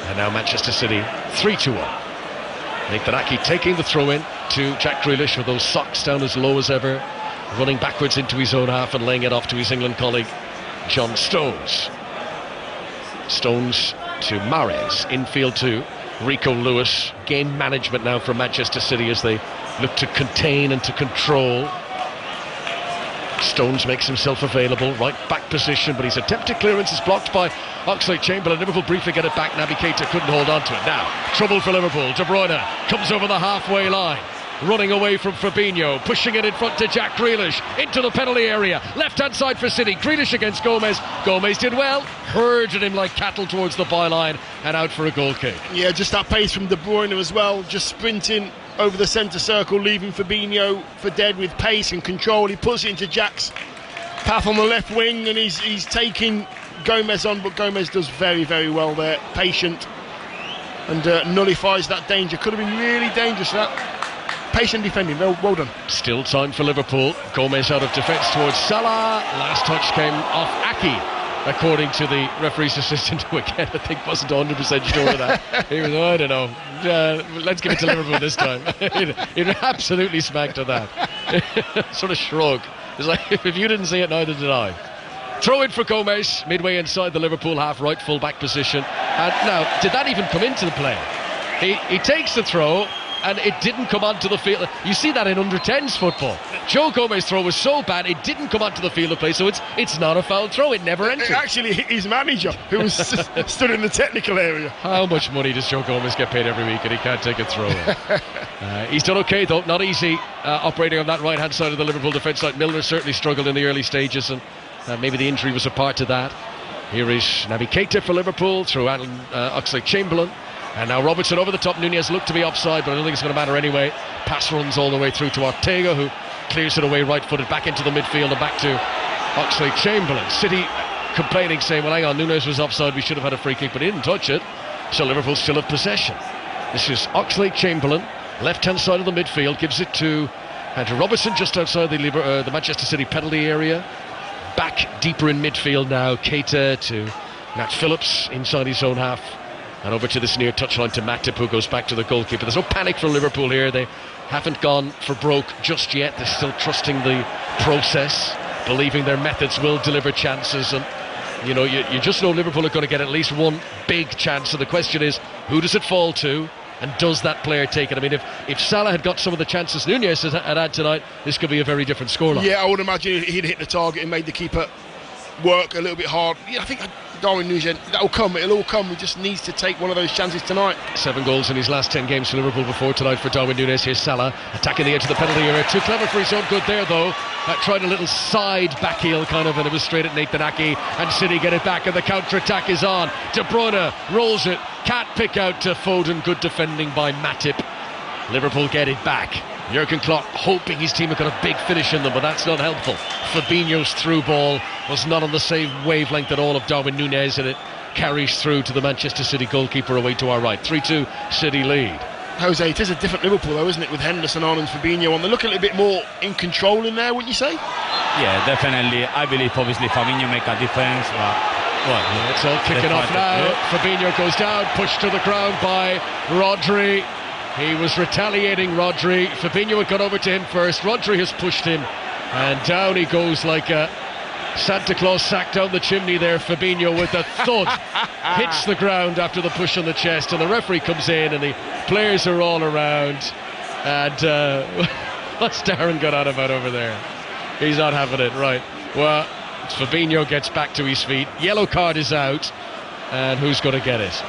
And now Manchester City 3-2 up. Nathan Ake taking the throw in to Jack Grealish with those socks down as low as ever, running backwards into his own half and laying it off to his England colleague John Stones. Stones to Mahrez, infield to Rico Lewis. Game management now from Manchester City as they look to contain and to control. Stones makes himself available, right back position, but his attempted clearance is blocked by Oxlade-Chamberlain. Liverpool briefly get it back. Naby Keita couldn't hold on to it. Now, trouble for Liverpool. De Bruyne comes over the halfway line, running away from Fabinho, pushing it in front to Jack Grealish, into the penalty area, left-hand side for City. Grealish against Gomez. Gomez did well, herded him like cattle towards the byline and out for a goal kick. Yeah, just that pace from De Bruyne as well, just sprinting over the centre circle, leaving Fabinho for dead with pace and control. He puts it into Jack's path on the left wing, and he's taking Gomez on, but Gomez does very, very well there, patient, and nullifies that danger. Could have been really dangerous, that. patient defending. Well done. Still time for Liverpool. Gomez out of defence towards Salah. Last touch came off Aki, according to the referee's assistant, who again I think wasn't 100% sure of that. He was, I don't know, let's give it to Liverpool this time. He absolutely smacked at that. Sort of shrug. It's like, if you didn't see it, neither did I. Throw in for Gomez, midway inside the Liverpool half right full-back position. And now, did that even come into the play? He takes the throw, and it didn't come onto the field. You see that in under-10s football. Joe Gomez's throw was so bad, it didn't come onto the field of play, so it's not a foul throw. It never entered. It actually hit his manager, who was stood in the technical area. How much money does Joe Gomez get paid every week, and he can't take a throw? He's done okay, though. Not easy operating on that right-hand side of the Liverpool defence line. Milner certainly struggled in the early stages, and maybe the injury was a part of that. Here is Naby Keita for Liverpool through Oxlade-Chamberlain. And now Robertson over the top. Nunez looked to be offside, but I don't think it's going to matter anyway. Pass runs all the way through to Ortega, who clears it away right-footed back into the midfield and back to Oxlade-Chamberlain. City complaining, saying, well, hang on, Nunez was offside, we should have had a free kick, but he didn't touch it. So Liverpool still have possession. This is Oxlade-Chamberlain, left-hand side of the midfield, gives it to Andrew Robertson just outside the Manchester City penalty area. Back deeper in midfield now, Keita to Nat Phillips inside his own half. And over to this near touchline to Matip, who goes back to the goalkeeper. There's no panic for Liverpool here. They haven't gone for broke just yet. They're still trusting the process, believing their methods will deliver chances. And, you know, you just know Liverpool are going to get at least one big chance. So the question is, who does it fall to? And does that player take it? I mean, if Salah had got some of the chances Nunez had had tonight, this could be a very different scoreline. Yeah, I would imagine he'd hit the target and made the keeper work a little bit hard. Yeah, I think Darwin Nunez, that'll come. It'll all come. He just needs to take one of those chances tonight. 7 goals in his last 10 games for Liverpool before tonight for Darwin Nunez. Here's Salah attacking the edge of the penalty area. Too clever for his own good there, though. Tried a little side back heel kind of, and it was straight at Nathan Ake. And City get it back, and the counter-attack is on. De Bruyne rolls it. Can't pick out to Foden. Good defending by Matip. Liverpool get it back. Jurgen Klopp hoping his team have got a big finish in them, but that's not helpful. Fabinho's through ball was not on the same wavelength at all of Darwin Nunez, and it carries through to the Manchester City goalkeeper away to our right. 3-2 City lead. Jose, it is a different Liverpool though, isn't it, with Henderson on and Fabinho on? They look a little bit more in control in there, wouldn't you say? Yeah, definitely. I believe obviously Fabinho make a difference, but well, it's all kicking off now. Fabinho goes down, pushed to the ground by Rodri. He was retaliating, Rodri. Fabinho had got over to him first. Rodri has pushed him, and down he goes like a Santa Claus sack down the chimney there. Fabinho with a thud hits the ground after the push on the chest, and the referee comes in, and the players are all around. And what's Darren got on about over there? He's not having it, right? Well, Fabinho gets back to his feet. Yellow card is out, and who's going to get it?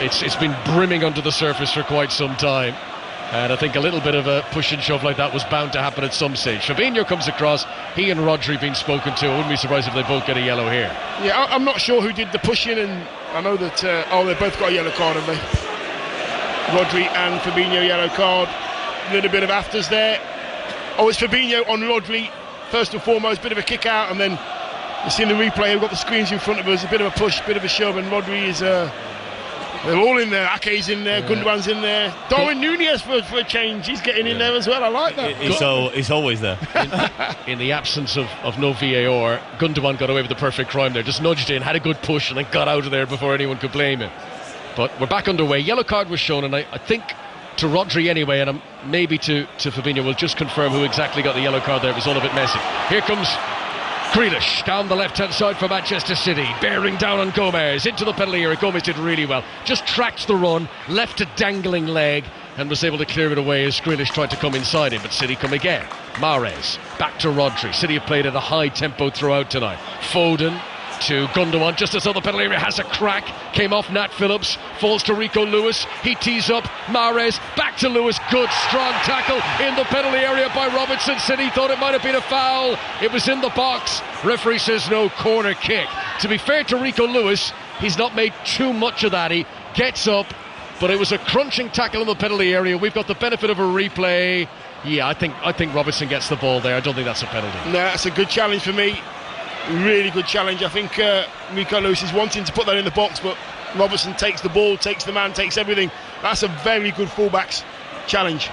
It's been brimming under the surface for quite some time, and I think a little bit of a push and shove like that was bound to happen at some stage. Fabinho comes across, he and Rodri being spoken to. I wouldn't be surprised if they both get a yellow here. Yeah, I'm not sure who did the pushing, and I know that they both got a yellow card, have they? Rodri and Fabinho yellow card. A little bit of afters there. Oh, it's Fabinho on Rodri first and foremost, bit of a kick out, and then you see in the replay we've got the screens in front of us, a bit of a push, bit of a shove, and Rodri is they're all in there. Ake's in there, Gundogan's in there. Darwin Nunez for a change, he's getting in there as well. I like that. He's always there. In the absence of no VAR, Gundogan got away with the perfect crime there. Just nudged in, had a good push, and then got out of there before anyone could blame him. But we're back underway. Yellow card was shown, and I think to Rodri anyway, and maybe to Fabinho. We'll just confirm who exactly got the yellow card there. It was all a bit messy. Here comes Grealish down the left-hand side for Manchester City, bearing down on Gomez into the penalty area. Gomez did really well, just tracked the run, left a dangling leg, and was able to clear it away as Grealish tried to come inside him. But City come again. Mahrez back to Rodri. City have played at a high tempo throughout tonight. Foden to Gundogan, just as though the penalty area has a crack. Came off Nat Phillips, falls to Rico Lewis. He tees up Mahrez, back to Lewis. Good strong tackle in the penalty area by Robertson. City thought it might have been a foul. It was in the box. Referee says no, corner kick. To be fair to Rico Lewis, he's not made too much of that. He gets up, but it was a crunching tackle in the penalty area. We've got the benefit of a replay. Yeah, I think Robertson gets the ball there. I don't think that's a penalty. No, that's a good challenge for me. Really good challenge. I think Rico Lewis is wanting to put that in the box, but Robertson takes the ball, takes the man, takes everything. That's a very good fullback's challenge.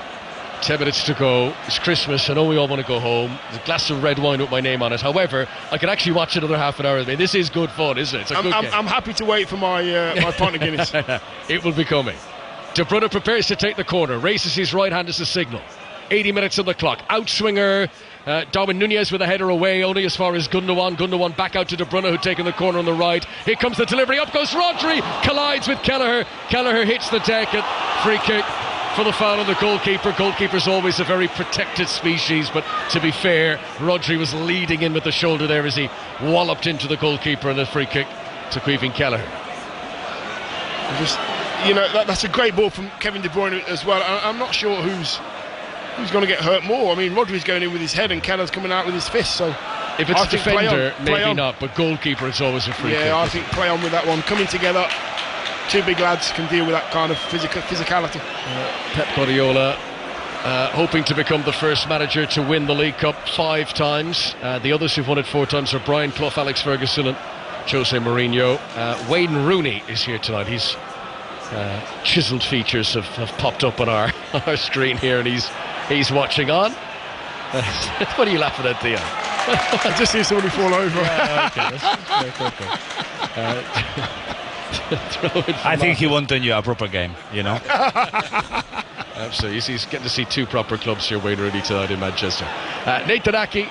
10 minutes to go. It's Christmas. I know we all want to go home. There's a glass of red wine with my name on it. However, I could actually watch another half an hour with me. This is good fun, isn't it? It's a good game. I'm happy to wait for my pint of Guinness. It will be coming. De Bruyne prepares to take the corner. Raises his right hand as a signal. 80 minutes on the clock. Outswinger. Darwin Núñez with a header away, only as far as Gundogan. Gundogan back out to De Bruyne, who'd taken the corner on the right. Here comes the delivery. Up goes Rodri. Collides with Kelleher. Kelleher hits the deck. And free kick for the foul on the goalkeeper. Goalkeeper's always a very protected species, but to be fair, Rodri was leading in with the shoulder there as he walloped into the goalkeeper, and the free kick to Caoimhín Kelleher. That's a great ball from Kevin De Bruyne as well. I'm not sure who's going to get hurt more. I mean, Rodri's going in with his head and Kelleher's coming out with his fist. So if it's a defender, maybe not, but goalkeeper, it's always a free kick. Yeah, I think play on with that one. Coming together, two big lads can deal with that kind of physicality. Pep Guardiola hoping to become the first manager to win the League Cup 5 times. The others who've won it 4 times are Brian Clough, Alex Ferguson and Jose Mourinho. Wayne Rooney is here tonight. He's chiselled features have popped up on our screen here, and he's watching on. What are you laughing at, Theo? I just see somebody fall over. I think he won't turn you a proper game, Absolutely. He's getting to see 2 proper clubs here, Wayne Rooney, tonight in Manchester. Nathan Ake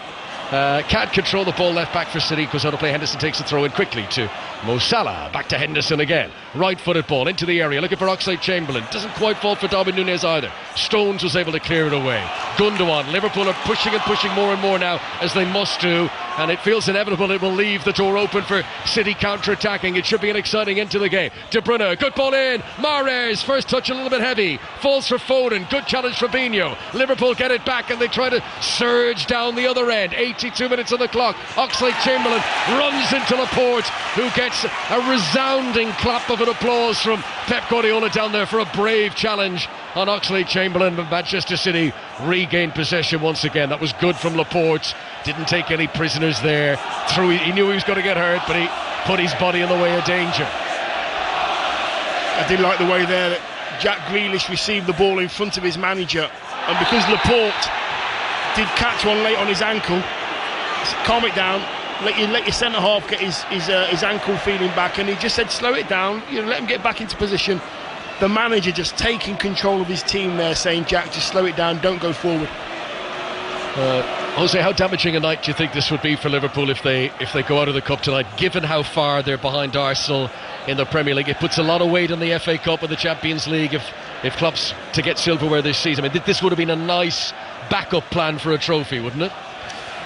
can't control the ball. Left back for City, goes out of play. Henderson takes the throw in quickly to Mo Salah. Back to Henderson again. Right-footed ball into the area, looking for Oxlade-Chamberlain. Doesn't quite fall for Darwin Núñez either. Stones was able to clear it away. Gundogan. Liverpool are pushing more and more now, as they must do, and it feels inevitable it will leave the door open for City counter-attacking. It should be an exciting end to the game. De Bruyne, good ball in. Mahrez, first touch a little bit heavy. Falls for Foden. Good challenge for Fabinho. Liverpool get it back and they try to surge down the other end. 82 minutes on the clock. Oxlade-Chamberlain runs into Laporte, who gets a resounding clap of an applause from Pep Guardiola down there for a brave challenge on Oxlade-Chamberlain. But Manchester City regained possession once again. That was good from Laporte. Didn't take any prisoners there. He knew he was going to get hurt, but he put his body in the way of danger. I did like the way there that Jack Grealish received the ball in front of his manager, and because Laporte did catch one late on his ankle, calm it down, let your centre half get his ankle feeling back, and he just said slow it down, let him get back into position. The manager just taking control of his team there, saying, Jack, just slow it down, don't go forward. Jose, how damaging a night do you think this would be for Liverpool if they go out of the Cup tonight, given how far they're behind Arsenal in the Premier League? It puts a lot of weight on the FA Cup and the Champions League if Klopp's to get silverware this season. I mean, this would have been a nice backup plan for a trophy, wouldn't it?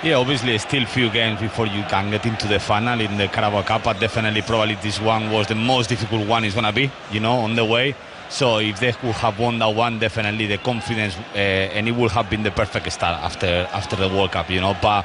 Yeah, obviously still few games before you can get into the final in the Carabao Cup, but definitely probably this one was the most difficult one it's going to be, on the way. So if they would have won that one, definitely the confidence, and it would have been the perfect start after the World Cup, But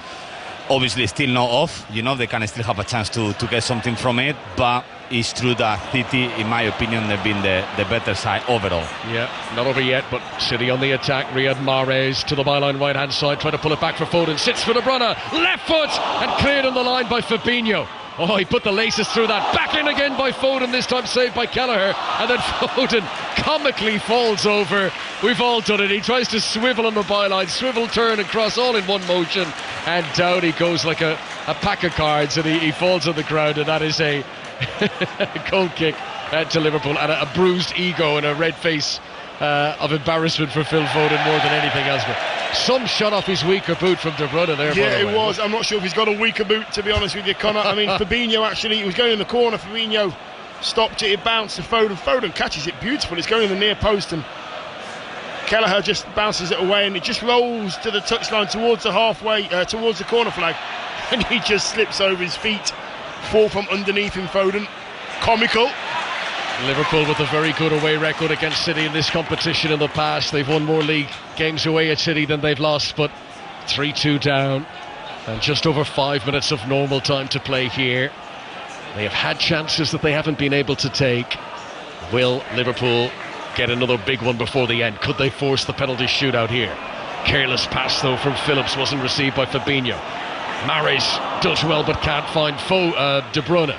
obviously still not off, they can still have a chance to get something from it. But it's true that City, in my opinion, they've been the better side overall. Yeah, not over yet, but City on the attack. Riyad Mahrez to the byline right-hand side, trying to pull it back for Foden. Sits for De Bruyne, left foot, and cleared on the line by Fabinho. Oh, he put the laces through that. Back in again by Foden, this time saved by Kelleher. And then Foden comically falls over. We've all done it. He tries to swivel on the byline, swivel, turn and cross all in one motion. And down he goes like a pack of cards, and he falls on the ground. And that is a goal kick to Liverpool, and a bruised ego and a red face of embarrassment for Phil Foden more than anything else. But some shot off his weaker boot from De Bruyne there. Yeah, it was. I'm not sure if he's got a weaker boot, to be honest with you, Connor. I mean, Fabinho actually, he was going in the corner. Fabinho stopped it. It bounced to Foden. Foden catches it beautiful. It's going in the near post, and Kelleher just bounces it away, and it just rolls to the touchline towards the halfway, towards the corner flag, and he just slips over his feet. Fall from underneath him, Foden. Comical. Liverpool with a very good away record against City in this competition in the past. They've won more league games away at City than they've lost, but 3-2 down and just over 5 minutes of normal time to play here. They have had chances that they haven't been able to take. Will Liverpool get another big one before the end? Could they force the penalty shootout here? Careless pass though from Phillips, wasn't received by Fabinho. Mahrez does well but can't find De Bruyne.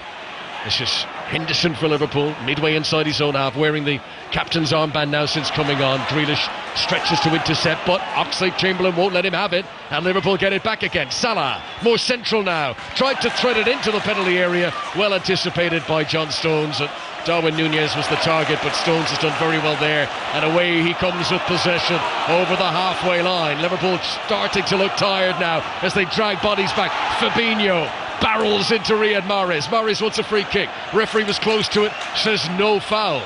This is Henderson for Liverpool, midway inside his own half, wearing the captain's armband now since coming on. Grealish stretches to intercept, but Oxlade-Chamberlain won't let him have it, and Liverpool get it back again. Salah, more central now, tried to thread it into the penalty area, well anticipated by John Stones. Darwin Núñez was the target, but Stones has done very well there, and away he comes with possession over the halfway line. Liverpool starting to look tired now as they drag bodies back. Fabinho barrels into Riyad Mahrez. Mahrez wants a free kick. Referee was close to it, says no foul.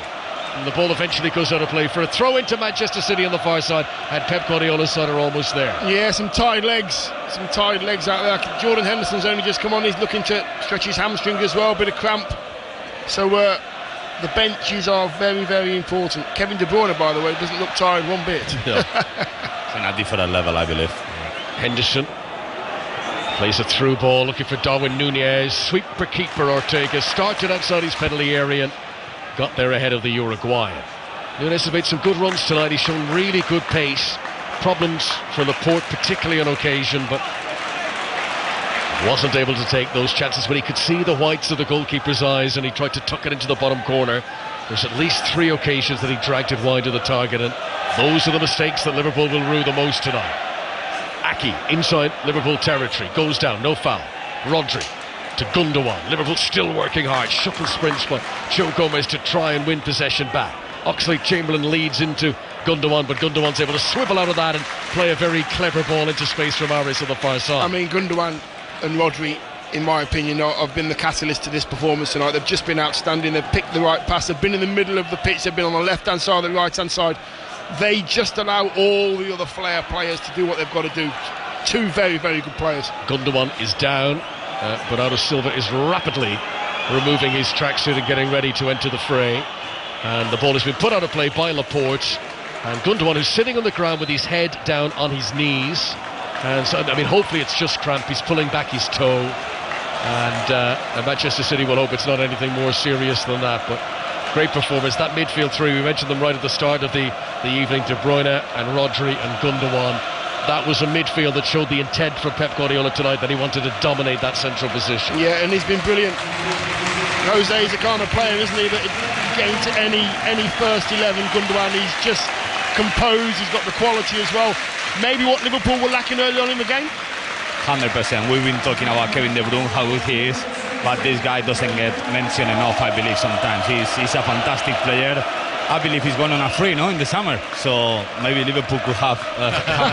And the ball eventually goes out of play for a throw into Manchester City on the far side, and Pep Guardiola's side are almost there. Yeah, some tired legs out there. Jordan Henderson's only just come on. He's looking to stretch his hamstring as well, a bit of cramp. So the benches are very, very important. Kevin De Bruyne, by the way, doesn't look tired one bit. No. It's on a different level, I believe. Henderson plays a through ball, looking for Darwin Núñez. Sweeper keeper Ortega started outside his penalty area and got there ahead of the Uruguayan. Núñez has made some good runs tonight. He's shown really good pace. Problems for Laporte, particularly on occasion, but wasn't able to take those chances when he could see the whites of the goalkeeper's eyes, and he tried to tuck it into the bottom corner. There's at least 3 occasions that he dragged it wide of the target, and those are the mistakes that Liverpool will rue the most tonight. Aki inside Liverpool territory, goes down, no foul. Rodri to Gundogan. Liverpool still working hard. Shuffle sprints by Joe Gomez to try and win possession back. Oxlade-Chamberlain leads into Gundogan, but Gundogan's able to swivel out of that and play a very clever ball into space from Mahrez on the far side. I mean, Gundogan and Rodri, in my opinion, have been the catalyst to this performance tonight. They've just been outstanding. They've picked the right pass. They've been in the middle of the pitch. They've been on the left-hand side, the right-hand side. They just allow all the other flair players to do what they've got to do. 2 very, very good players. Gundogan is down. Bernardo Silva is rapidly removing his tracksuit and getting ready to enter the fray. And the ball has been put out of play by Laporte. And Gundogan, who's sitting on the ground with his head down on his knees. And so, I mean, hopefully it's just cramp. He's pulling back his toe. And Manchester City will hope it's not anything more serious than that. But great performance. That midfield 3, we mentioned them right at the start of the evening. De Bruyne and Rodri and Gundogan. That was a midfield that showed the intent for Pep Guardiola tonight, that he wanted to dominate that central position. Yeah, and he's been brilliant. Jose is the kind of player, isn't he, that get into any first 11. Gundogan, he's just composed, he's got the quality as well. Maybe what Liverpool were lacking early on in the game. 100%. We've been talking about Kevin De Bruyne, how good he is, but this guy doesn't get mentioned enough, I believe, sometimes. He's a fantastic player. I believe he's going on a free, in the summer. So maybe Liverpool could have a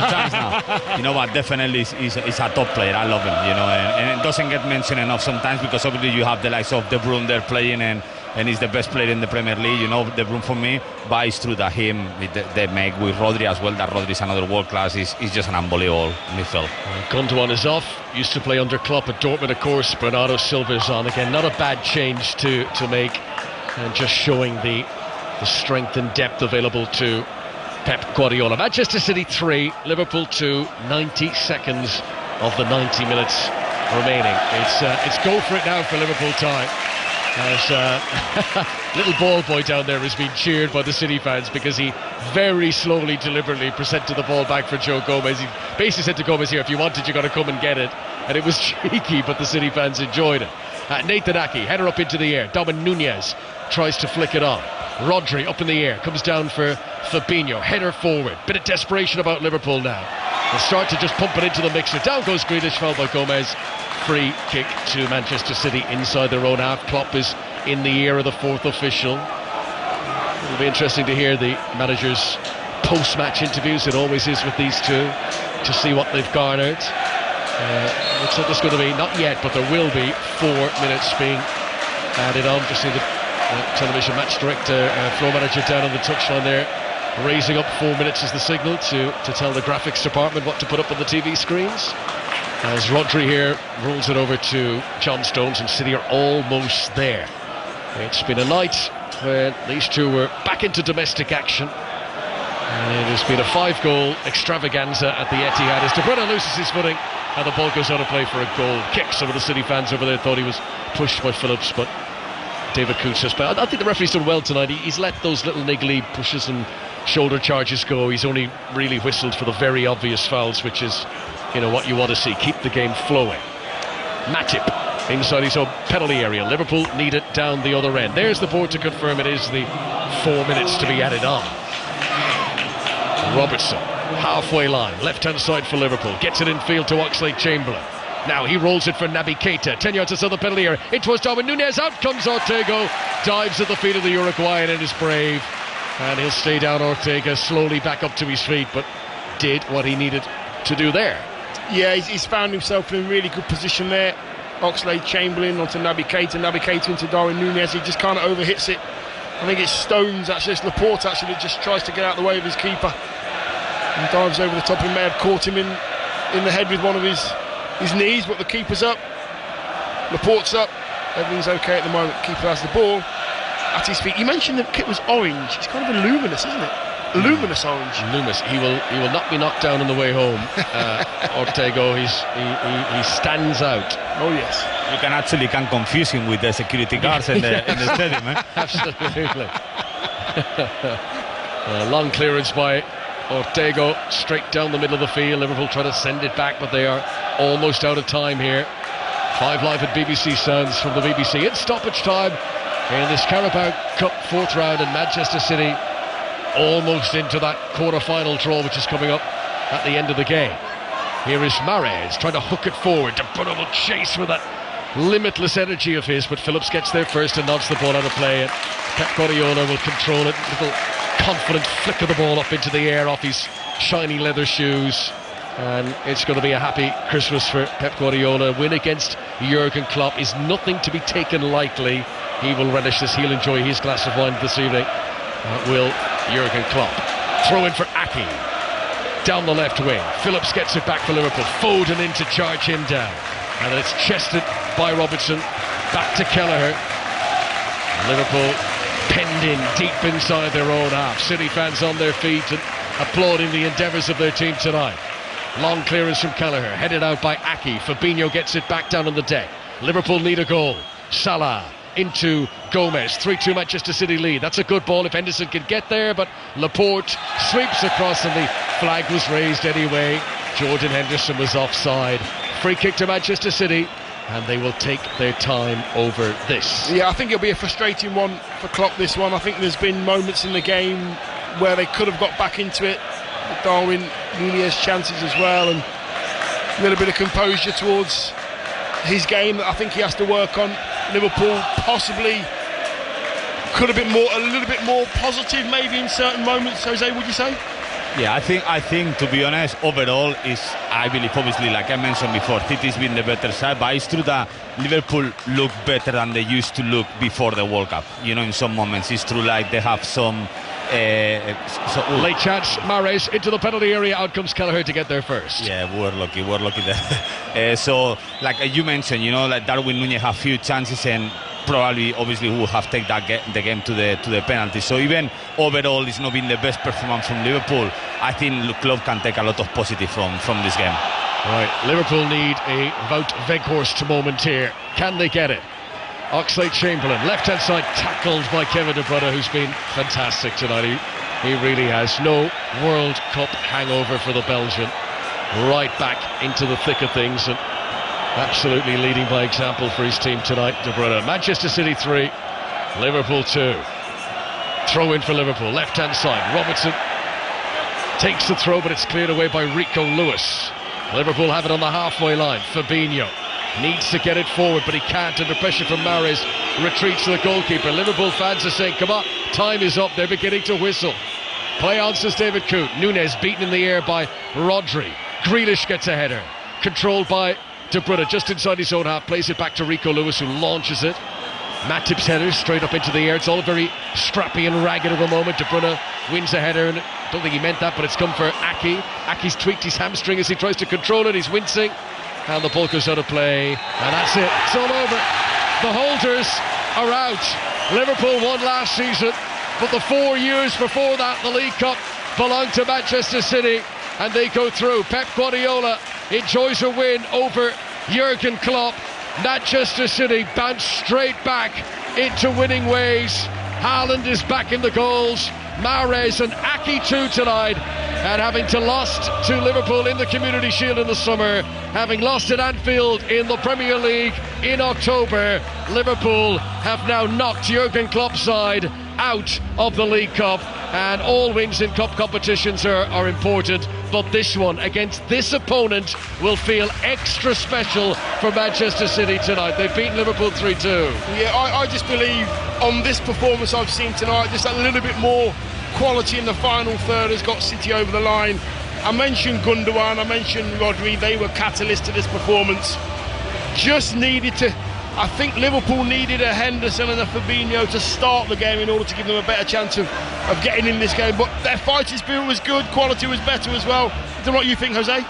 chance now. But definitely he's a top player. I love him, and it doesn't get mentioned enough sometimes because obviously you have the likes of De Bruyne there playing and he's the best player in the Premier League, De Bruyne for me. But it's true that they make with Rodri as well, that Rodri is another world class. He's just an unbelievable midfield. Gundogan is off. Used to play under Klopp at Dortmund, of course. Bernardo Silva is on again. Not a bad change to make, and just showing the strength and depth available to Pep Guardiola. Manchester City 3, Liverpool 2, 90 seconds of the 90 minutes remaining. It's go for it now for Liverpool time. As little ball boy down there has been cheered by the City fans because he very slowly, deliberately presented the ball back for Joe Gomez. He basically said to Gomez, here, if you want it, you got to come and get it. And it was cheeky, but the City fans enjoyed it. Nathan Aki, header up into the air. Darwin Núñez tries to flick it on. Rodri up in the air, comes down for Fabinho, header forward. Bit of desperation about Liverpool now. They start to just pump it into the mixer. Down goes Grealish, fouled by Gomez. Free kick to Manchester City inside their own half. Klopp is in the ear of the 4th official. It'll be interesting to hear the manager's post-match interviews. It always is with these two, to see what they've garnered. Looks like there's going to be, not yet, but there will be 4 minutes being added on. Just see the television match director, floor manager down on the touchline there, raising up 4 minutes as the signal to tell the graphics department what to put up on the TV screens. As Rodri here rolls it over to John Stones, and City are almost there. It's been a night where these two were back into domestic action, and it has been a 5-goal extravaganza at the Etihad as De Bruyne loses his footing and the ball goes out of play for a goal kick. Some of the City fans over there thought he was pushed by Phillips, but David Coots has played. I think the referee's done well tonight. He's let those little niggly pushes and shoulder charges go. He's only really whistled for the very obvious fouls, which is, what you want to see. Keep the game flowing. Matip inside his own penalty area. Liverpool need it down the other end. There's the board to confirm it is the 4 minutes to be added on. Robertson, halfway line, left-hand side for Liverpool, gets it in field to Oxlade-Chamberlain. Now he rolls it for Naby Keita, 10 yards outside the penalty area. It was Darwin Núñez, out comes Ortega, dives at the feet of the Uruguayan and is brave. And he'll stay down, Ortega, slowly back up to his feet, but did what he needed to do there. Yeah, he's found himself in a really good position there. Oxlade-Chamberlain onto Naby Keita into Darwin Núñez. He just kind of overhits it. I think it's Stones, actually, it's Laporte actually that just tries to get out of the way of his keeper and dives over the top. He may have caught him in the head with one of his knees, but the keeper's up, Laporte's up, everything's okay at the moment. Keeper has the ball at his feet. You mentioned the kit was orange. It's kind of a luminous, isn't it? Luminous orange. Luminous. He will not be knocked down on the way home. Ortega, he stands out. Oh yes. You can confuse him with the security guards in the stadium. Eh? Absolutely. Long clearance by Ortega, straight down the middle of the field. Liverpool try to send it back, but they are almost out of time here. 5 Live at BBC Sounds from the BBC. It's stoppage time in this Carabao Cup 4th round, and Manchester City almost into that quarter-final draw, which is coming up at the end of the game. Here is Mahrez trying to hook it forward. De Bruyne will chase with that limitless energy of his, but Phillips gets there first and nods the ball out of play, and Pep Guardiola will control it. Little confident flick of the ball up into the air off his shiny leather shoes, and it's going to be a happy Christmas for Pep Guardiola. Win against Jurgen Klopp is nothing to be taken lightly. He will relish this. He'll enjoy his glass of wine this evening. Will Jurgen Klopp. Throw in for Aki down the left wing. Phillips gets it back for Liverpool. Foden in to charge him down, and then it's chested by Robertson back to Kelleher. Liverpool penned in deep inside their own half. City fans on their feet and applauding the endeavours of their team tonight. Long clearance from Kelleher, headed out by Aki. Fabinho gets it back down on the deck. Liverpool need a goal. Salah into Gomez. 3-2 Manchester City lead. That's a good ball if Henderson can get there, but Laporte sweeps across and the flag was raised anyway. Jordan Henderson was offside. Free kick to Manchester City, and they will take their time over this. Yeah, I think it'll be a frustrating one for Klopp, this one. I think there's been moments in the game where they could have got back into it. Darwin Núñez chances as well, and a little bit of composure towards his game that I think he has to work on. Liverpool possibly could have been a little bit more positive maybe in certain moments. Jose, would you say? Yeah, I think to be honest, overall I believe obviously, like I mentioned before, City's been the better side, but it's true that Liverpool look better than they used to look before the World Cup. You know, in some moments it's true, like they have some late chance. Mahrez into the penalty area. Out comes Kelleher to get there first. Yeah, we're lucky there. So like you mentioned, you know, like Darwin Núñez have few chances and probably obviously will have taken the game to the penalty. So even overall it's not been the best performance from Liverpool. I think the club can take a lot of positive from this game. Right, Liverpool need a Wout Weghorst moment here. Can they get it? Oxlade-Chamberlain, left-hand side, tackled by Kevin De Bruyne, who's been fantastic tonight. He really has. No World Cup hangover for the Belgian. Right back into the thick of things and absolutely leading by example for his team tonight, De Bruyne. Manchester City 3, Liverpool 2. Throw in for Liverpool, left-hand side. Robertson takes the throw, but it's cleared away by Rico Lewis. Liverpool have it on the halfway line. Fabinho needs to get it forward, but he can't under pressure from Mahrez. Retreats to the goalkeeper. Liverpool fans are saying, come on, time is up. They're beginning to whistle. Play on, says David Coote. Núñez beaten in the air by Rodri. Grealish gets a header. Controlled by De Bruyne just inside his own half. Plays it back to Rico Lewis, who launches it. Matip's header straight up into the air. It's all very scrappy and ragged at the moment. De Bruyne wins a header, and I don't think he meant that, but it's come for Aki. Aki's tweaked his hamstring as he tries to control it. He's wincing. And the ball goes out of play, and that's it. It's all over. The holders are out. Liverpool won last season, but the 4 years before that, the League Cup belonged to Manchester City, and they go through. Pep Guardiola enjoys a win over Jurgen Klopp. Manchester City bounce straight back into winning ways. Haaland is back in the goals. Mahrez and Aki too tonight, and having to lost to Liverpool in the Community Shield in the summer, having lost at Anfield in the Premier League in October, Liverpool have now knocked Jurgen Klopp's side out of the League Cup, and all wins in cup competitions are important, but this one against this opponent will feel extra special for Manchester City tonight. They've beaten Liverpool 3-2. Yeah, I just believe on this performance I've seen tonight, just a little bit more quality in the final third has got City over the line. I mentioned Gundogan, I mentioned Rodri, they were catalysts to this performance. Just needed to, I think Liverpool needed a Henderson and a Fabinho to start the game in order to give them a better chance of getting in this game, but their fighting spirit was good, quality was better as well. I don't know what you think, Jose?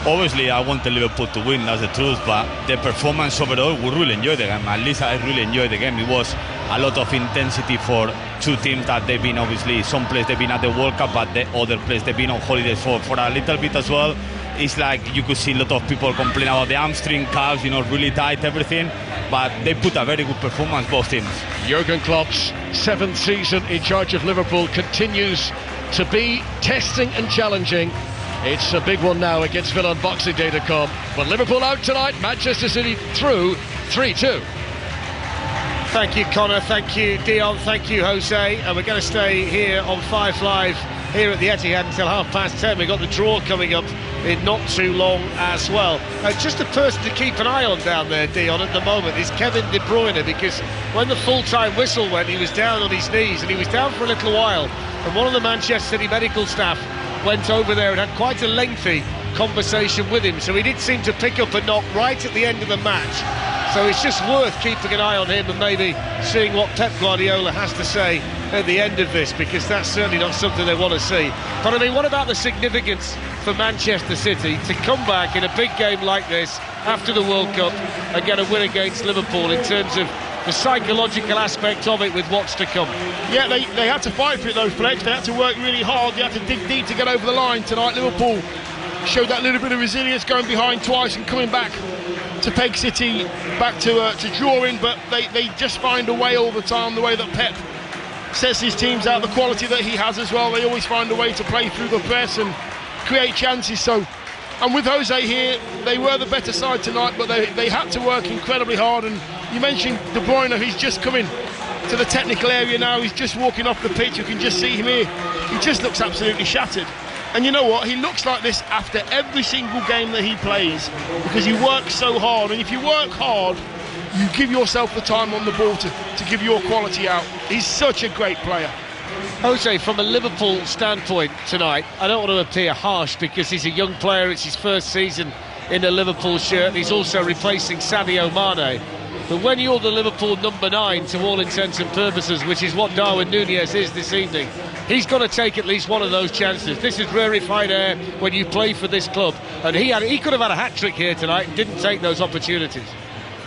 Obviously, I wanted Liverpool to win, that's the truth, but the performance overall, we really enjoyed the game. At least I really enjoyed the game. It was a lot of intensity for two teams that they've been, obviously, some place they've been at the World Cup, but the other place they've been on holidays for a little bit as well. It's like you could see a lot of people complain about the hamstring, calves, really tight, everything, but they put a very good performance, both teams. Jurgen Klopp's 7th season in charge of Liverpool continues to be testing and challenging. It's a big one now against Villa on Boxing Day to come. But Liverpool out tonight, Manchester City through 3-2. Thank you, Connor. Thank you, Dion. Thank you, Jose. And we're going to stay here on 5 Live here at the Etihad until 10:30. We've got the draw coming up in not too long as well. Just a person to keep an eye on down there, Dion, at the moment is Kevin De Bruyne, because when the full-time whistle went, he was down on his knees, and he was down for a little while. And one of the Manchester City medical staff went over there and had quite a lengthy conversation with him, so he did seem to pick up a knock right at the end of the match. So it's just worth keeping an eye on him and maybe seeing what Pep Guardiola has to say at the end of this, because that's certainly not something they want to see. But I mean, what about the significance for Manchester City to come back in a big game like this after the World Cup and get a win against Liverpool in terms of the psychological aspect of it with what's to come? Yeah, they had to fight for it though, Fletch. They had to work really hard, they had to dig deep to get over the line tonight. Liverpool showed that little bit of resilience, going behind twice and coming back to peg City back to drawing, but they just find a way all the time, the way that Pep sets his teams out, the quality that he has as well. They always find a way to play through the press and create chances. So, and with Jose here, they were the better side tonight, but they had to work incredibly hard. And you mentioned De Bruyne, he's just coming to the technical area now, he's just walking off the pitch, you can just see him here, he just looks absolutely shattered. And you know what, he looks like this after every single game that he plays, because he works so hard, and if you work hard, you give yourself the time on the ball to give your quality out. He's such a great player. Jose, from a Liverpool standpoint tonight, I don't want to appear harsh because he's a young player, it's his first season in a Liverpool shirt, and he's also replacing Sadio Mane. But when you're the Liverpool number 9 to all intents and purposes, which is what Darwin Núñez is this evening, he's got to take at least one of those chances. This is rarefied air when you play for this club, and he could have had a hat-trick here tonight and didn't take those opportunities.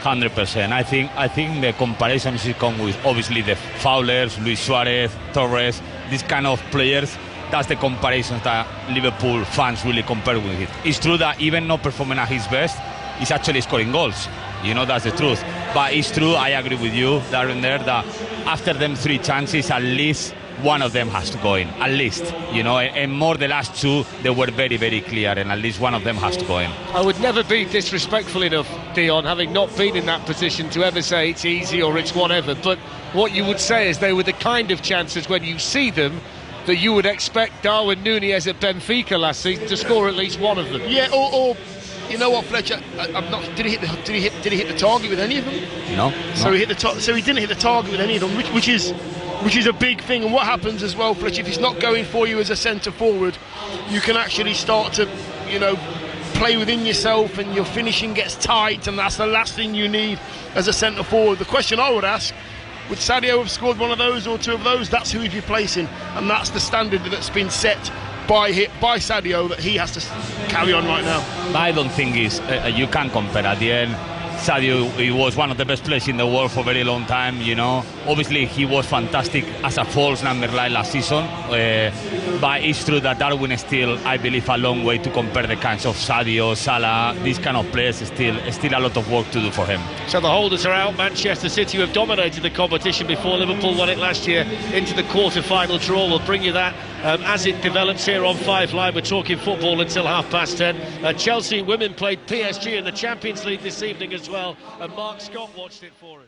100%. I think the comparison should come with obviously the Fowlers, Luis Suarez, Torres, these kind of players. That's the comparisons that Liverpool fans really compare with it. It's true that even not performing at his best, he's actually scoring goals. That's the truth. But it's true, I agree with you, Darren, there, that after them 3 chances, at least one of them has to go in, at least, and more the last 2, they were very, very clear, and at least one of them has to go in. I would never be disrespectful enough, Dion, having not been in that position, to ever say it's easy or it's whatever, but what you would say is they were the kind of chances when you see them that you would expect Darwin Núñez at Benfica last season to score at least one of them. Yeah, or you know what, Fletcher? Did he hit the target with any of them? No. So he didn't hit the target with any of them, which is a big thing. And what happens as well, Fletcher, if he's not going for you as a centre forward, you can actually start to, play within yourself, and your finishing gets tight, and that's the last thing you need as a centre forward. The question I would ask: would Sadio have scored one of those or 2 of those? That's who he's replacing, and that's the standard that's been set by Sadio that he has to carry on right now. I don't think you can compare. At the end, Sadio, he was one of the best players in the world for a very long time, you know. Obviously, he was fantastic as a false number like last season. But it's true that Darwin is still, I believe, a long way to compare the kinds of Sadio, Salah, these kind of players. Still a lot of work to do for him. So the holders are out. Manchester City, who have dominated the competition before Liverpool won it last year, into the quarter-final draw. We'll bring you that as it develops here on 5 Live. We're talking football until 10:30. Chelsea women played PSG in the Champions League this evening as well, and Mark Scott watched it for us.